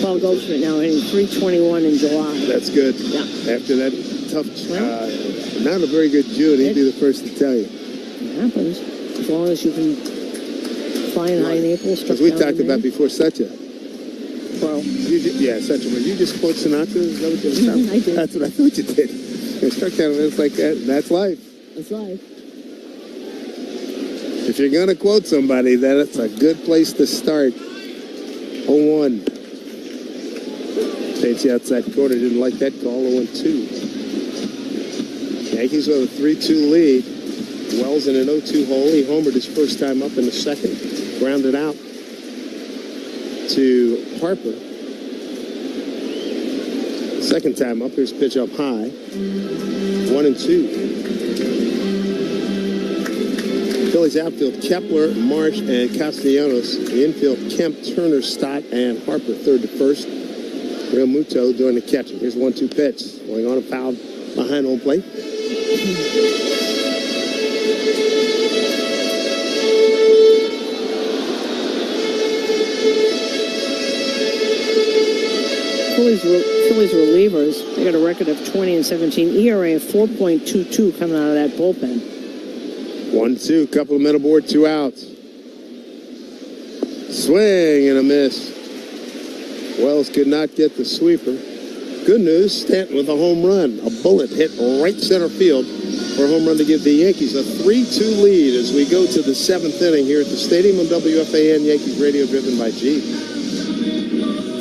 Paul Goldschmidt now hitting .321 in July. That's good. Yeah. After that tough, not a very good June, he'd be the first to tell you. It happens. As long as you can fly in high in April. As we talked about before, such a. Well, such a. You just quote Sinatra? Is that what you I did. That's what I thought you did. It struck down events like that. That's life. That's life. If you're going to quote somebody, that's a good place to start. 0-1. Pates outside corner. Didn't like that call. 0-2. Yankees with a 3-2 lead. Wells in an 0-2 hole. He homered his first time up in the 2nd. Grounded out to Harper. Second time up. Here's pitch up high. 1-2. Phillies outfield, Kepler, Marsh, and Castellanos. The infield, Kemp, Turner, Stott, and Harper, 3rd to 1st. Real Muto doing the catching. Here's 1-2 pitch. Going on a foul behind home plate. Phillies relievers, they got a record of 20-17, ERA of 4.22 coming out of that bullpen. 1-2, couple of men aboard, 2 outs. Swing and a miss. Wells could not get the sweeper. Good news, Stanton with a home run. A bullet hit right center field for a home run to give the Yankees a 3-2 lead as we go to the 7th inning here at the stadium on WFAN Yankees Radio, driven by Jeep.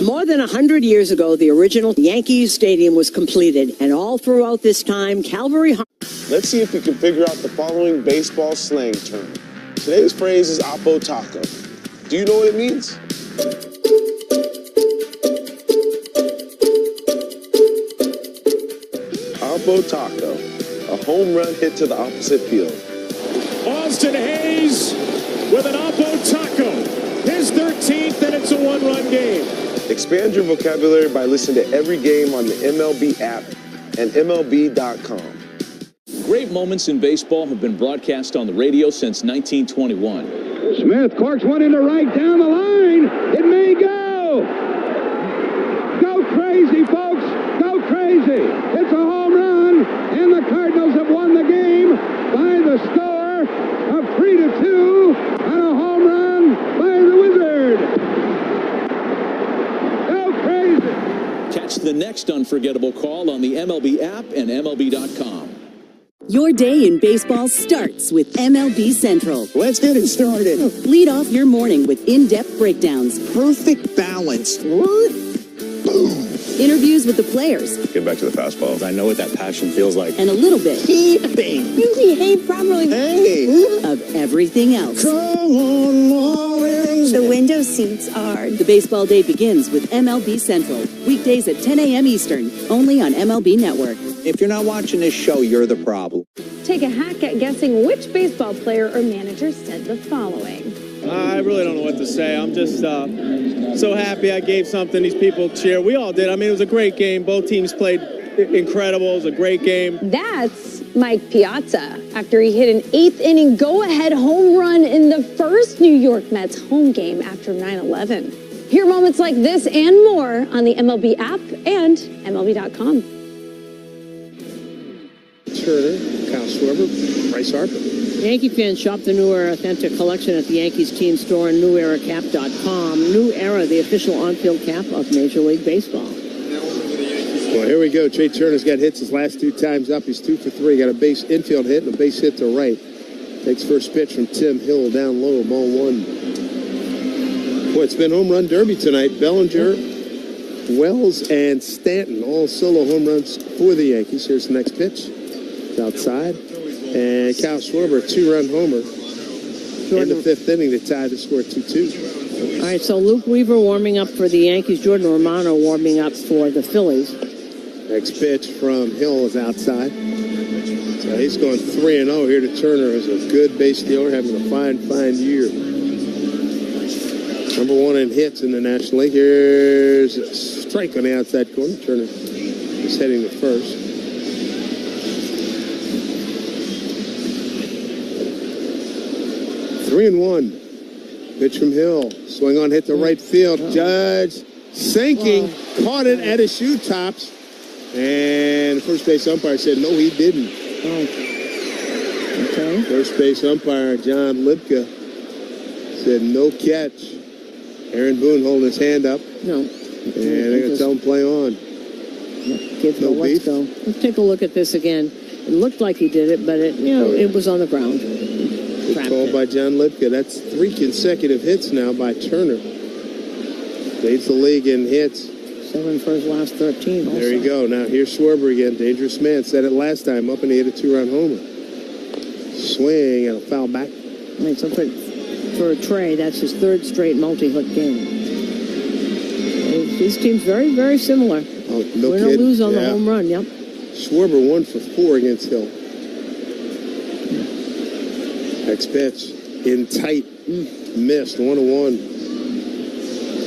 More than 100 years ago, the original Yankees Stadium was completed, and all throughout this time, Calvary... Let's see if we can figure out the following baseball slang term. Today's phrase is Oppo Taco. Do you know what it means? Oppo Taco, a home run hit to the opposite field. Austin Hayes with an Oppo Taco. His 13th, and it's a one-run game. Expand your vocabulary by listening to every game on the MLB app and MLB.com. Great moments in baseball have been broadcast on the radio since 1921. Smith corks one into right down the line. It may go. Go crazy, folks. Go crazy. It's a home run, and the Cardinals have won the game by the score of 3-2 on a home run by the Wizard. Go crazy. Catch the next unforgettable call on the MLB app and MLB.com. Your day in baseball starts with MLB Central. Let's get it started. Lead off your morning with in-depth breakdowns. Perfect balance. Boom. Interviews with the players. Get back to the fastballs. I know what that passion feels like. And a little bit. Keeping. You behave properly. Hey. Of everything else. Come on, mornings. The window seats are... The baseball day begins with MLB Central. Weekdays at 10 a.m. Eastern. Only on MLB Network. If you're not watching this show, you're the problem. Take a hack at guessing which baseball player or manager said the following. I really don't know what to say. I'm just so happy I gave something these people cheer. We all did. I mean, it was a great game. Both teams played incredible. It was a great game. That's Mike Piazza after he hit an 8th inning go-ahead home run in the first New York Mets home game after 9/11. Hear moments like this and more on the MLB app and MLB.com. Turner, Kyle Schwarber, Bryce Harper. Yankee fans shop the New Era Authentic Collection at the Yankees team store and NewEraCap.com. New Era, the official on-field cap of Major League Baseball. Well, here we go. Trey Turner's got hits his last 2 times up. He's 2 for 3. Got a base infield hit and a base hit to right. Takes first pitch from Tim Hill down low, ball 1. Boy, it's been home run derby tonight. Bellinger, Wells, and Stanton, all solo home runs for the Yankees. Here's the next pitch. It's outside. And Kyle Schwarber, a 2-run homer in the 5th inning to tie the score 2-2. All right, so Luke Weaver warming up for the Yankees. Jordan Romano warming up for the Phillies. Next pitch from Hill is outside. So he's going 3-0 here to Turner, who's a good base stealer, having a fine year. Number 1 in hits in the National League. Here's a strike on the outside corner. Turner is heading to first. Three and 1. Pitch from Hill. Swing on, hit the right field. Judge sinking. Caught it at his shoe tops. And the first base umpire said, no, he didn't. Okay. First base umpire, John Lipka, said no catch. Aaron Boone holding his hand up. No. And they're going to tell him play on. Give no let's go. Let's take a look at this again. It looked like he did it, but it was on the ground. Good call by John Lipka. That's 3 consecutive hits now by Turner. Leads the league in hits. 7 for his last 13 also. There you go. Now here's Schwarber again. Dangerous man. Said it last time up and he hit a 2-run homer. Swing and a foul back. I mean, so for Trey, that's his 3rd straight multi-hit game. These teams very, very similar. Oh, no Win or lose on the home run, yep. Schwarber 1 for 4 against Hill. Next pitch. In tight. Missed. 1-1.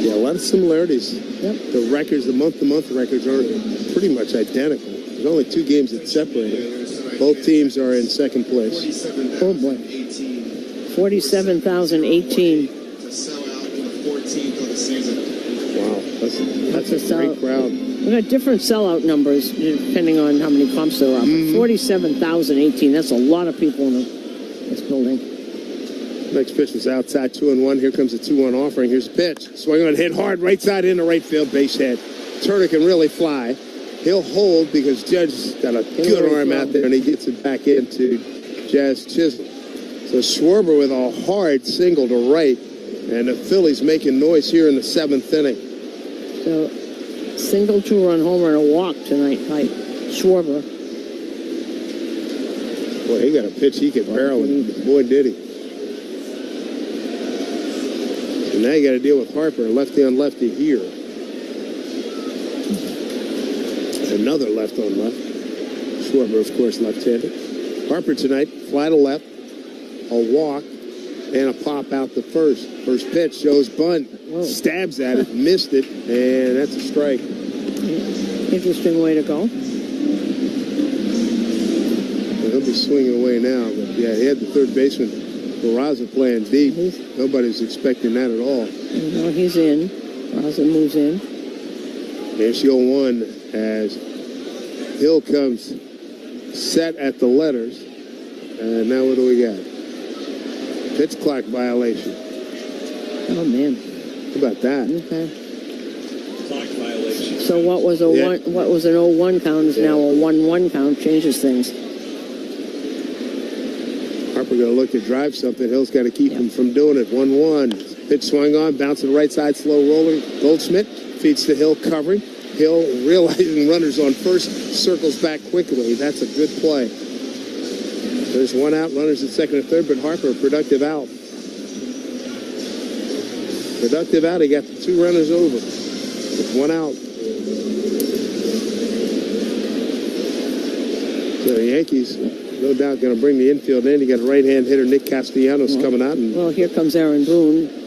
Yeah, a lot of similarities. Yep. The records, the month-to-month records are pretty much identical. There's only 2 games that separate. Both teams are in second place. Oh, boy. 47,018. Wow. That's a great crowd. We got different sellout numbers depending on how many pumps there are. 47,018. That's a lot of people in this building. Next pitch is outside, 2-1. Here comes a 2-1 offering. Here's the pitch. Swing on, hit hard, right side into right field, base hit. Turner can really fly. He'll hold because Judge's got a good arm out there, and he gets it back into Jazz Chisholm. So Schwarber with a hard single to right, and the Phillies making noise here in the 7th inning. So, single 2-run homer and a walk tonight by Schwarber. Boy, he got a pitch he could barrel, and boy, did he. And now you got to deal with Harper, lefty on lefty here. Another left on left. Schwarber, of course, left-handed. Harper tonight, fly to left, a walk, and a pop out the first. First pitch shows bunt. Whoa. Stabs at it, missed it, and that's a strike. Interesting way to go. Well, he'll be swinging away now, but yeah, he had the third baseman, Barraza, playing deep. Nobody's expecting that at all. Well, he's in. Barraza moves in. Here's the 0-1 as Hill comes set at the letters. And now what do we got? Pitch clock violation. Oh, man. How about that? Okay. Clock violation. So what was an 0-1 count is now a 1-1 count. Changes things. Harper going to look to drive something. Hill's got to keep him from doing it. 1-1. Pitch swung on, bounce to the right side, slow rolling. Goldschmidt feeds to Hill, covering. Hill, realizing runners on first, circles back quickly. That's a good play. There's one out, runners at second and third, but Harper, a productive out. Productive out, he got the 2 runners over with 1 out. So the Yankees, no doubt, going to bring the infield in. You got a right-hand hitter, Nick Castellanos, coming out. Well, here comes Aaron Boone.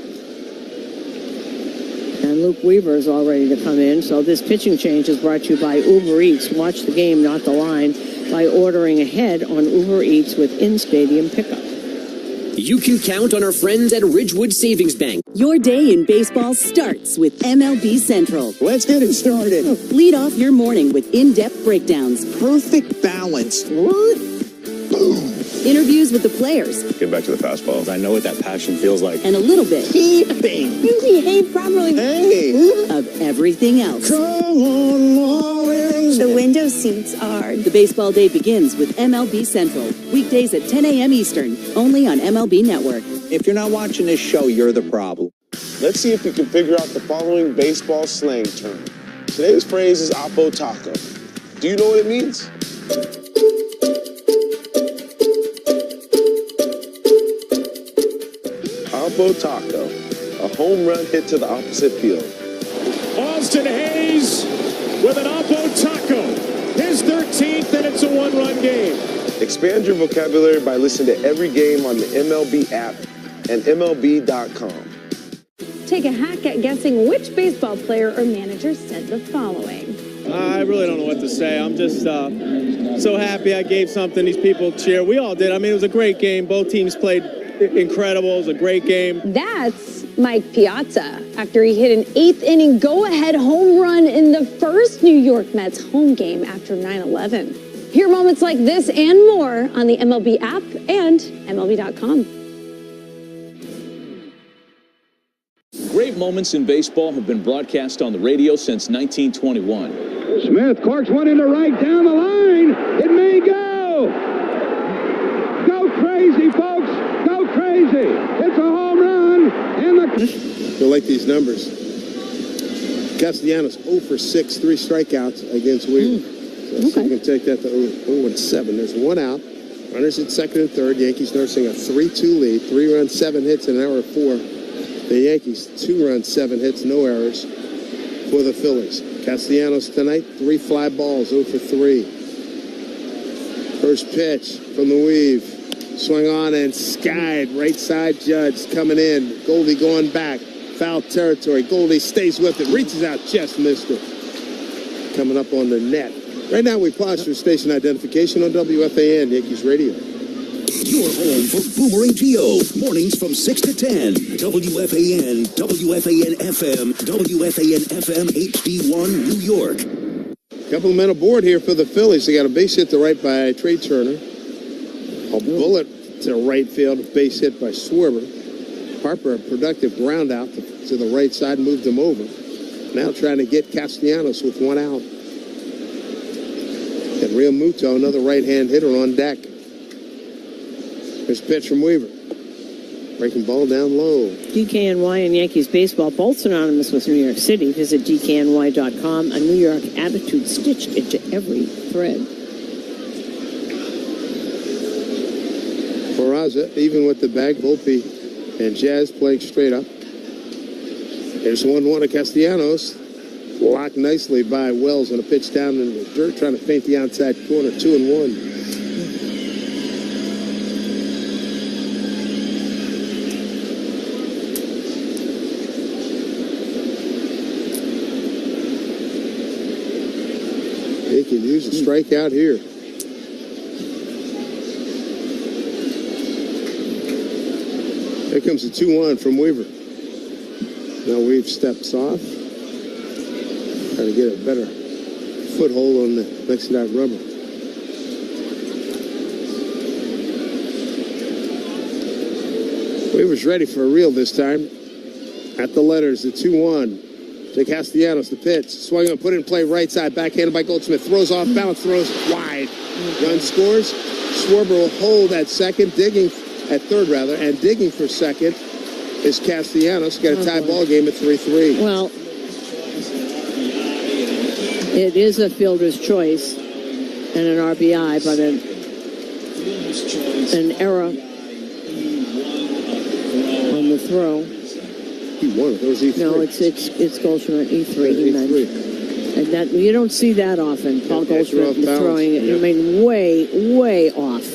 And Luke Weaver is all ready to come in. So this pitching change is brought to you by Uber Eats. Watch the game, not the line, by ordering ahead on Uber Eats with in-stadium pickup. You can count on our friends at Ridgewood Savings Bank. Your day in baseball starts with MLB Central. Let's get it started. Lead off your morning with in-depth breakdowns. Perfect balance. What? Boom. Interviews with the players. Get back to the fastballs. I know what that passion feels like. And a little bit. Keeping. You behave properly. Hey. Of everything else. Come on, Marlins. The window seats are... The baseball day begins with MLB Central. Weekdays at 10 a.m. Eastern. Only on MLB Network. If you're not watching this show, you're the problem. Let's see if you can figure out the following baseball slang term. Today's phrase is Oppo Taco. Do you know what it means? Oppo Taco, a home run hit to the opposite field. Austin Hayes with an Oppo Taco. His 13th, and it's a 1-run game. Expand your vocabulary by listening to every game on the MLB app and MLB.com. Take a hack at guessing which baseball player or manager said the following. I really don't know what to say. I'm just so happy I gave something these people cheer. We all did. I mean, it was a great game. Both teams played incredible. It was a great game. That's Mike Piazza after he hit an 8th inning go-ahead home run in the first New York Mets home game after 9/11. Hear moments like this and more on the MLB app and MLB.com. Great moments in baseball have been broadcast on the radio since 1921. Smith corks one into right down the line. It may go. Go crazy, folks. Go crazy. It's a home run. And the... You'll like these numbers. Castellanos 0 for 6, 3 strikeouts against Weaver. So you can take that to 0-7. There's 1 out. Runners at second and third. Yankees nursing a 3-2 lead. 3 runs, 7 hits, and an error 4. The Yankees 2 runs, 7 hits, no errors for the Phillies. Castellanos tonight, 3 fly balls, 0 for 3. First pitch from the weave. Swung on and skied. Right side, Judge coming in. Goldie going back. Foul territory. Goldie stays with it. Reaches out, just missed it. Coming up on the net. Right now we pause for station identification on WFAN, Yankees Radio. Your home for Boomerang Geo. Mornings from 6 to 10. WFAN, WFAN FM, WFAN FM HD1, New York. Couple of men aboard here for the Phillies. They got a base hit to right by Trey Turner. A bullet to right field, a base hit by Schwarber. Harper, a productive ground out to the right side, moved him over. Now trying to get Castellanos with one out. And Realmuto, another right-hand hitter on deck. Here's a pitch from Weaver. Breaking ball down low. DKNY and Yankees baseball, both synonymous with New York City. Visit DKNY.com. A New York attitude stitched into every thread. Peraza, even with the bag, Volpe and Jazz playing straight up. There's 1-1 to Castellanos. Blocked nicely by Wells on a pitch down in the dirt, trying to feint the outside corner. 2-1. They can use a strikeout here. Here comes the 2-1 from Weaver. Now Weave steps off. Trying to get a better foothold on the next to that rubber. Weaver's ready for a reel this time. At the letters, the 2-1. To Castellanos, the pitch. Swung on, put it in play, right side, backhanded by Goldsmith. Throws off balance, throws wide. Run scores. Schwarber will hold at second, at third rather, and digging for second is Castellanos. Got a tie ball game at 3-3. Well, it is a fielder's choice and an RBI, but an error on the throw. He won it. That was E3. No, it's Goldschmidt, E3. He meant. And that you don't see that often. Paul Goldschmidt throwing it. I mean, way off.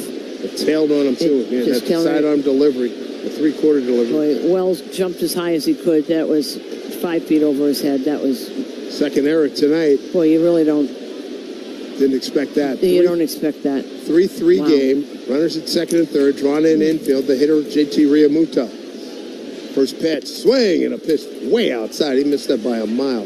It tailed on him too. That sidearm delivery, a three-quarter delivery. Boy, Wells jumped as high as he could. That was 5 feet over his head. That was second error tonight. Boy, you really didn't expect that. You don't expect that. 3-3 game. Runners at second and third. Drawn in infield. The hitter JT Realmuto. First pitch, swing, and a pitch way outside. He missed that by a mile.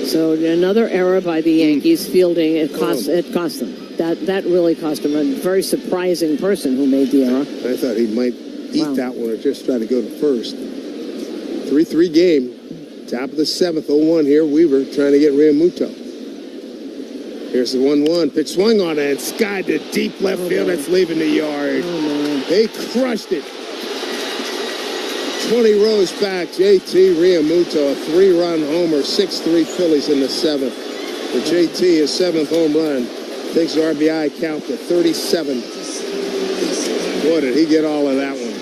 So another error by the Yankees fielding. It cost them. That really cost him. A very surprising person who made the error. I thought he might eat that one or just try to go to first. 3-3 game. Top of the seventh, 0-1 here. Weaver trying to get Realmuto. Here's the 1-1. Pitch swung on it and skied to deep left field. That's leaving the yard. They crushed it. 20 rows back. JT Realmuto, a 3-run homer. 6-3 Phillies in the seventh. For JT, his seventh home run. Takes the RBI count to 37. Boy, did he get all of that one.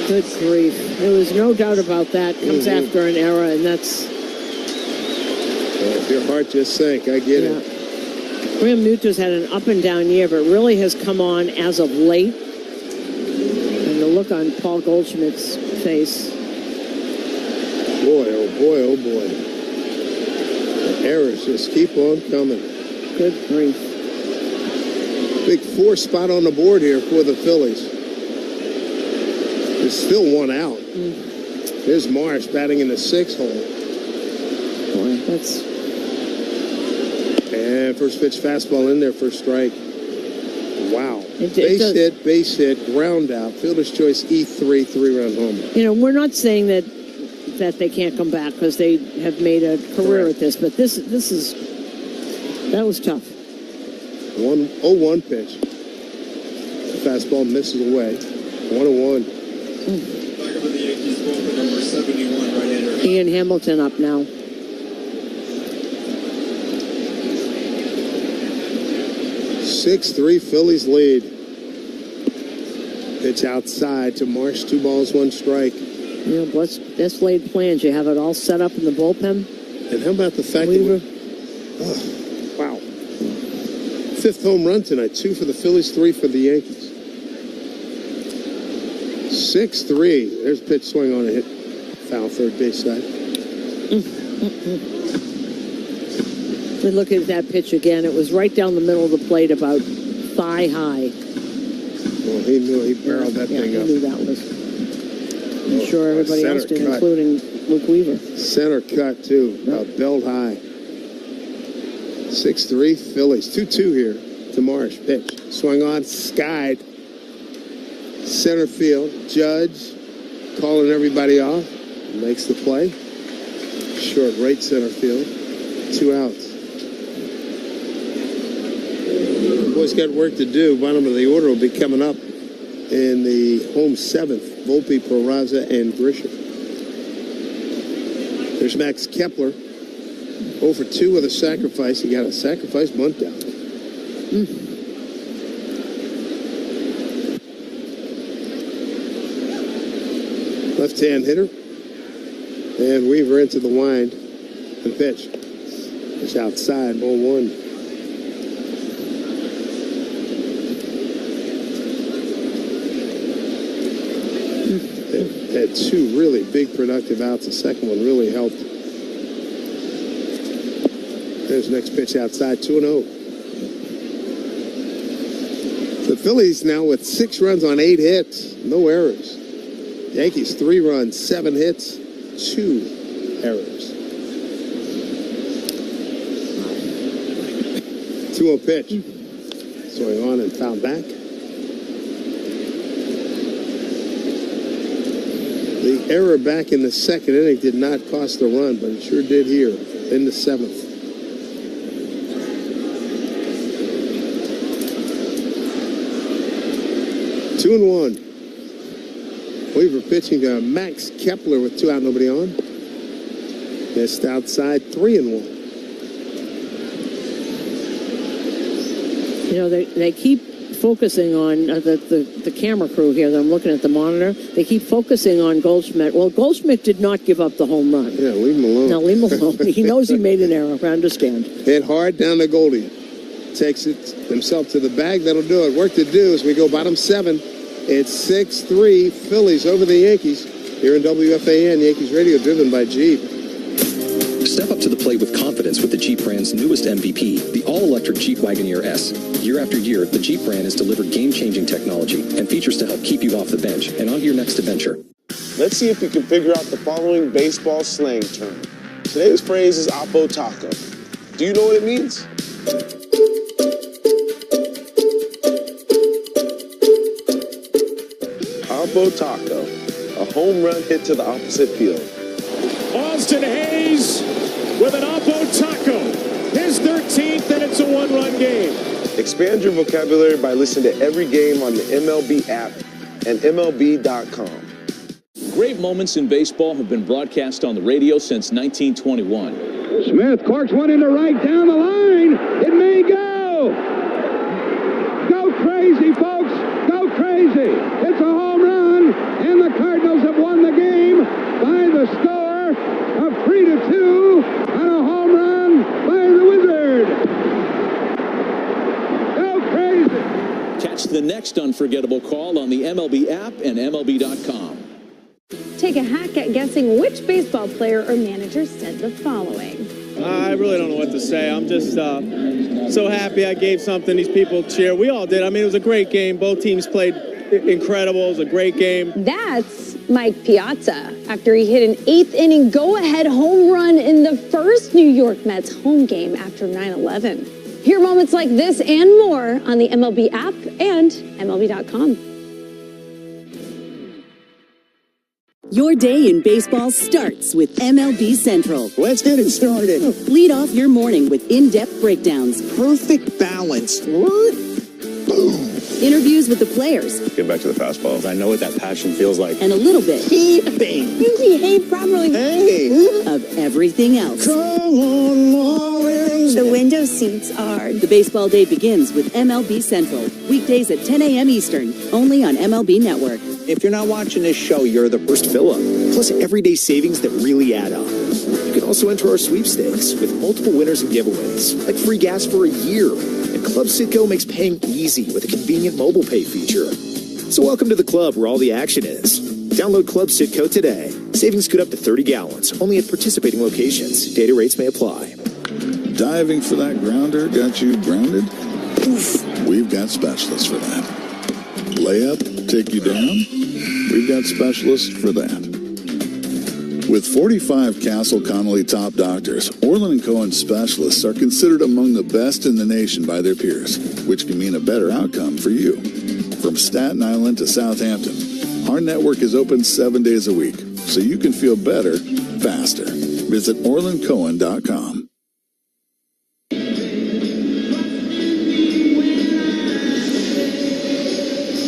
Good grief. There was no doubt about that. Comes after an error, and that's... Well, if your heart just sank, I get it. Realmuto's had an up and down year, but really has come on as of late. And the look on Paul Goldschmidt's face. Boy, oh boy, oh boy. The errors just keep on coming. Good grief. Big 4 spot on the board here for the Phillies. There's still one out. There's Marsh batting in the 6th hole. Boy, that's... And first pitch fastball in there for a strike. Wow. Base hit, ground out. Fielder's choice E3, 3-run homer. You know, we're not saying that they can't come back because they have made a career at this, but this is... That was tough. 0-1 pitch. The fastball misses away. 1-1. Ian Hamilton up now. (6-3) Phillies lead. Pitch outside to Marsh. 2 balls, 1 strike. You know, best laid plans. You have it all set up in the bullpen. And how about the fact that wow. 5th home run tonight. 2 for the Phillies, 3 for the Yankees. 6-3. There's a pitch swing on a hit. Foul third base side. We look at that pitch again. It was right down the middle of the plate, about thigh high. Well, he knew he barreled that thing up. He knew that was. I'm sure everybody else did, including Luke Weaver. Center cut, too. Belled high. 6-3 Phillies. 2-2 here to Marsh. Pitch. Swung on, skied. Center field, Judge calling everybody off. Makes the play. Short right center field. 2 outs. The boys got work to do. Bottom of the order will be coming up in the home 7th. Volpe, Peraza, and Grisham. There's Max Kepler. 0 for 2 with a sacrifice. He got a sacrifice bunt down. Left-hand hitter. And Weaver into the wind. And pitch. It's outside. 0-1. They had 2 really big productive outs. The second one really helped. There's the next pitch outside. 2-0. The Phillies now with 6 runs on 8 hits. No errors. Yankees 3 runs, 7 hits, 2 errors. 2-0 pitch. Swing on and foul back. The error back in the second inning did not cost a run, but it sure did here in the 7th. Two and 1. Weaver pitching to Max Kepler with 2 out, nobody on. Missed outside, 3-1. You know, they keep focusing on the camera crew here that I'm looking at the monitor. They keep focusing on Goldschmidt. Well, Goldschmidt did not give up the home run. Yeah, leave him alone. No, leave him alone. He knows he made an error. I understand. Hit hard down to Goldie. Takes it himself to the bag. That'll do it. Work to do as we go bottom 7. It's 6-3 Phillies over the Yankees here in WFAN Yankees Radio, driven by Jeep. Step up to the plate with confidence with the Jeep brand's newest MVP, the all-electric Jeep Wagoneer S. Year after year, the Jeep brand has delivered game-changing technology and features to help keep you off the bench and on to your next adventure. Let's see if we can figure out the following baseball slang term. Today's phrase is Oppo Taco. Do you know what it means? Oppo Taco, a home run hit to the opposite field. Austin Hayes with an Oppo Taco. His 13th, and it's a 1-run game. Expand your vocabulary by listening to every game on the MLB app and MLB.com. Great moments in baseball have been broadcast on the radio since 1921. Smith corks one into right down the line. It may go. Go crazy, folks. Go crazy. It's a home run, and the Cardinals have won the game by the score of 3-2 on a home run by the Wizard. Go crazy. Catch the next unforgettable call on the MLB app and MLB.com. Take a hack at guessing which baseball player or manager said the following. I really don't know what to say. I'm just so happy I gave something these people cheer. We all did. I mean, it was a great game. Both teams played incredible. It was a great game. That's Mike Piazza after he hit an 8th inning go-ahead home run in the first New York Mets home game after 9/11. Hear moments like this and more on the MLB app and MLB.com. Your day in baseball starts with MLB Central. Let's get it started. Lead off your morning with in-depth breakdowns. Perfect balance. What? Boom. Interviews with the players. Get back to the fastballs. I know what that passion feels like. And a little bit. Keeping. You behave properly. Hey. Of everything else. Come on, Marlins. The window seats are... The baseball day begins with MLB Central. Weekdays at 10 a.m. Eastern. Only on MLB Network. If you're not watching this show, you're the first fill-up. Plus everyday savings that really add up. You can also enter our sweepstakes with multiple winners and giveaways, like free gas for a year. And Club Citgo makes paying easy with a convenient mobile pay feature. So welcome to the club where all the action is. Download Club Citgo today. Savings could up to 30 gallons, only at participating locations. Data rates may apply. Diving for that grounder got you grounded? Oof. We've got specialists for that. Layup, take you down? We've got specialists for that. With 45 Castle Connolly top doctors, Orland & Cohen specialists are considered among the best in the nation by their peers, which can mean a better outcome for you. from Staten Island to Southampton. Our network is open 7 days a week, so you can feel better, faster. Visit OrlandCohen.com.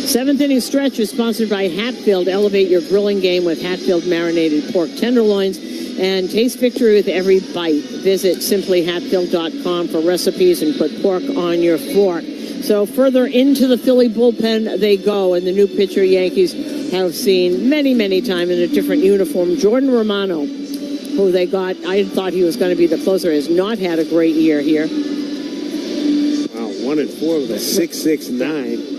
Seventh inning stretch is sponsored by Hatfield. Elevate your grilling game with Hatfield marinated pork tenderloins and taste victory with every bite. Visit simplyhatfield.com for recipes and put pork on your fork. So further into the Philly bullpen they go, and the new pitcher Yankees have seen many, many times in a different uniform. Jordan Romano, who they got, I thought he was going to be the closer, has not had a great year here. Wow, 1-4 with a 6.69.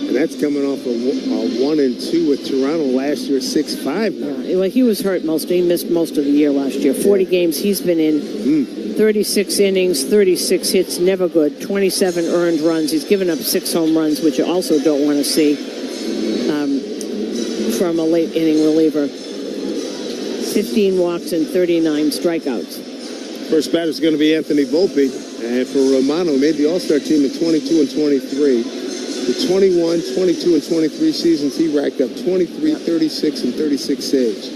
And that's coming off a 1-2 with Toronto last year, 6.5 now. Yeah, well, he was hurt most. He missed most of the year last year. 40 games he's been in, 36 innings, 36 hits, never good, 27 earned runs. He's given up 6 home runs, which you also don't want to see from a late inning reliever. 15 walks and 39 strikeouts. First batter is going to be Anthony Volpe. And for Romano, made the All-Star team in 22 and 23. The 21, 22, and 23 seasons, he racked up 23, 36, and 36 saves.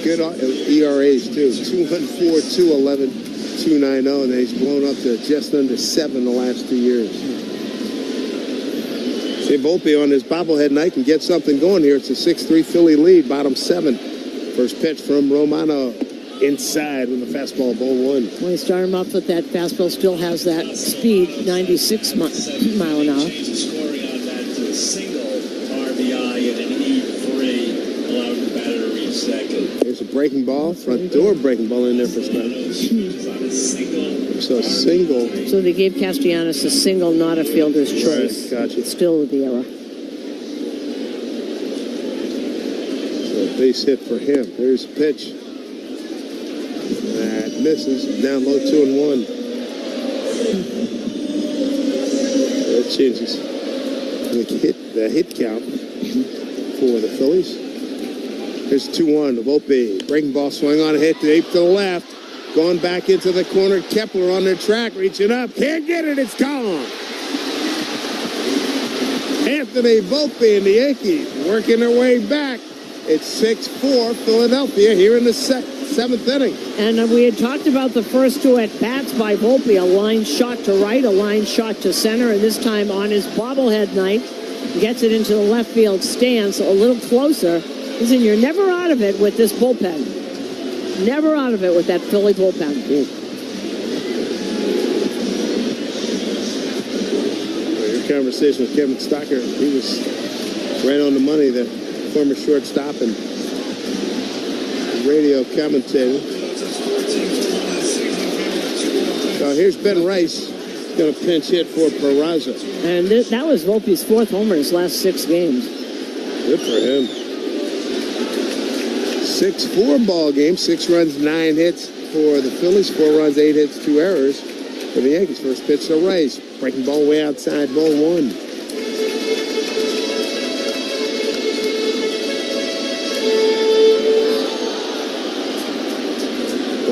Good ERAs, too. 2.14, 2.11, 2.90, and he's blown up to just under 7 the last 2 years. See, Volpe on his bobblehead night can get something going here. It's a 6-3 Philly lead, bottom 7. First pitch from Romano inside with the fastball, ball 1. When you start him off with that fastball, still has that speed, 96 mile an hour. Single RBI and an E3, allowing the batter to reach second. Here's a breaking ball, front door breaking ball in there for Scott. So a single. So they gave Castellanos a single, not a fielder's choice. Right, gotcha. Still the error. So a base hit for him. There's a pitch. That misses. Down low, 2-1. That changes the hit count for the Phillies. Here's 2-1 to Volpe. Breaking ball, swing on a hit, deep to the left. Going back into the corner. Kepler on their track, reaching up. Can't get it, it's gone. Anthony Volpe and the Yankees working their way back. It's 6-4 Philadelphia here in the 7th inning. And we had talked about the first 2 at-bats by Volpe, a line shot to right, a line shot to center, and this time on his bobblehead night, gets it into the left field stance a little closer. Listen, you're never out of it with this bullpen. Never out of it with that Philly bullpen. Your conversation with Kevin Stocker, he was right on the money, the former shortstop and radio commentator. Here's Ben Rice, going to pinch hit for Peraza. And that was Volpe's 4th homer in his last 6 games. Good for him. 6-4 ball game, 6 runs, 9 hits for the Phillies, 4 runs, 8 hits, 2 errors for the Yankees. First pitch to Rice, breaking ball way outside, ball 1.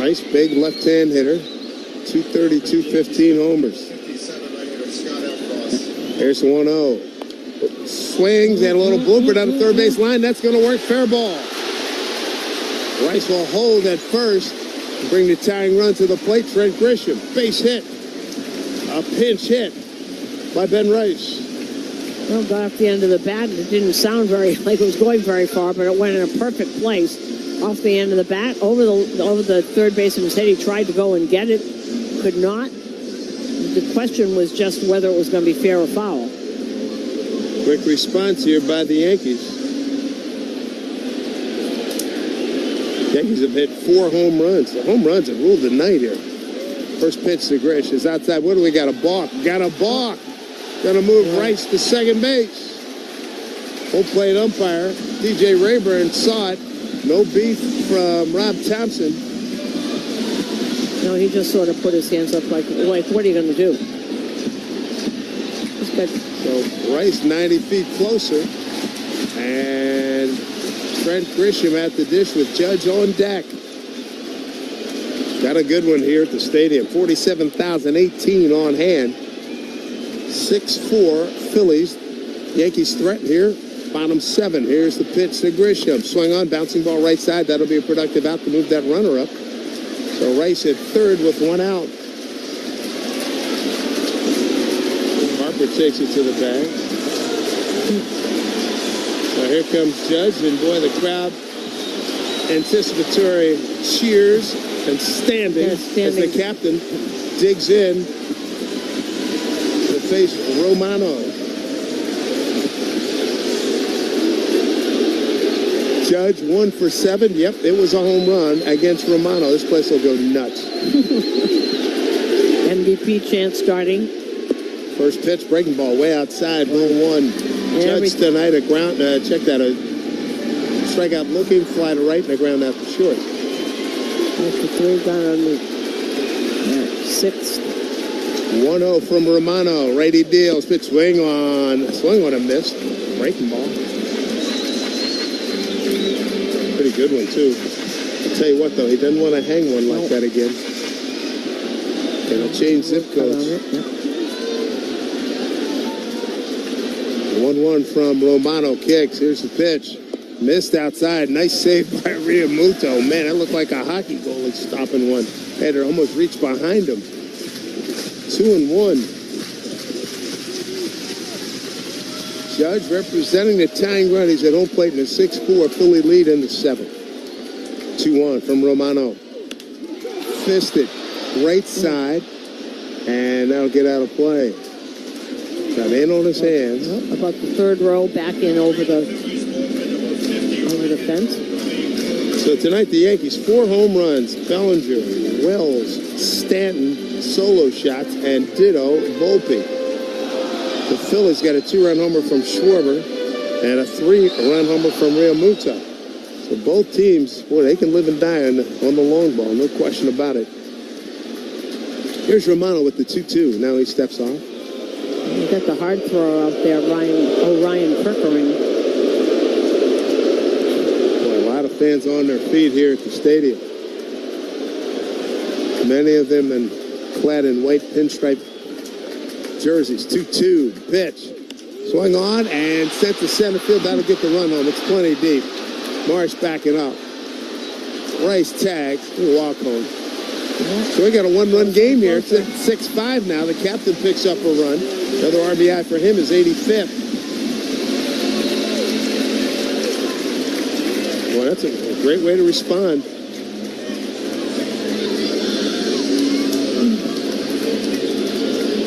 Rice, big left-hand hitter, 230, 215 homers. Here's 1-0. Swings and a little blooper down the third base line. That's going to work. Fair ball. Rice will hold at first and bring the tying run to the plate. Trent Grisham, base hit. A pinch hit by Ben Rice. Well, got off the end of the bat. It didn't sound like it was going very far, but it went in a perfect place. Off the end of the bat, over the third baseman's head. He tried to go and get it, could not. The question was just whether it was going to be fair or foul. Quick response here by the Yankees. Yankees have hit 4 home runs. The home runs have ruled the night here. First pitch to Grish is outside. What do we got? A balk. Got a balk. Going to move Rice to second base. Home plate umpire DJ Rayburn saw it. No beef from Rob Thompson. No, he just sort of put his hands up like what are you going to do? It's good. So Rice 90 feet closer. And Trent Grisham at the dish with Judge on deck. Got a good one here at the stadium. 47,018 on hand. 6-4 Phillies Yankees threat here. Bottom 7. Here's the pitch to Grisham. Swung on, bouncing ball right side. That'll be a productive out to move that runner up. So Rice at third with 1 out. Harper takes it to the bag. So here comes Judge, and boy, the crowd anticipatory cheers and standing as the captain digs in to face Romano. Judge 1 for 7. Yep, it was a home run against Romano. This place will go nuts. MVP chance starting. First pitch, breaking ball way outside, 1-1. Judge tonight a ground. Check that. A strikeout looking, fly to right, and a ground out to short. That's the 3 down on the 6th. 1-0 from Romano. Righty deals. Pitch swing on a miss. Breaking ball. Pretty good one, too. I'll tell you what, though, he doesn't want to hang one like that again. It'll change zip codes. 1-1 from Romano. Kicks. Here's the pitch. Missed outside. Nice save by Realmuto. Man, that looked like a hockey goalie stopping one. Had to almost reach behind him. 2-1. Judge representing the tying run. He's at home plate in a 6-4 Philly lead in the 7th. 2-1 from Romano. Fisted. Right side. And that'll get out of play. Got in on his hands. About the 3rd row, back in over the fence. So tonight the Yankees, 4 home runs. Bellinger, Wells, Stanton, solo shots, and ditto Volpe. The Phillies got a 2-run homer from Schwarber and a 3-run homer from Realmuto. So both teams, boy, they can live and die on the long ball, no question about it. Here's Romano with the 2-2. Now he steps off. You got the hard thrower out there, Ryan Kirkering. Boy, a lot of fans on their feet here at the stadium. Many of them clad in white pinstripe jerseys. 2-2 pitch. Swung on and sent to center field. That'll get the run home. It's plenty deep. Marsh backing up. Rice tags. Walk home. So we got a 1-run game here. It's at 6-5 now. The captain picks up a run. Another RBI for him is 85th. Boy, that's a great way to respond.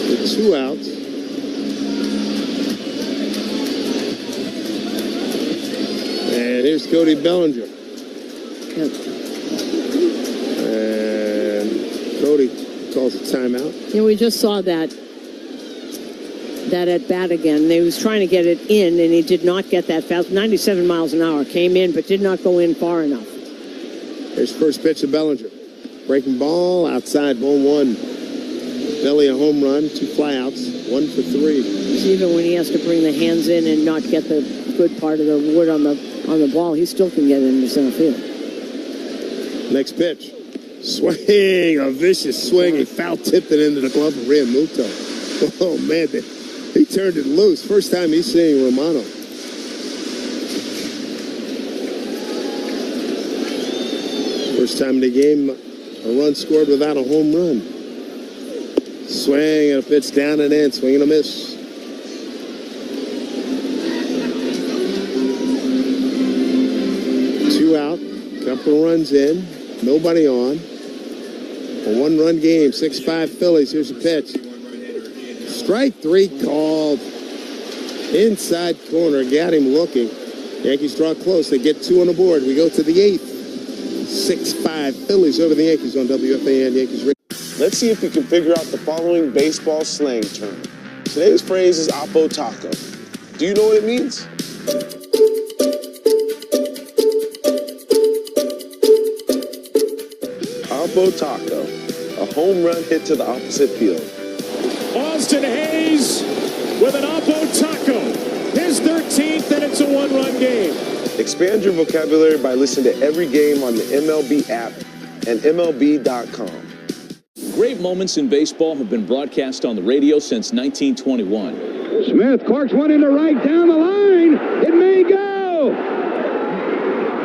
With 2 outs. And here's Cody Bellinger. And Cody calls a timeout. Yeah, we just saw that at bat again. They was trying to get it in, and he did not get that fast. 97 miles an hour. Came in, but did not go in far enough. Here's first pitch to Bellinger. Breaking ball outside, 1-1. Belly a home run, 2 flyouts, 1 for 3. Even when he has to bring the hands in and not get the good part of the wood on the ball, he still can get it into center field. Next pitch. Swing, a vicious swing. He foul-tipped it into the glove of Realmuto. Oh, man, he turned it loose. First time he's seeing Romano. First time in the game, a run scored without a home run. Swing and a pitch down and in. Swing and a miss. Two out. Couple runs in. Nobody on. A 1-run game. 6-5 Phillies. Here's a pitch. Strike 3 called. Inside corner. Got him looking. Yankees draw close. They get 2 on the board. We go to the 8th. 6-5 Phillies over the Yankees on WFAN Yankees Radio. Let's see if we can figure out the following baseball slang term. Today's phrase is Oppo Taco. Do you know what it means? Oppo Taco, a home run hit to the opposite field. Austin Hayes with an Oppo Taco. His 13th, and it's a 1-run game. Expand your vocabulary by listening to every game on the MLB app and MLB.com. Great moments in baseball have been broadcast on the radio since 1921. Smith corks one into right down the line. It may go.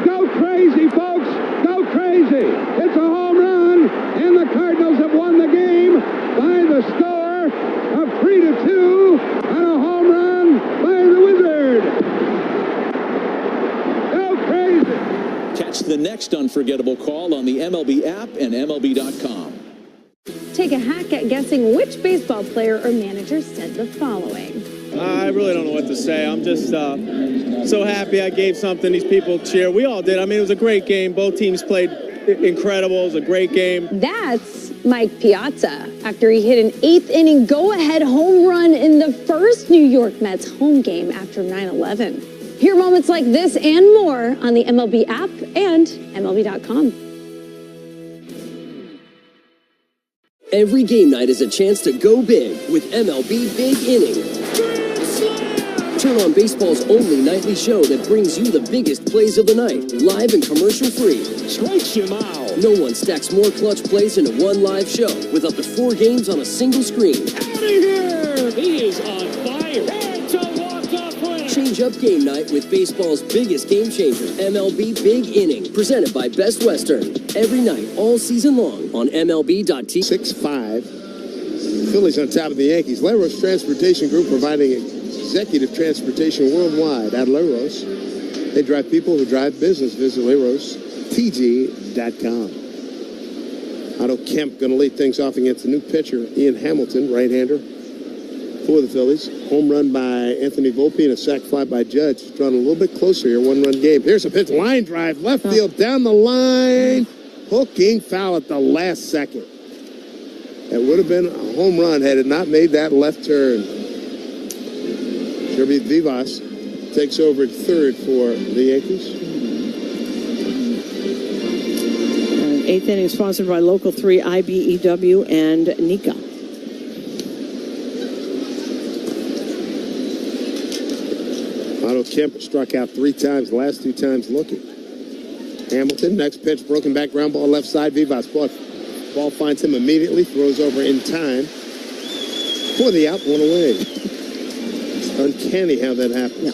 Go crazy, folks. Go crazy. It's a home run, and the Cardinals have won the game by the score of 3-2 on a home run by the Wizard. Go crazy. Catch the next unforgettable call on the MLB app and MLB.com. Take a hack at guessing which baseball player or manager said the following. I really don't know what to say. I'm just so happy I gave something these people cheer. We all did. I mean, it was a great game. Both teams played incredible. It was a great game. That's Mike Piazza after he hit an 8th inning go-ahead home run in the first New York Mets home game after 9/11. Hear moments like this and more on the MLB app and MLB.com. Every game night is a chance to go big with MLB Big Inning. Turn on baseball's only nightly show that brings you the biggest plays of the night, live and commercial-free. Strikes him out. No one stacks more clutch plays into one live show with up to 4 games on a single screen. Out of here! He is on fire. It's a walk-off win. Change up game night with baseball's biggest game changer, MLB Big Inning, presented by Best Western. Every night, all season long on MLB.TV. 6-5. Phillies on top of the Yankees. Leros Transportation Group providing executive transportation worldwide at Leros. They drive people who drive business. Visit LerosTG.com. Otto Kemp going to lead things off against the new pitcher, Ian Hamilton, right-hander for the Phillies. Home run by Anthony Volpe and a sac fly by Judge. Drawn a little bit closer here, one-run game. Here's a pitch, line drive, left field, down the line. Hooking foul at the last second. That would have been a home run had it not made that left turn. Kirby Vivas takes over at third for the Yankees. 8th inning sponsored by Local 3, IBEW, and Nika. Otto Kemp struck out 3 times, the last 2 times looking. Hamilton, next pitch, broken back, ground ball left side. Vivas ball finds him immediately, throws over in time for the out, 1 away. It's uncanny how that happens. Yeah.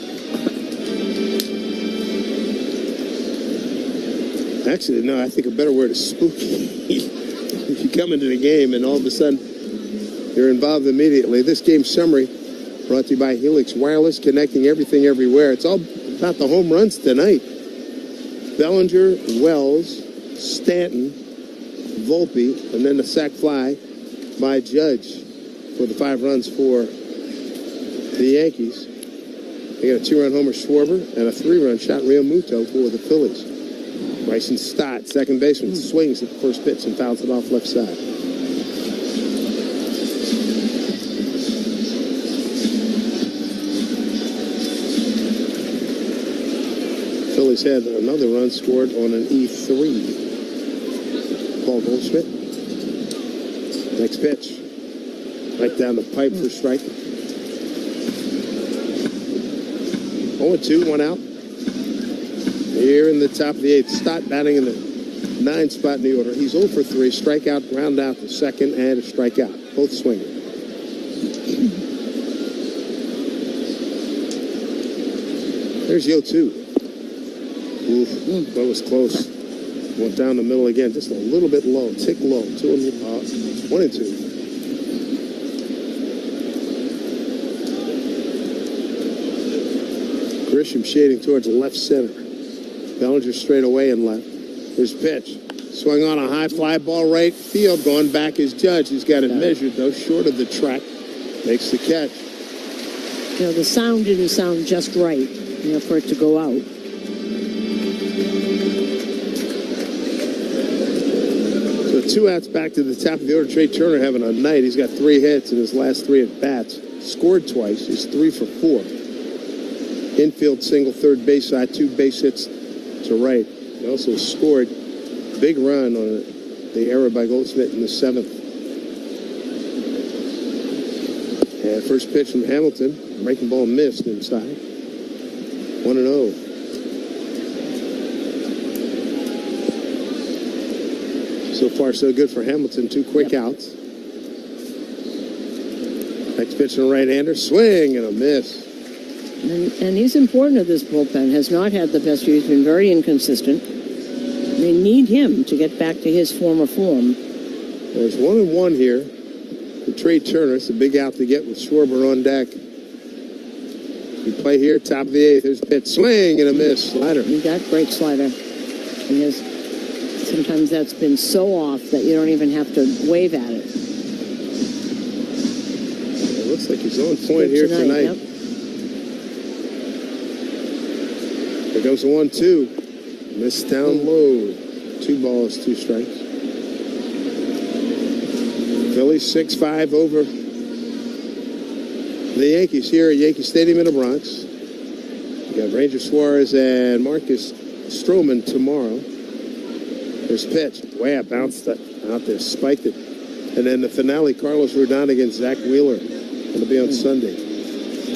Actually, no, I think a better word is spooky. If you come into the game and all of a sudden you're involved immediately. This game summary brought to you by Helix Wireless, connecting everything everywhere. It's all about the home runs tonight. Bellinger, Wells, Stanton, Volpe, and then the sac fly by Judge for the 5 runs for the Yankees. They got a 2-run homer Schwarber and a 3-run shot Real Muto for the Phillies. Bryson Stott, second baseman, swings at the first pitch and fouls it off left side. Phillies had another run scored on an E3. Paul Goldschmidt. Next pitch. Right down the pipe for strike. 0-2, 1 out. Here in the top of the 8th. Stott batting in the 9th spot in the order. He's 0 for 3. Strikeout, ground out the second, and a strikeout. Both swinging. There's 0-2. Oof, that was close. Went down the middle again, just a little bit low. Tick low. 1 and 2. Grisham shading towards left center. Bellinger straight away and left. Here's pitch. Swung on a high fly ball right field. Going back is Judge. He's got it measured, though, short of the track. Makes the catch. You know, the sound didn't sound just right, for it to go out. So 2 outs back to the top of the order. Trey Turner having a night. He's got 3 hits in his last 3 at-bats. Scored twice. He's 3 for 4. Infield single, third base side, 2 base hits to right. He also scored big run on the error by Goldschmidt in the 7th. And first pitch from Hamilton. Breaking ball missed inside. 1-0. So far, so good for Hamilton. 2 quick outs. Next pitch to the right-hander, swing and a miss. And he's important to this bullpen. Has not had the best year. He's been very inconsistent. They need him to get back to his former form. There's 1-1 here for Trey Turner. It's a big out to get with Schwarber on deck. We play here, top of the 8th. There's a pitch, swing and a miss. Slider. He got great slider. He has. Sometimes that's been so off that you don't even have to wave at it. It looks like he's on point here tonight. Yep. There goes a 1-2. Missed down low. 2 balls, 2 strikes. Phillies 6-5 over the Yankees here at Yankee Stadium in the Bronx. We got Ranger Suarez and Marcus Stroman tomorrow. There's pitch. Way up, bounced out there, spiked it. And then the finale, Carlos Rodon against Zach Wheeler. It'll be on Sunday.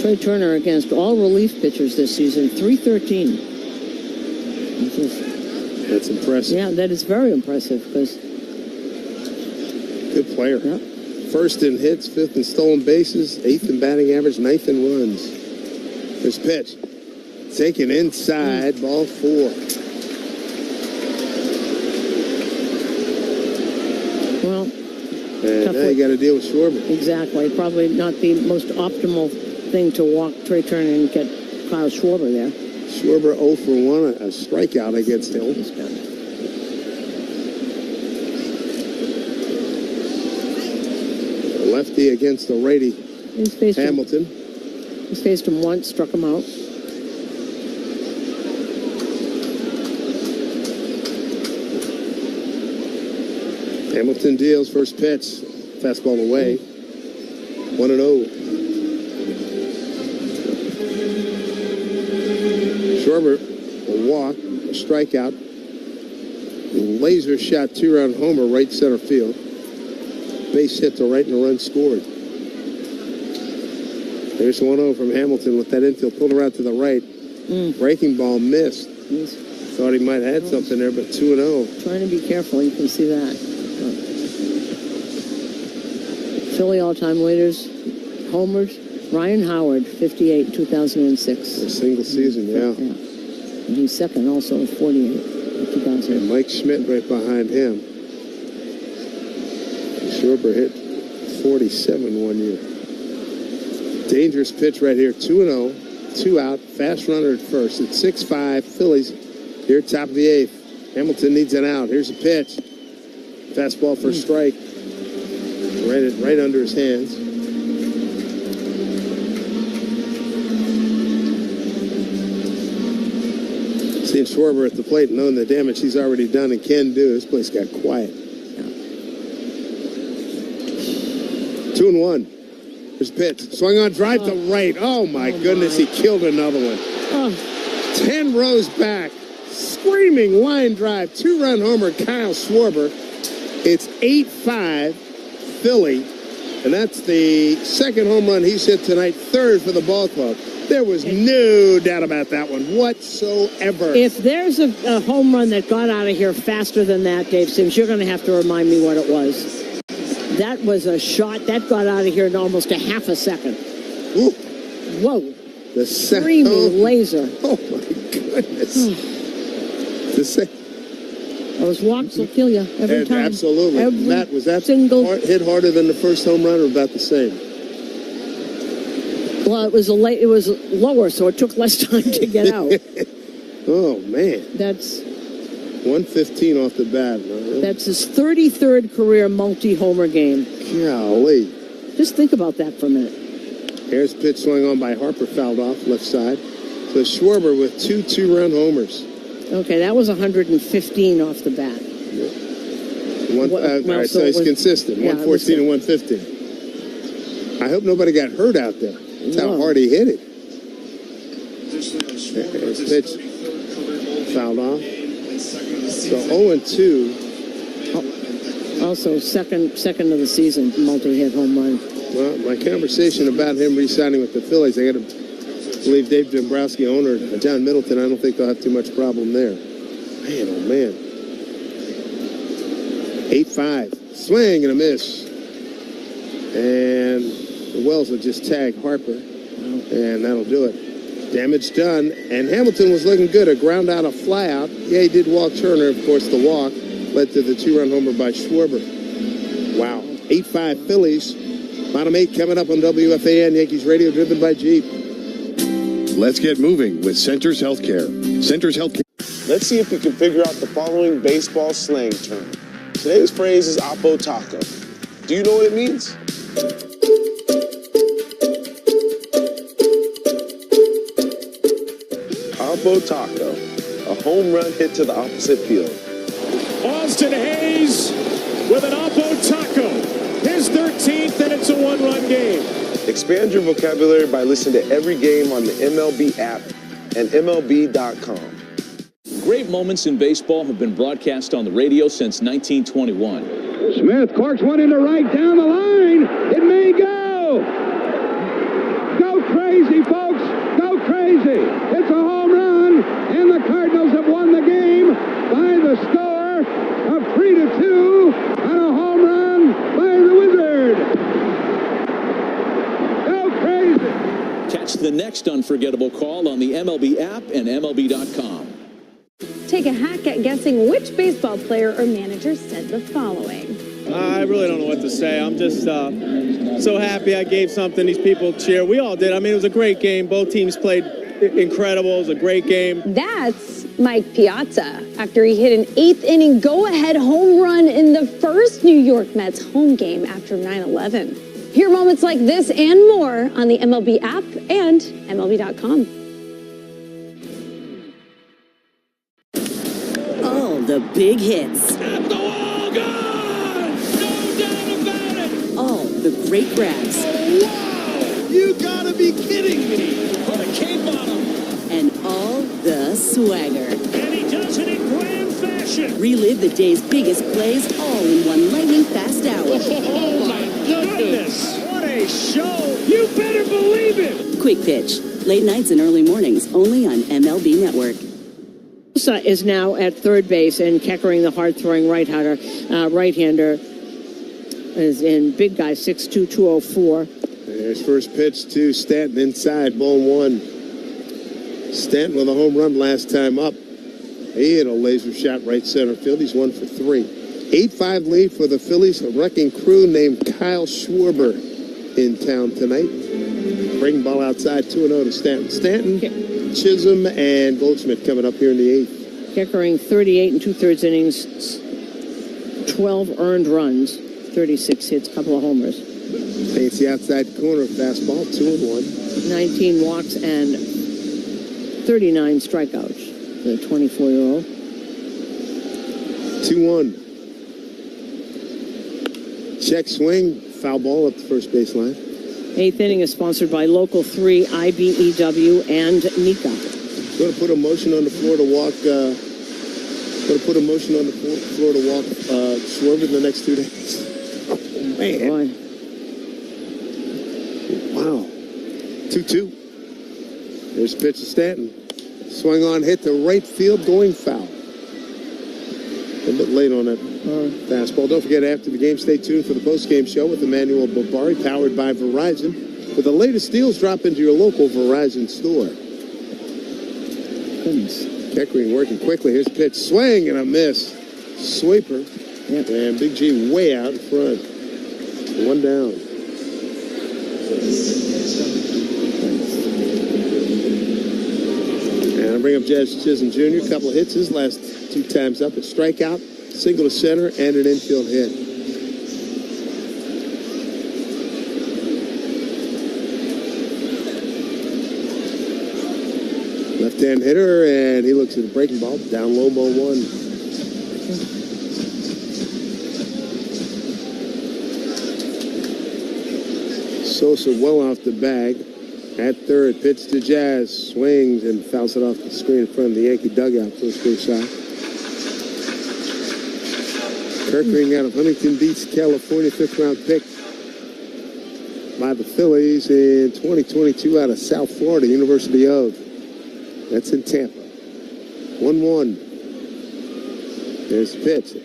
Trey Turner against all relief pitchers this season, 313. That's impressive. Yeah, that is very impressive because good player. Yeah. First in hits, 5th in stolen bases, 8th in batting average, 9th in runs. There's pitch. Taken inside, ball 4. Well, and now you got to deal with Schwarber. Exactly. Probably not the most optimal thing to walk Trey Turner and get Kyle Schwarber there. Schwarber 0 for 1, a strikeout against him. Lefty against the righty, Hamilton. He's faced him once, struck him out. Hamilton deals, first pitch, fastball away, 1-0. Schwarber, a walk, a strikeout, laser shot, 2-run homer, right center field. Base hit to right and a run scored. There's 1-0 from Hamilton with that infield pulled around to the right. Breaking ball missed. Thought he might have had something there, but 2-0. Trying to be careful. You can see that. Philly all-time leaders, homers. Ryan Howard, 58, 2006. A single season, yeah. And he's second also with 48, 2000. And Mike Schmidt right behind him. Schwarber hit 47 one year. Dangerous pitch right here. 2-0, 2 out, fast runner at first. It's 6-5, Phillies here top of the 8th. Hamilton needs an out. Here's a pitch. Fastball for a strike. Right under his hands. Seeing Schwarber at the plate, knowing the damage he's already done and can do, this place got quiet. 2-1. There's a pitch. Swung on, drive to right. Oh, my goodness, he killed another one. 10 rows back. Screaming line drive. 2-run homer, Kyle Schwarber. It's 8-5, Philly. And that's the second home run he's hit tonight, 3rd for the ball club. There was no doubt about that one whatsoever. If there's a home run that got out of here faster than that, Dave Sims, you're going to have to remind me what it was. That was a shot that got out of here in almost a half a second. Ooh. Whoa. The screaming laser. Oh, my goodness. Those walks will kill you every time. Absolutely. Matt, was that hit harder than the first home run or about the same? Well, it was lower, so it took less time to get out. Oh, man. That's 115 off the bat. That's his 33rd career multi-homer game. Golly. Just think about that for a minute. Here's pitch swung on by Harper, fouled off left side. So Schwarber with 2 2-run homers. Okay, that was 115 off the bat. All right, so he's consistent. 114 and 115. I hope nobody got hurt out there. That's how hard he hit it. Here's pitch fouled off. So 0-2. Also, second of the season, multi-hit home run. Well, my conversation about him re-signing with the Phillies, I got to believe Dave Dombrowski, owner, John Middleton, I don't think they'll have too much problem there. Man, oh man. 8-5. Swing and a miss. And Wells will just tag Harper, and that'll do it. Damage done, and Hamilton was looking good. A ground out, a fly out. Yeah, he did walk Turner. Of course, the walk led to the 2-run homer by Schwarber. Wow. 8-5 Phillies. Bottom 8 coming up on WFAN Yankees Radio, driven by Jeep. Let's get moving with Centers Healthcare. Centers Healthcare. Let's see if we can figure out the following baseball slang term. Today's phrase is Oppo Taco. Do you know what it means? Oppo Taco, a home run hit to the opposite field. Austin Hayes with an Oppo Taco. His 13th, and it's a one-run game. Expand your vocabulary by listening to every game on the MLB app and MLB.com. Great moments in baseball have been broadcast on the radio since 1921. Smith corks one into right down the line. It may go. Go crazy, folks. Go crazy. It's a home run, and the Cardinals have won the game by the score of 3-2 on a home run by the Wizard. Go crazy. Catch the next unforgettable call on the MLB app and MLB.com. Take a hack at guessing which baseball player or manager said the following. I really don't know what to say. I'm just so happy I gave something these people cheer. We all did. I mean, it was a great game. Both teams played incredible. It was a great game. That's Mike Piazza after he hit an 8th inning go-ahead home run in the first New York Mets home game after 9/11. Hear moments like this and more on the MLB app and MLB.com. All the big hits. At the wall, gone! No doubt about it! All the great grabs. Wow! You gotta be kidding me! Put a cape on him! And all the swagger. And he does it in grand fashion! Relive the day's biggest plays all in one lightning-fast hour. Oh my goodness! What a show! You better believe it! Quick Pitch. Late nights and early mornings only on MLB Network. Is now at third base, and Keckering, the hard-throwing right-hander, is in big guy, 6'2", 204. There's first pitch to Stanton inside, ball 1. Stanton with a home run last time up. He hit a laser shot right center field. He's 1 for 3. 8-5 lead for the Phillies. A wrecking crew named Kyle Schwarber in town tonight. Breaking ball outside, 2-0 to Stanton. Stanton, Chisholm, and Goldschmidt coming up here in the 8th. Keckering, 38 and 2/3 innings, 12 earned runs, 36 hits, couple of homers. Paints the outside corner fastball, 2-1. 19 walks and 39 strikeouts. The 24-year-old. 2-1. Check swing, foul ball up the first baseline. 8th inning is sponsored by Local 3, IBEW, and Nika. Going to put a motion on the floor to walk. Schwarber in the next 2 days. Oh man! Boy. Wow. 2-2. There's a pitch to Stanton. Swung on, hit to right field, going foul. A bit late on that fastball. Don't forget, after the game, stay tuned for the post-game show with Emmanuel Barbari, powered by Verizon. With the latest deals, drop into your local Verizon store. Keckering working quickly. Here's a pitch. Swing and a miss. Sweeper. Yep. And Big G way out in front. 1 down. And I bring up Jazz Chisholm Jr. A couple of hits his last 2 times up. A strikeout, single to center, and an infield hit. Left-hand hitter, and he looks at the breaking ball. Down low, ball 1. Sosa well off the bag. At third, pitch to Jazz. Swings and fouls it off the screen in front of the Yankee dugout. First base shot. Keckering out of Huntington Beach, California, 5th-round pick by the Phillies in 2022 out of South Florida, University of. That's in Tampa. 1-1. There's the pitch.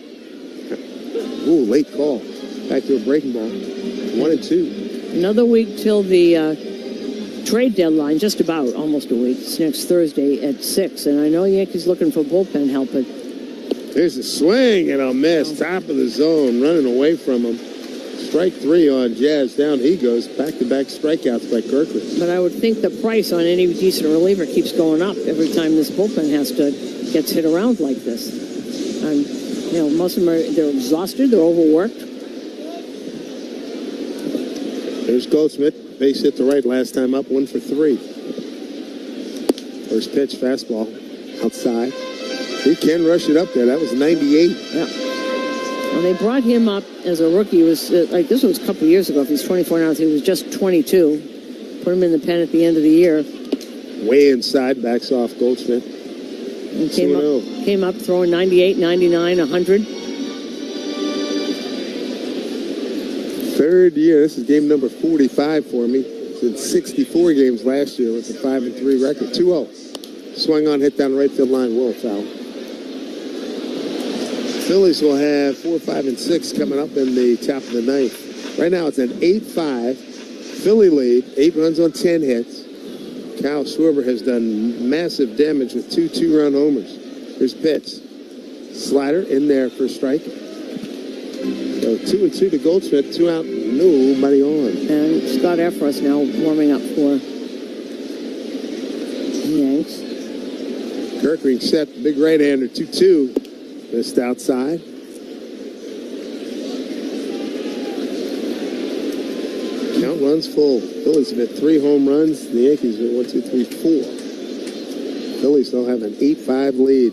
Ooh, late call. Back to a breaking ball. 1-2. Another week till the trade deadline, just about, almost a week. It's next Thursday at 6, and I know Yankees looking for bullpen help, but... There's a swing and a miss, top of the zone, running away from him. Strike 3 on Jazz, down he goes, back-to-back strikeouts by Kirkland. But I would think the price on any decent reliever keeps going up every time this bullpen gets hit around like this. And, you know, most of them they're exhausted, they're overworked. There's Goldsmith, base hit to right last time up, 1 for 3. First pitch, fastball, outside. He can rush it up there. That was 98. Yeah. Well, they brought him up as a rookie. It was like this was a couple years ago. If he's 24 now, he was just 22. Put him in the pen at the end of the year. Way inside, backs off Goldsmith. And came up throwing 98, 99, 100. Third year. This is game number 45 for me. Did 64 games last year with a 5-3 record. 2-0. Swung on, hit down the right field line. Will foul. Phillies will have 4, 5, and 6 coming up in the top of the ninth. Right now it's an 8-5 Philly lead, 8 runs on 10 hits. Kyle Schwarber has done massive damage with 2 two-run homers. Here's pitch. Slider in there for a strike. So 2-2 to Goldschmidt, 2 out, nobody on. And Scott Efros now warming up for the Yanks. Kirkring set, big right-hander, 2-2. Missed outside. Count runs full. Phillies have hit 3 home runs. The Yankees are 1, 2, 3, 4. Phillies still have an 8-5 lead.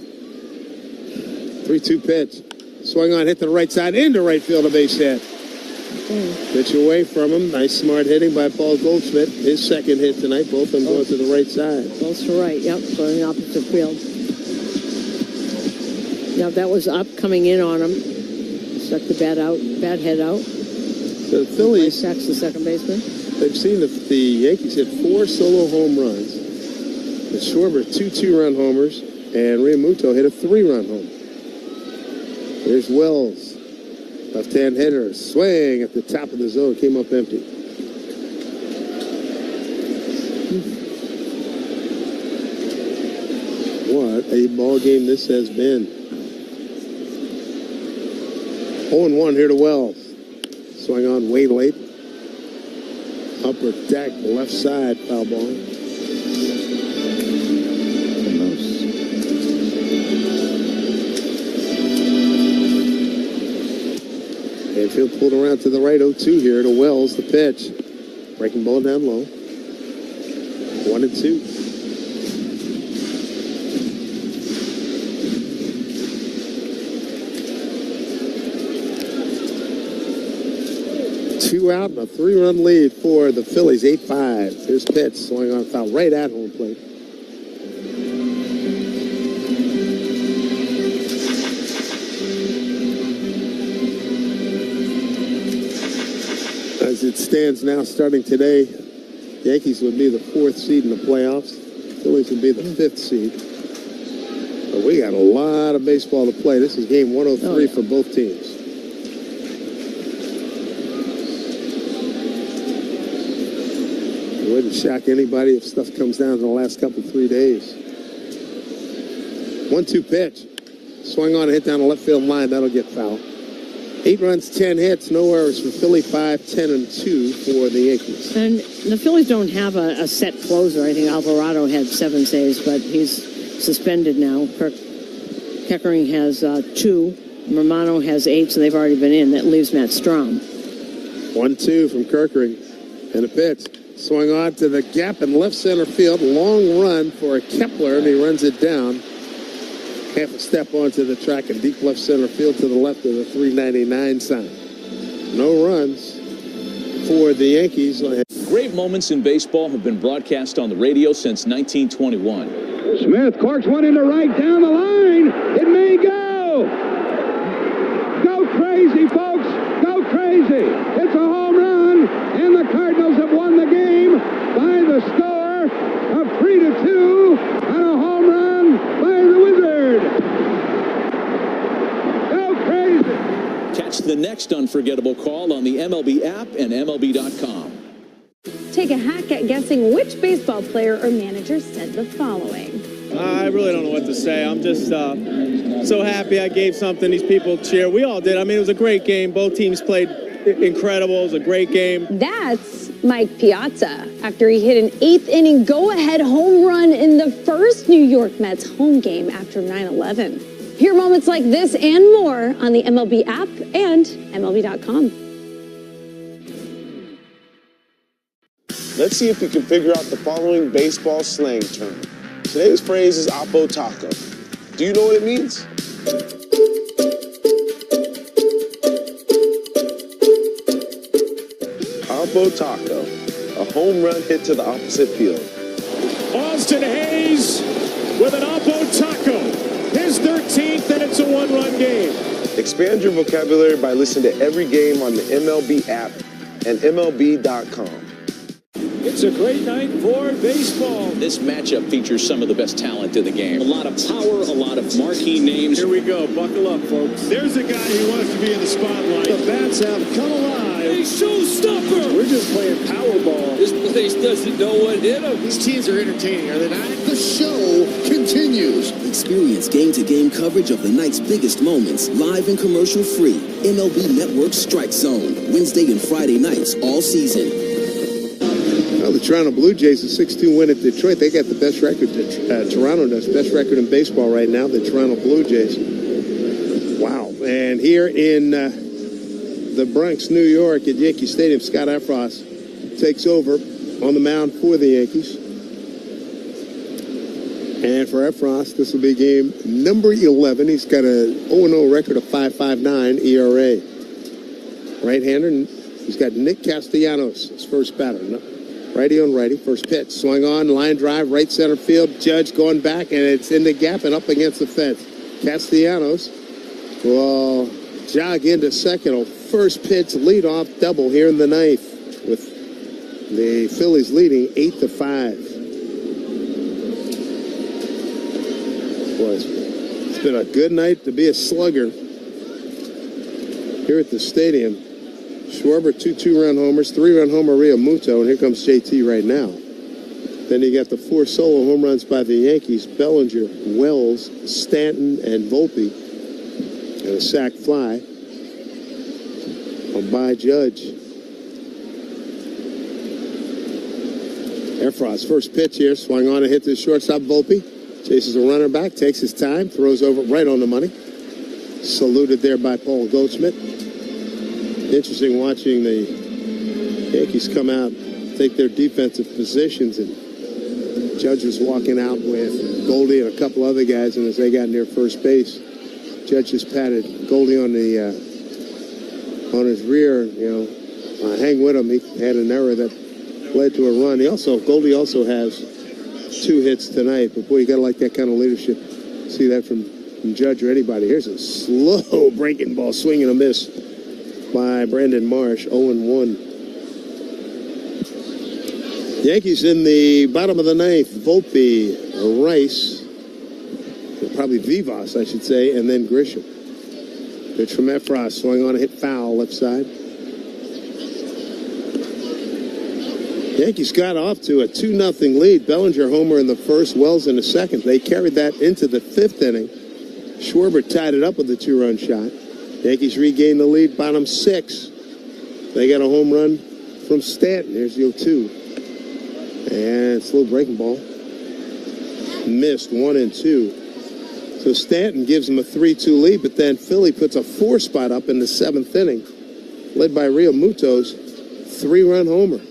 3-2 pitch. Swung on, hit to the right side, into right field, a base hit. Pitch away from him. Nice, smart hitting by Paul Goldschmidt. His second hit tonight. Both of them going to the right side. Both to right, yep, going the opposite field. Now that was up, coming in on him. Stuck the bat head out. So the Phillies, sacks the second baseman. They've seen the Yankees hit 4 solo home runs. And Schwarber 2 two-run homers, and Realmuto hit a 3-run homer. Here's Wells, left-hand hitter, swing at the top of the zone, came up empty. What a ball game this has been. 0-1 here to Wells. Swing on way late. Upper deck, left side, foul ball. Field pulled around to the right, 0-2 here to Wells, the pitch. Breaking ball down low. 1-2. Two out and a 3-run lead for the Phillies, 8-5. Here's pitch, swing on foul right at home plate. As it stands now, starting today, Yankees would be the 4th seed in the playoffs. Phillies would be the 5th seed. But we got a lot of baseball to play. This is game 103 for both teams. It wouldn't shock anybody if stuff comes down in the last couple, 3 days. 1-2 pitch. Swung on, hit down the left field line. That'll get foul. 8 runs, 10 hits, no errors for Philly, 5, 10, and 2 for the Yankees. And the Phillies don't have a set closer. I think Alvarado had 7 saves, but he's suspended now. Keckering has 2. Romano has 8, so they've already been in. That leaves Matt Strom. 1-2 from Keckering. And a pitch. Swung on to the gap in left center field. Long run for Kepler, and he runs it down. Half a step onto the track in deep left center field to the left of the 399 sign. No runs for the Yankees. Great moments in baseball have been broadcast on the radio since 1921. Smith corks one into right down the line. It may go. Go crazy, folks. Go crazy. It's a home run, and the Cardinals have won the game by the score of 3-2 on a home run by the Wizard. Go crazy. Catch the next unforgettable call on the MLB app and MLB.com. take a hack at guessing which baseball player or manager said the following. I really don't know what to say. I'm just so happy I gave something these people cheer. We all did. I mean, it was a great game. Both teams played incredible. It was a great game. That's Mike Piazza after he hit an 8th-inning go-ahead home run in the first New York Mets home game after 9/11. Hear moments like this and more on the MLB app and MLB.com. Let's see if we can figure out the following baseball slang term. Today's phrase is Oppo Taco. Do you know what it means? Oppo Taco, a home run hit to the opposite field. Austin Hayes with an Oppo Taco. His 13th, and it's a one-run game. Expand your vocabulary by listening to every game on the MLB app and MLB.com. It's a great night for baseball. This matchup features some of the best talent in the game. A lot of power, a lot of marquee names. Here we go. Buckle up, folks. There's a guy who wants to be in the spotlight. The bats have come alive. A showstopper. We're just playing Powerball. This place doesn't know what hit them. These teams are entertaining, are they not? The show continues. Experience game-to-game coverage of the night's biggest moments, live and commercial-free. MLB Network Strike Zone, Wednesday and Friday nights all season. Well, the Toronto Blue Jays, a 6-2 win at Detroit. They got the best record. Toronto does best record in baseball right now, the Toronto Blue Jays. Wow. And here in the Bronx, New York, at Yankee Stadium, Scott Efros takes over on the mound for the Yankees. And for Efros, this will be game number 11. He's got a 0-0 record of 5.59 ERA. Right-hander, he's got Nick Castellanos, his first batter. Righty on righty, first pitch. Swung on, line drive, right center field. Judge going back, and it's in the gap and up against the fence. Castellanos will jog into second. First pitch, leadoff double here in the ninth, with the Phillies leading 8-5. Boy, it's been a good night to be a slugger here at the stadium. Schwarber, 2 2-run homers, 3-run homer Realmuto, and here comes JT right now. Then you got the 4 solo home runs by the Yankees: Bellinger, Wells, Stanton, and Volpe, and a sac fly by Judge. Efros, first pitch here, swung on and hit to the shortstop. Volpe chases a runner back, takes his time, throws over right on the money. Saluted there by Paul Goldschmidt. Interesting watching the Yankees come out, take their defensive positions, and Judge was walking out with Goldie and a couple other guys, and as they got near first base, Judge just patted Goldie on the on his rear, hang with him. He had an error that led to a run. Goldie also has 2 hits tonight, but boy, you gotta like that kind of leadership. See that from Judge or anybody. Here's a slow breaking ball, swing and a miss by Brandon Marsh, 0-1. Yankees in the bottom of the ninth. Volpe, Rice, probably Vivas, I should say, and then Grisham. Pitch from Efros, swung on a hit foul left side. Yankees got off to a 2-0 lead. Bellinger homer in the first, Wells in the second. They carried that into the 5th inning. Schwarber tied it up with a 2-run shot. Yankees regained the lead, bottom 6. They got a home run from Stanton. Here's the 0-2. And slow breaking ball. Missed 1-2. So Stanton gives them a 3-2 lead, but then Philly puts a 4 spot up in the 7th inning, led by Realmuto's 3-run homer.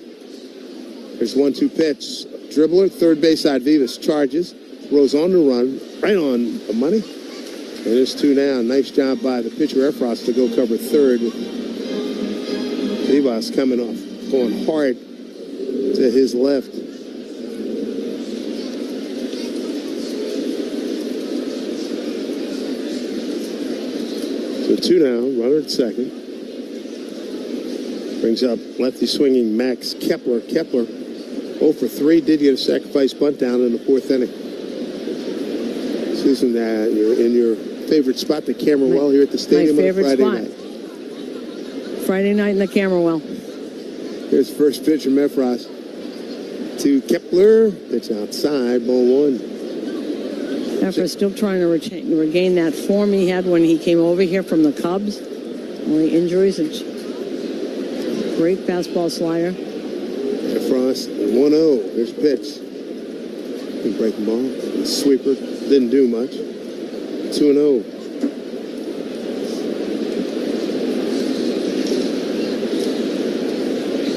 Here's 1-2 pitch. Dribbler, third base side, Vivas charges, throws on the run, right on the money. And it's 2 down. Nice job by the pitcher Efros to go cover third. Vivas coming off, going hard to his left. So 2 down, runner at second. Brings up lefty swinging Max Kepler. Kepler 0 for 3, did get a sacrifice bunt down in the 4th inning. Susan, you're in your favorite spot, the Camberwell here at the stadium on Friday night. Friday night in the Camberwell. Here's first pitch from Efros. to Kepler. Pitch outside, ball 1. Efra still trying to regain that form he had when he came over here from the Cubs. Only injuries. It's great fastball slider. Frost 1-0. Here's pitch. Big breaking ball. Sweeper. Didn't do much. 2-0.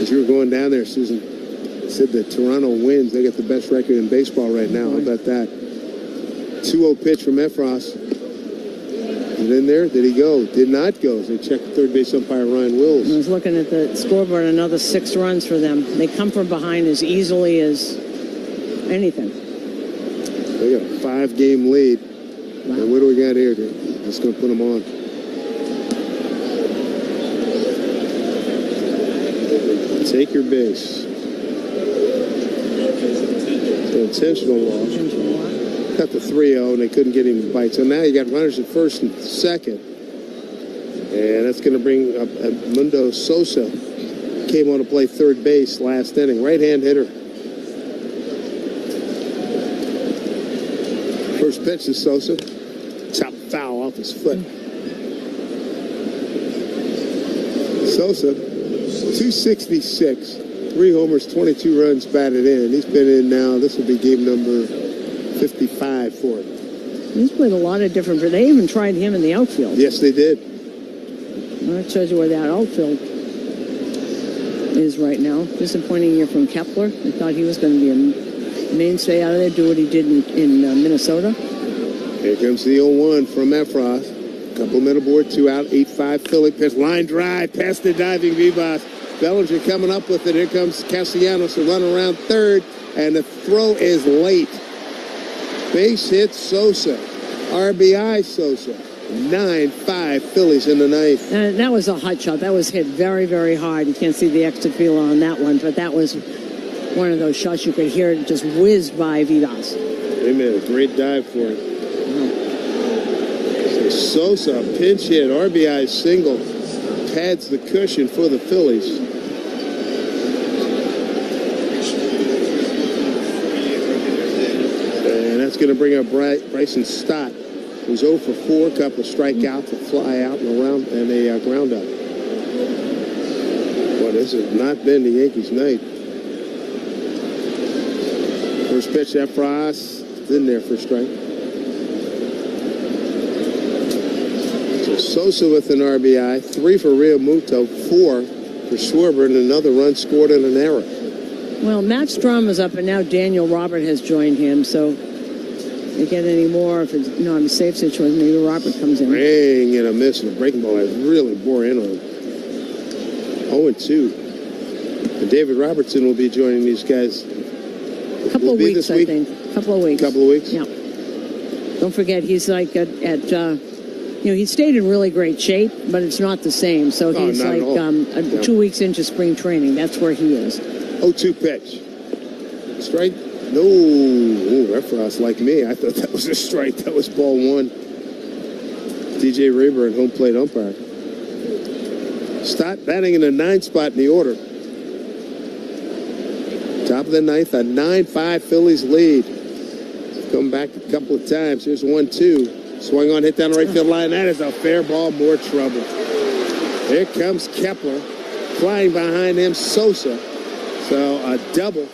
As you were going down there, Susan said that Toronto wins. They got the best record in baseball right now. How about that? 2-0 pitch from Efros. Is it in there? Did he go? Did not go. As they checked third base umpire Ryan Wills. I was looking at the scoreboard, another 6 runs for them. They come from behind as easily as anything. They got a 5-game lead. Wow. And what do we got here? Just going to put them on. Take your base. It's an intentional loss. Got the 3-0, and they couldn't get him to bite. So now you got runners at first and second. And that's going to bring up Mundo Sosa. Came on to play third base last inning. Right-hand hitter. First pitch to Sosa. Top foul off his foot. Sosa, 266. 3 homers, 22 runs batted in. He's been in now. This will be game number 55 for him. He's played a lot of different. They even tried him in the outfield. Yes, they did. Well, that shows you where that outfield is right now. Disappointing year from Kepler. I thought he was going to be a mainstay out of there, do what he did in Minnesota. Here comes the 0-1 from Efros. Couple minute board, 2 out, 8-5 Philly pitch. Line drive, past the diving Vivas. Bellinger coming up with it. Here comes Castellanos to run around third, and the throw is late. Base hit Sosa. RBI Sosa. 9-5 Phillies in the ninth. That was a hot shot. That was hit very, very hard. You can't see the exit field on that one, but that was one of those shots you could hear it just whiz by Vivas. They made a great dive for it. So Sosa, pinch hit, RBI single, pads the cushion for the Phillies. And that's going to bring up Bryson Stott, who's 0 for 4, a couple of strikeouts, a fly out and a ground out. Well, this has not been the Yankees' night. First pitch, Efros, it's in there for a strike. So Sosa with an RBI, 3 for Realmuto, 4 for Schwarber, and another run scored in an error. Well, Matt Strom is up, and now Daniel Robert has joined him, so if they get any more, if it's not a safe situation, maybe Robert comes in. Ring and a miss, and a breaking ball that really bore in on him. 0-2. And David Robertson will be joining these guys. Couple of weeks, I think. Couple of weeks. Yeah. Don't forget, he's like he stayed in really great shape, but it's not the same. So he's like 2 weeks into spring training. That's where he is. 0-2 pitch. Strike? No. Oh, Efros like me. I thought that was a strike. That was ball 1. DJ Rayburn, home plate umpire. Stott batting in the 9th spot in the order. Top of the 9th, a 9-5 Phillies lead. Come back a couple of times. Here's 1-2. Swung on, hit down the right field line. That is a fair ball, more trouble. Here comes Kepler. Flying behind him, Sosa. So a double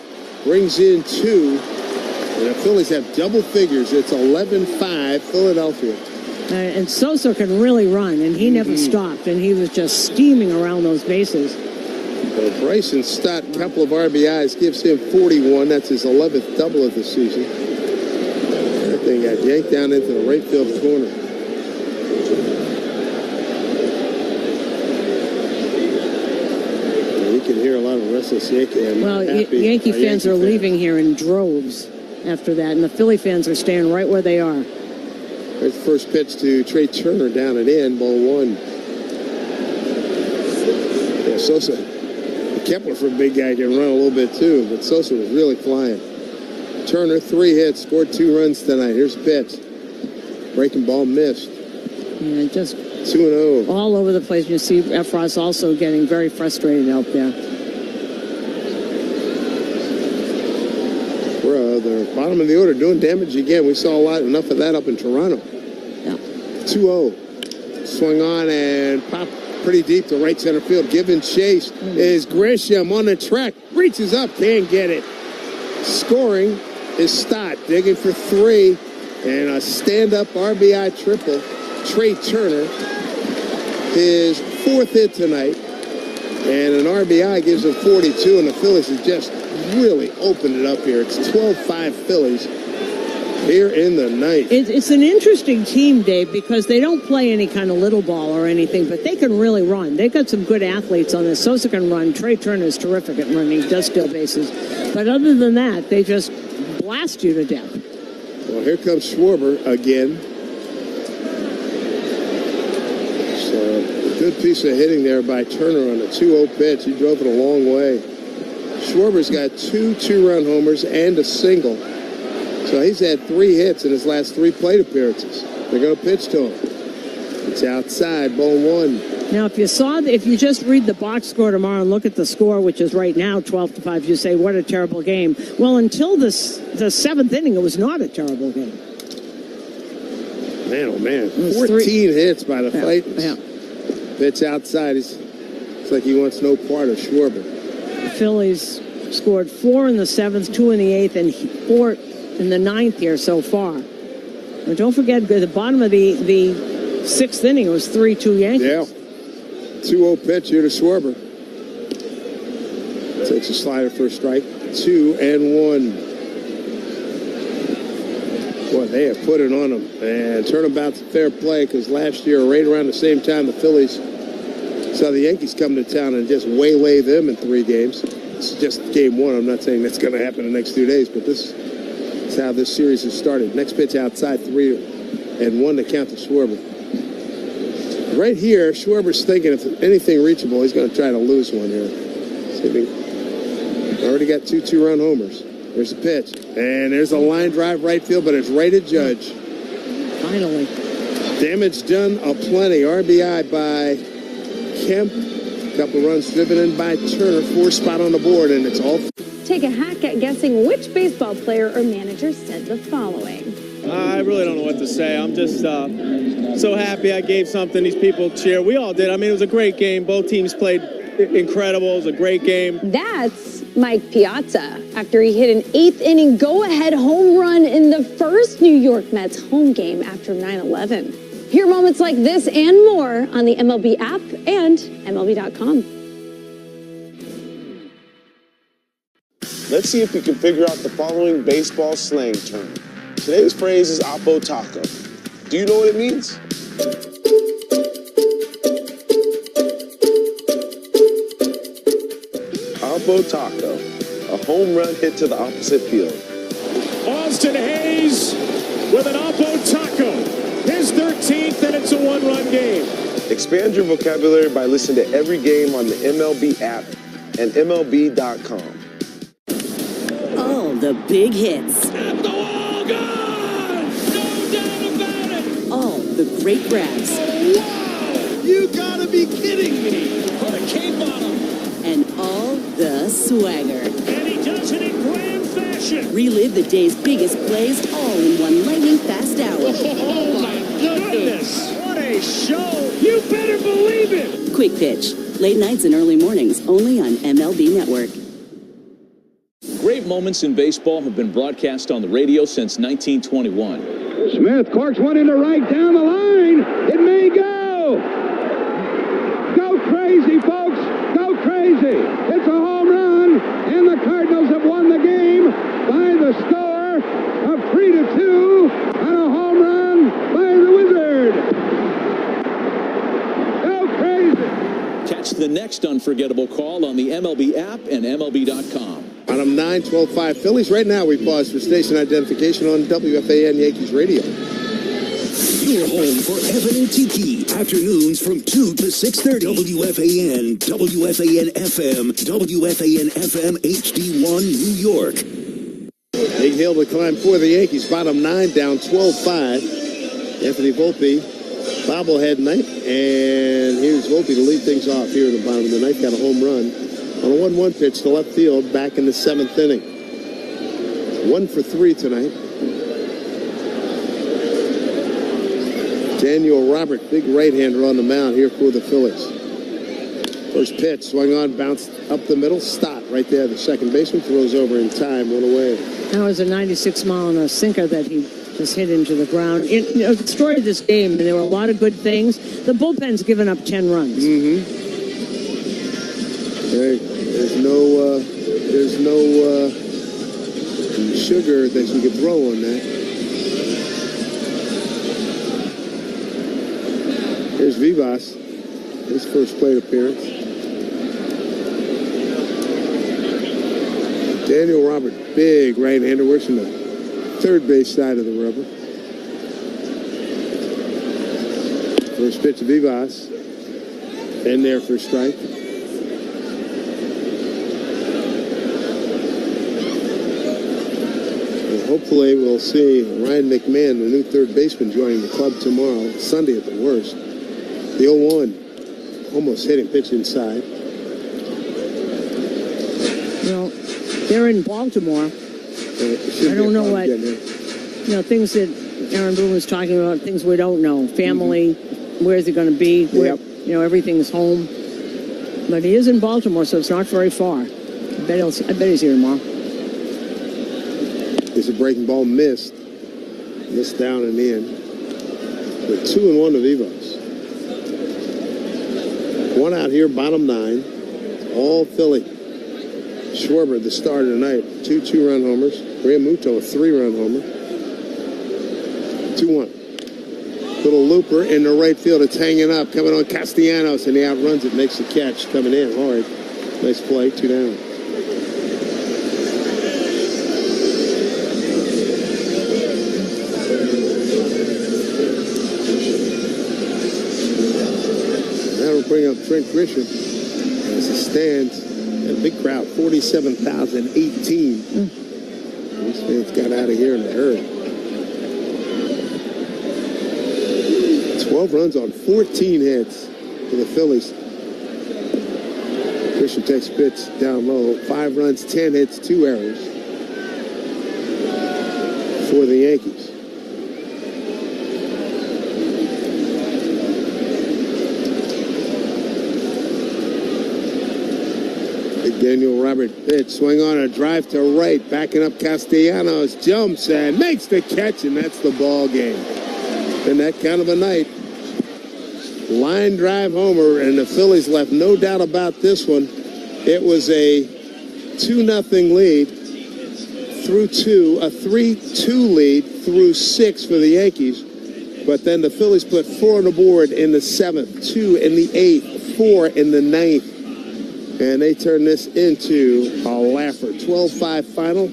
brings in 2. And the Phillies have double figures. It's 11-5 Philadelphia. And Sosa can really run, and he never stopped. And he was just steaming around those bases. Well, Bryson Stott, a couple of RBIs, gives him 41. That's his 11th double of the season. That thing got yanked down into the right field corner. And you can hear a lot of restless Yankee. Well, Yankee fans are leaving here in droves after that, and the Philly fans are staying right where they are. There's the first pitch to Trey Turner down and in, ball 1. Yeah, Sosa. Kepler, for a big guy, can run a little bit too, but Sosa was really flying. Turner, 3 hits, scored 2 runs tonight. Here's a pitch. Breaking ball missed. Yeah, just 2-0. All over the place. You see Efros also getting very frustrated out there. So the bottom of the order doing damage again. We saw enough of that up in Toronto. Yeah. 2-0. Swung on and popped pretty deep to right center field. Giving chase is Grisham on the track. Reaches up, can't get it. Scoring is Stott, digging for 3. And a stand-up RBI triple. Trey Turner, his 4th hit tonight. And an RBI gives him 42, and the Phillies have just really opened it up here. It's 12-5 Phillies here in the ninth. It's an interesting team, Dave, because they don't play any kind of little ball or anything, but they can really run. They've got some good athletes on this. Sosa can run. Trey Turner is terrific at running. He does steal bases. But other than that, they just blast you to death. Well, here comes Schwarber again. So a good piece of hitting there by Turner on a 2-0 pitch. He drove it a long way. Schwarber's got 2 two-run homers and a single. So he's had 3 hits in his last 3 plate appearances. They're going to pitch to him. It's outside, ball 1. Now, if you just read the box score tomorrow and look at the score, which is right now 12-5, you say, what a terrible game. Well, until the 7th inning, it was not a terrible game. Man, oh man, 14 hits by the Titans. Yeah. Pitch outside. It's like he wants no part of Schwarber. The Phillies scored 4 in the 7th, 2 in the 8th, and 4 in the 9th here so far. And don't forget, at the bottom of the 6th inning, it was 3-2 Yankees. Yeah. 2-0 pitch here to Schwarber. Takes a slider for a strike. 2-1. Boy, they have put it on them. And turnabout's a fair play because last year, right around the same time, the Phillies saw the Yankees come to town and just waylay them in 3 games. This is just game 1. I'm not saying that's going to happen in the next 2 days, but this is how this series has started. Next pitch outside, 3-1 to count to Schwarber. Right here, Schwarber's thinking if anything reachable, he's going to try to lose one here. Already got 2 two-run homers. There's a pitch. And there's a line drive right field, but it's right at Judge. Finally. Damage done aplenty. RBI by Kemp. A couple runs driven in by Turner. 4 spot on the board, and it's all. Take a hack at guessing which baseball player or manager said the following. I really don't know what to say. I'm just so happy I gave something these people cheer. We all did. I mean, it was a great game. Both teams played incredible. It was a great game. That's Mike Piazza after he hit an 8th inning go-ahead home run in the first New York Mets home game after 9/11. Hear moments like this and more on the MLB app and MLB.com. Let's see if we can figure out the following baseball slang term. Today's phrase is Oppo Taco. Do you know what it means? Oppo Taco, a home run hit to the opposite field. Austin Hayes with an Oppo Taco. His 13th, and it's a 1-run game. Expand your vocabulary by listening to every game on the MLB app and MLB.com. All the big hits. At the wall, gone! No doubt about it! All the great grabs. Oh, wow! You gotta be kidding me! Put a cape on him! And all the swagger. And he does it in grand fashion! Relive the day's biggest plays all in one lightning-fast hour. Oh, my goodness! What a show! You better believe it! Quick Pitch. Late nights and early mornings, only on MLB Network. Great moments in baseball have been broadcast on the radio since 1921. Smith corks one into right down the line. It may go. Go crazy, folks. Go crazy. It's a home run, and the Cardinals have won the game by the score of 3-2 on a home run by the Wizard. Go crazy. Catch the next unforgettable call on the MLB app and MLB.com. Bottom 9, 12-5 Phillies. Right now, we pause for station identification on WFAN Yankees Radio. Your home for Evan and Tiki. Afternoons from 2 to 6:30. WFAN, WFAN FM, WFAN FM HD1 New York. Big hill to climb for the Yankees. Bottom 9 down 12-5. Anthony Volpe, bobblehead night. And here's Volpe to lead things off here in the bottom of the ninth. Got a home run on a 1-1 pitch to left field back in the 7th inning. 1 for 3 tonight. Daniel Robert, big right-hander on the mound here for the Phillies. First pitch, swung on, bounced up the middle, Stott right there. The second baseman throws over in time, one away. That was a 96-mile-an-hour sinker that he just hit into the ground. The story of this game, and there were a lot of good things. The bullpen's given up 10 runs. There's no sugar that you can throw on that. Here's Vivas, his first plate appearance. Daniel Robert, big right-hander, works on the third base side of the rubber. First pitch of Vivas, in there for a strike. And hopefully we'll see Ryan McMahon, the new third baseman, joining the club tomorrow, Sunday at the worst. The 0-1, almost hit him, pitch inside. Well, they're in Baltimore. I don't know what, things that Aaron Boone was talking about, things we don't know. Family, where's he going to be? Where, everything's home. But he is in Baltimore, so it's not very far. I bet he's here tomorrow. There's a breaking ball missed. Missed down and in. With 2-1 to Vivas. One out here, bottom 9. All Philly. Schwarber, the starter tonight, 2 2-run homers. Realmuto, a 3-run homer. 2-1. Little looper in the right field. It's hanging up, coming on Castellanos, and he outruns it, makes the catch, coming in hard. Nice play, 2 down. Bring up Trent Grisham as he stands. A big crowd, 47,018. These fans got out of here in a hurry. 12 runs on 14 hits for the Phillies. Grisham takes a pitch down low. 5 runs, 10 hits, 2 errors for the Yankees. Daniel Robert pitch, swing on a drive to right, backing up Castellanos, jumps and makes the catch, and that's the ball game. And that kind of a night. Line drive homer, and the Phillies left no doubt about this one. It was a 2-0 lead through 2, a 3-2 lead through 6 for the Yankees. But then the Phillies put 4 on the board in the 7th, 2 in the 8th, 4 in the 9th. And they turn this into a laugher. 12-5 final.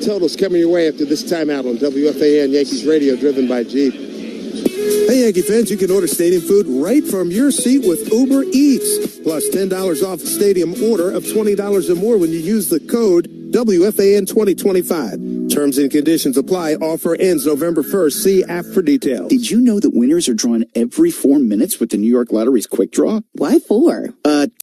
Totals coming your way after this timeout on WFAN Yankees Radio, driven by Jeep. Hey, Yankee fans, you can order stadium food right from your seat with Uber Eats. Plus $10 off the stadium order of $20 or more when you use the code WFAN 2025. Terms and conditions apply. Offer ends November 1st. See app for details. Did you know that winners are drawn every 4 minutes with the New York Lottery's Quick Draw? Why 4?